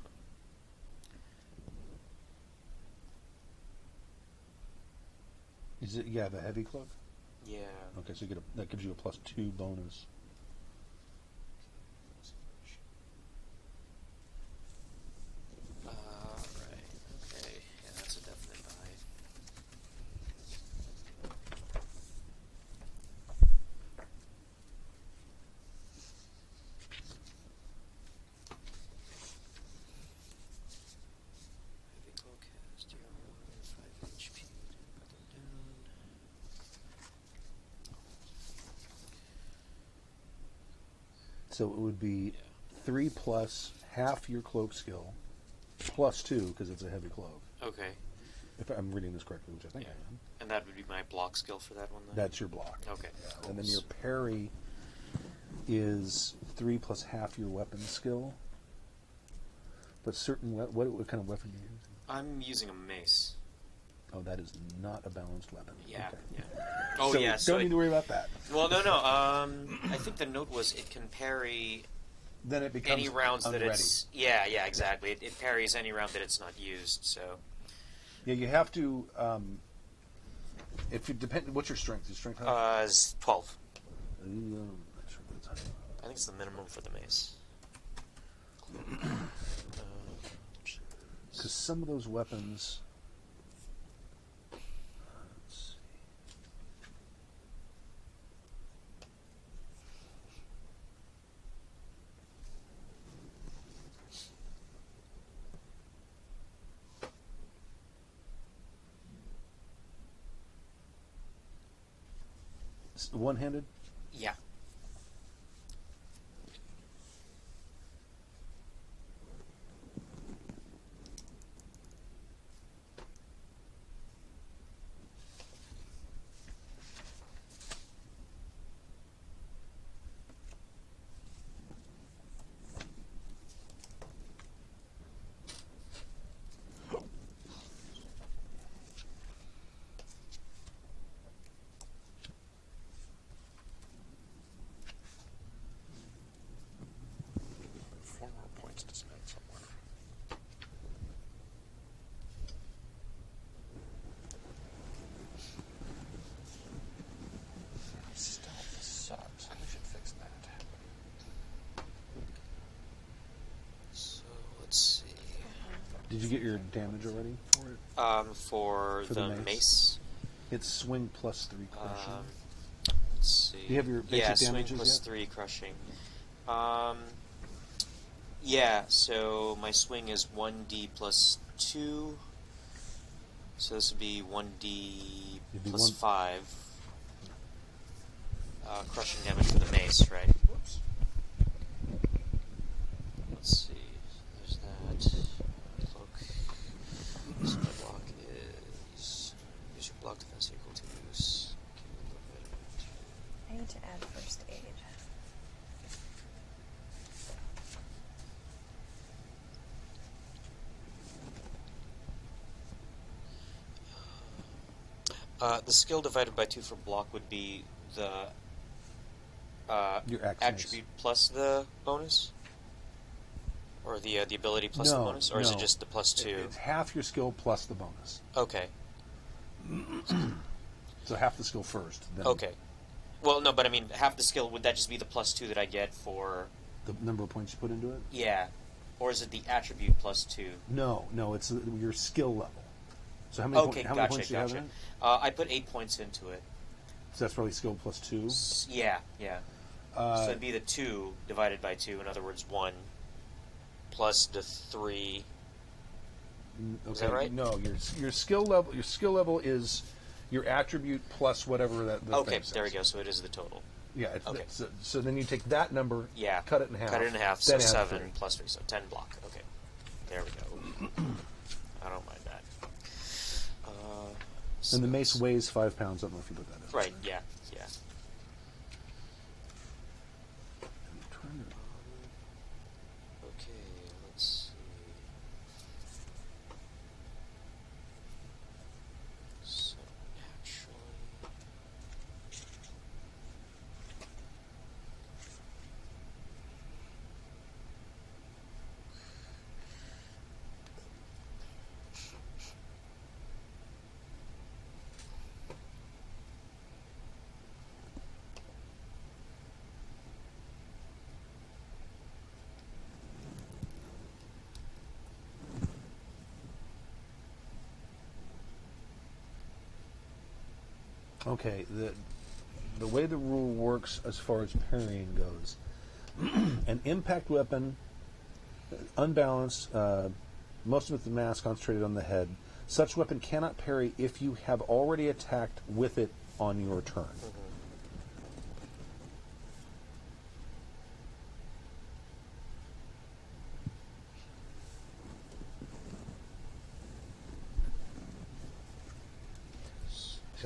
Is it? Yeah, the heavy cloak. Yeah. Okay, so you get that gives you a +2 bonus. Right. Okay. Yeah, that's a definite buy. Heavy cloak has DR1, 5 HP. Put them down. So it would be 3 plus half your cloak skill, +2 because it's a heavy cloak. Okay. If I'm reading this correctly, which I think Yeah. I am. And that would be my block skill for that one then? That's your block. Okay. Yeah. And then your parry is 3 plus half your weapon skill. But certain what kind of weapon are you using? I'm using a mace. Oh, that is not a balanced weapon. Yeah. Okay. Yeah. Oh, so yeah. So don't need to worry about that. well, no. I think the note was it can parry Then it becomes any rounds that unready. it's. Yeah. Yeah. Exactly. It parries any round that it's not used. So. Yeah, you have to. If you depend, what's your strength? Your strength? How It's 12. I think I think it's the minimum for the mace. because some of those weapons. Let's see. One-handed? Yeah. Four more points to spend somewhere. Stealth sucks. We should fix that. So let's see. Did you get your damage already for it? For For the the mace? mace. It's swing +3 crushing. Let's see. Do you have your basic swing damages plus yet? 3 crushing. Yeah. So my swing is 1d plus 2. So this would be 1d It'd be plus one- 5. Crushing damage for the mace, right? Whoops. Let's see. There's that. Cloak. So my block is. Use your block defense equal to use. I need to add first aid. The skill divided by 2 for block would be the Your axe attribute plus the bonus, or the ability plus the No, bonus, or is it no. just the plus 2? It's half your skill plus the bonus. Okay. So half the skill first. Then Okay. Well, no, but I mean, half the skill, would that just be the plus 2 that I get for? The number of points you put into it? Yeah. Or is it the attribute plus 2? No, it's your skill level. So how many, Okay, how many gotcha, points do you have gotcha. in it? I put 8 points into it. So that's probably skill +2. Yeah. So it'd be the 2 divided by 2, in other words, 1, plus the 3. Okay, Is that right? No, your skill level. Your skill level is your attribute plus whatever that. The Okay, thing there we says. go. So it is the total. Yeah. Okay. So then you take that number. Yeah. Cut it in half. Cut it in half, so then add 7 3. plus 3, so 10 block. Okay. There we go. I don't mind that. And the So mace weighs 5 pounds. I don't know if you put that in. Right, yeah. Okay, the way the rule works as far as parrying goes, an impact weapon, unbalanced, most of it the mass concentrated on the head. Such weapon cannot parry if you have already attacked with it on your turn.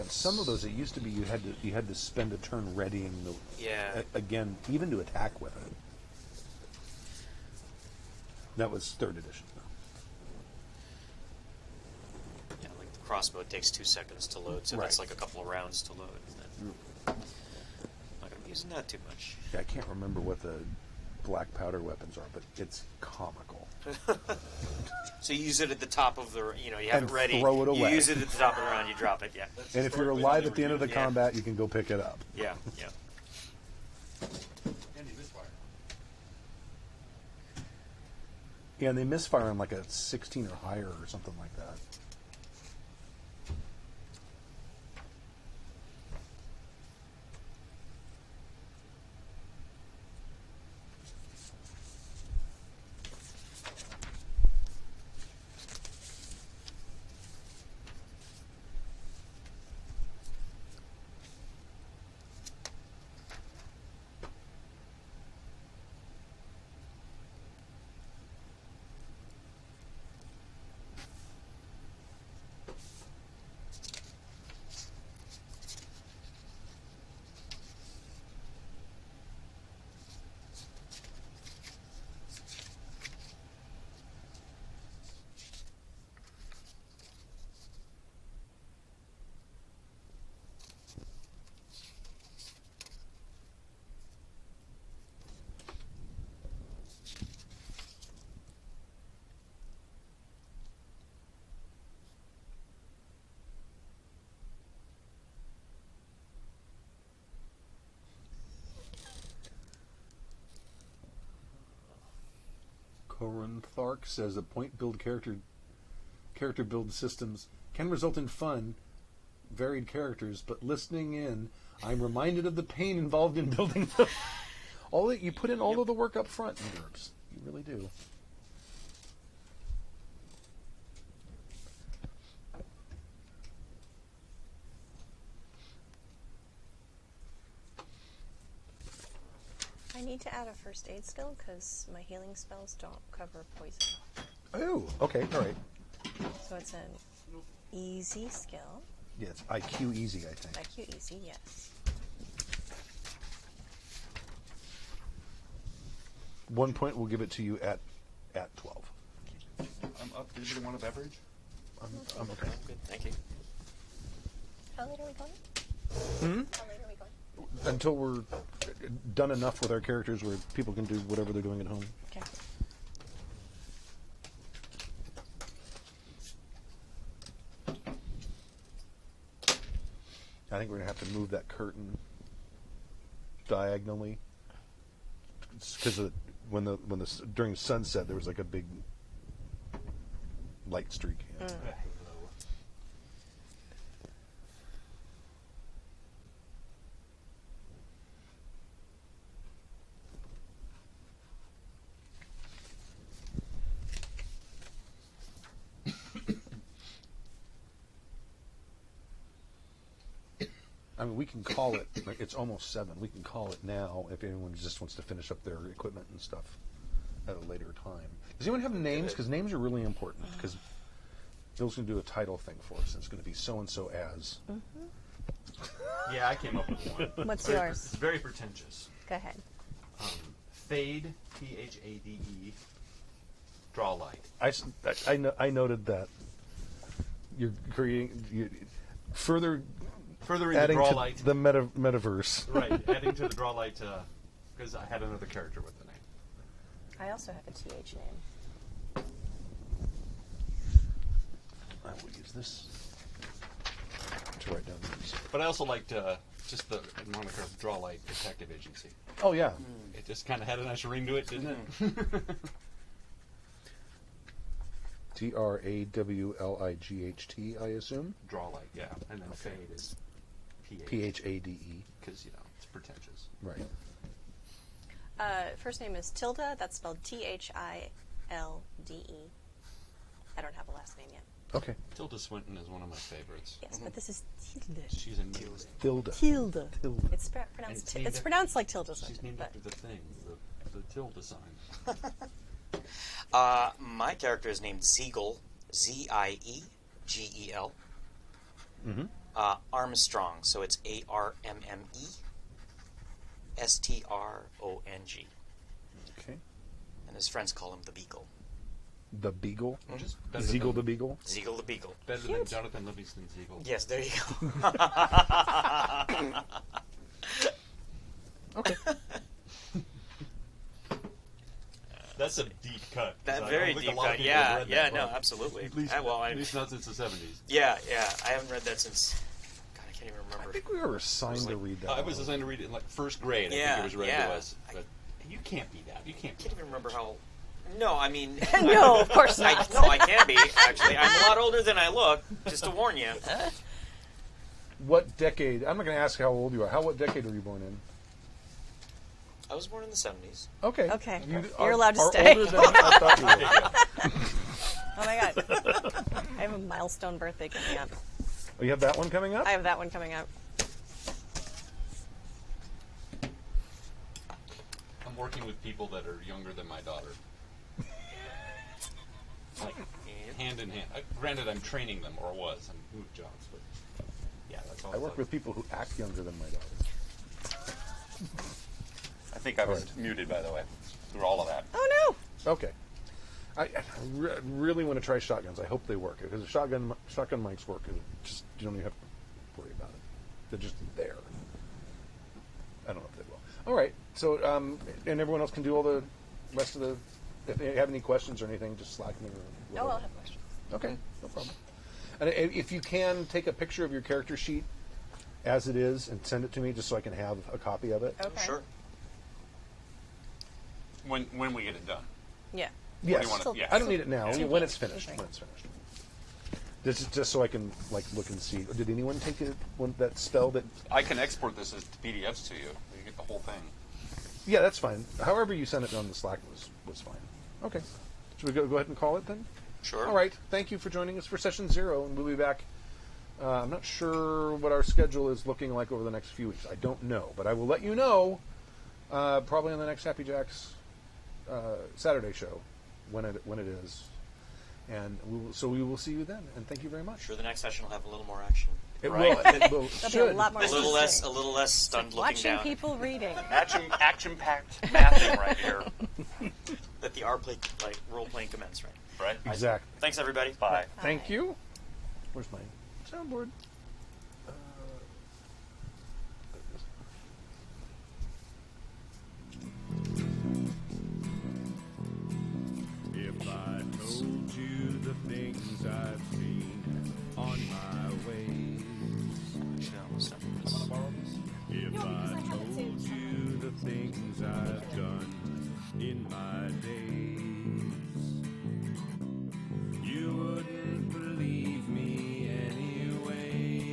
Some of those, it used to be you had to spend a turn readying again, even to attack with it. That was 3rd edition. Yeah, like the crossbow takes 2 seconds to load, so that's like a couple of rounds to load. And then not going to be using that too much. Yeah, I can't remember what the black powder weapons are, but it's comical. So you use it at the top of the, you have And it ready. throw it away. You use it at the top of the round, you drop it, yeah. And if you're alive at the end of the Yeah. combat, you can go pick it up. Yeah, yeah. Yeah, and they misfire on like a 16 or higher or something like that. Corin Thark says a point build character build systems can result in fun, varied characters, but listening in, I'm reminded of the pain involved in building them. You put in all of the work up front in GURPS. You really do. I need to add a first aid skill because my healing spells don't cover poison. Oh, okay, all right. So it's an easy skill. Yeah, it's IQ easy, I think. IQ easy, yes. 1 point, we'll give it to you at 12. I'm up. Does anybody want a beverage? I'm okay. Good, thank you. How late are we going? Hmm? How late are we going? Until we're done enough with our characters where people can do whatever they're doing at home. Okay. I think we're gonna have to move that curtain diagonally because during sunset there was like a big light streak. Yeah. I mean, we can call it, like, it's almost 7. We can call it now if anyone just wants to finish up their equipment and stuff at a later time. Does anyone have names? Because names are really important. Because Bill's going to do a title thing for us. And it's going to be so-and-so as. Yeah, I came up with one. What's Very- yours? It's very pretentious. Go ahead. Fade, Phade, draw light. I noted that. You're creating... Furthering the draw to light. the metaverse. Right, adding to the draw light because I had another character with the name. I also have a TH name. I will use this to write down these. But I also liked just the moniker of Draw Light Detective Agency. Oh, yeah. It just kind of had a nice ring to it, didn't it? DrawLight, I assume. Draw Light, yeah. And then Fade is Phade. Because, it's pretentious. Right. First name is Tilda. That's spelled Thilde. I don't have a last name yet. Okay. Tilda Swinton is one of my favorites. Yes, but this is Tilde. She's amazing. Tilda. Tilde. Tilda. It's pronounced. And It's pronounced like Tilda She's Swinton. named But after the thing, the tilde sign. My character is named Ziegel, Ziegel. Mm-hmm. Armstrong, so it's ArmMeStrong. Okay. And his friends call him the Beagle. The Beagle. Just better Ziegel the than, Beagle. Ziegel the Beagle. better than Jonathan Livingston Ziegel. Yes, there you go. Okay. That's a deep cut. 'cause That I very don't think a deep lot of cut. people have Yeah, read yeah, that no, book. absolutely. At least, at least not since the 70s. Yeah. I haven't read that since. God, I can't even I remember. think we were assigned to read that. I was assigned to read it in first grade. I Yeah, think it was read yeah. to us. But you can't be that. You can't. I can't even remember how. No, I mean. no, of course not. No, I can be, actually. I'm a lot older than I look, just to warn you. What decade? I'm not going to ask how old you are. What decade were you born in? I was born in the 70s. Okay. Okay. You You're allowed to are stay. older than I thought you were. Oh my god. I have a milestone birthday coming up. Oh, you have that one coming up? I have that one coming up. I'm working with people that are younger than my daughter. Like, hand in hand. Granted, I'm training them, or was. I'm moved jobs, but yeah, that's all. I work with people who act younger than my daughter. I think I was muted, by the way, through all of that. Oh no. Okay. I really want to try shotguns. I hope they work because the shotgun mics work. Just you don't even have to worry about it. They're just there. I don't know if they will. All right. So and everyone else can do all the rest of the. If you have any questions or anything, just Slack me. Or No, I'll have questions. Okay, no problem. And if you can take a picture of your character sheet as it is and send it to me, just so I can have a copy of it. Okay. Sure. When we get it done. Yeah. Yes. you wanna- yeah. I don't need it now. Yeah. When it's finished. Okay. When it's finished. This is just so I can look and see. Did anyone take that spell that? I can export this as PDFs to you. You get the whole thing. Yeah, that's fine. However you sent it on the Slack was fine. Okay. Should we go ahead and call it then? Sure. All right. Thank you for joining us for session 0, and we'll be back. I'm not sure what our schedule is looking like over the next few weeks. I don't know, but I will let you know probably on the next Happy Jacks Saturday show when it is, and we will see you then. And thank you very much. Sure, the next session will have a little more action. It Right. will. It will. There'll be should. a lot more A little less interesting. stunned looking Watching down. people reading. Action-packed mathing right here. Let the role playing commence, right? Right? Exactly. Thanks, everybody. Bye. Thank you. Where's my soundboard? If I told you the things I've seen on my ways, if I told you the things I've done in my days, you wouldn't believe me anyway.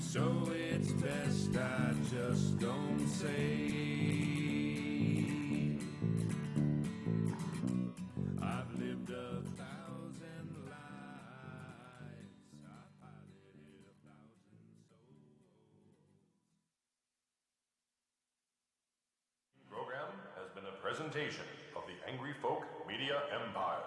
So it's best I just don't say. I've lived 1,000 lives. I've piloted 1,000 souls. Program has been a presentation of the Angry Folk Media Empire.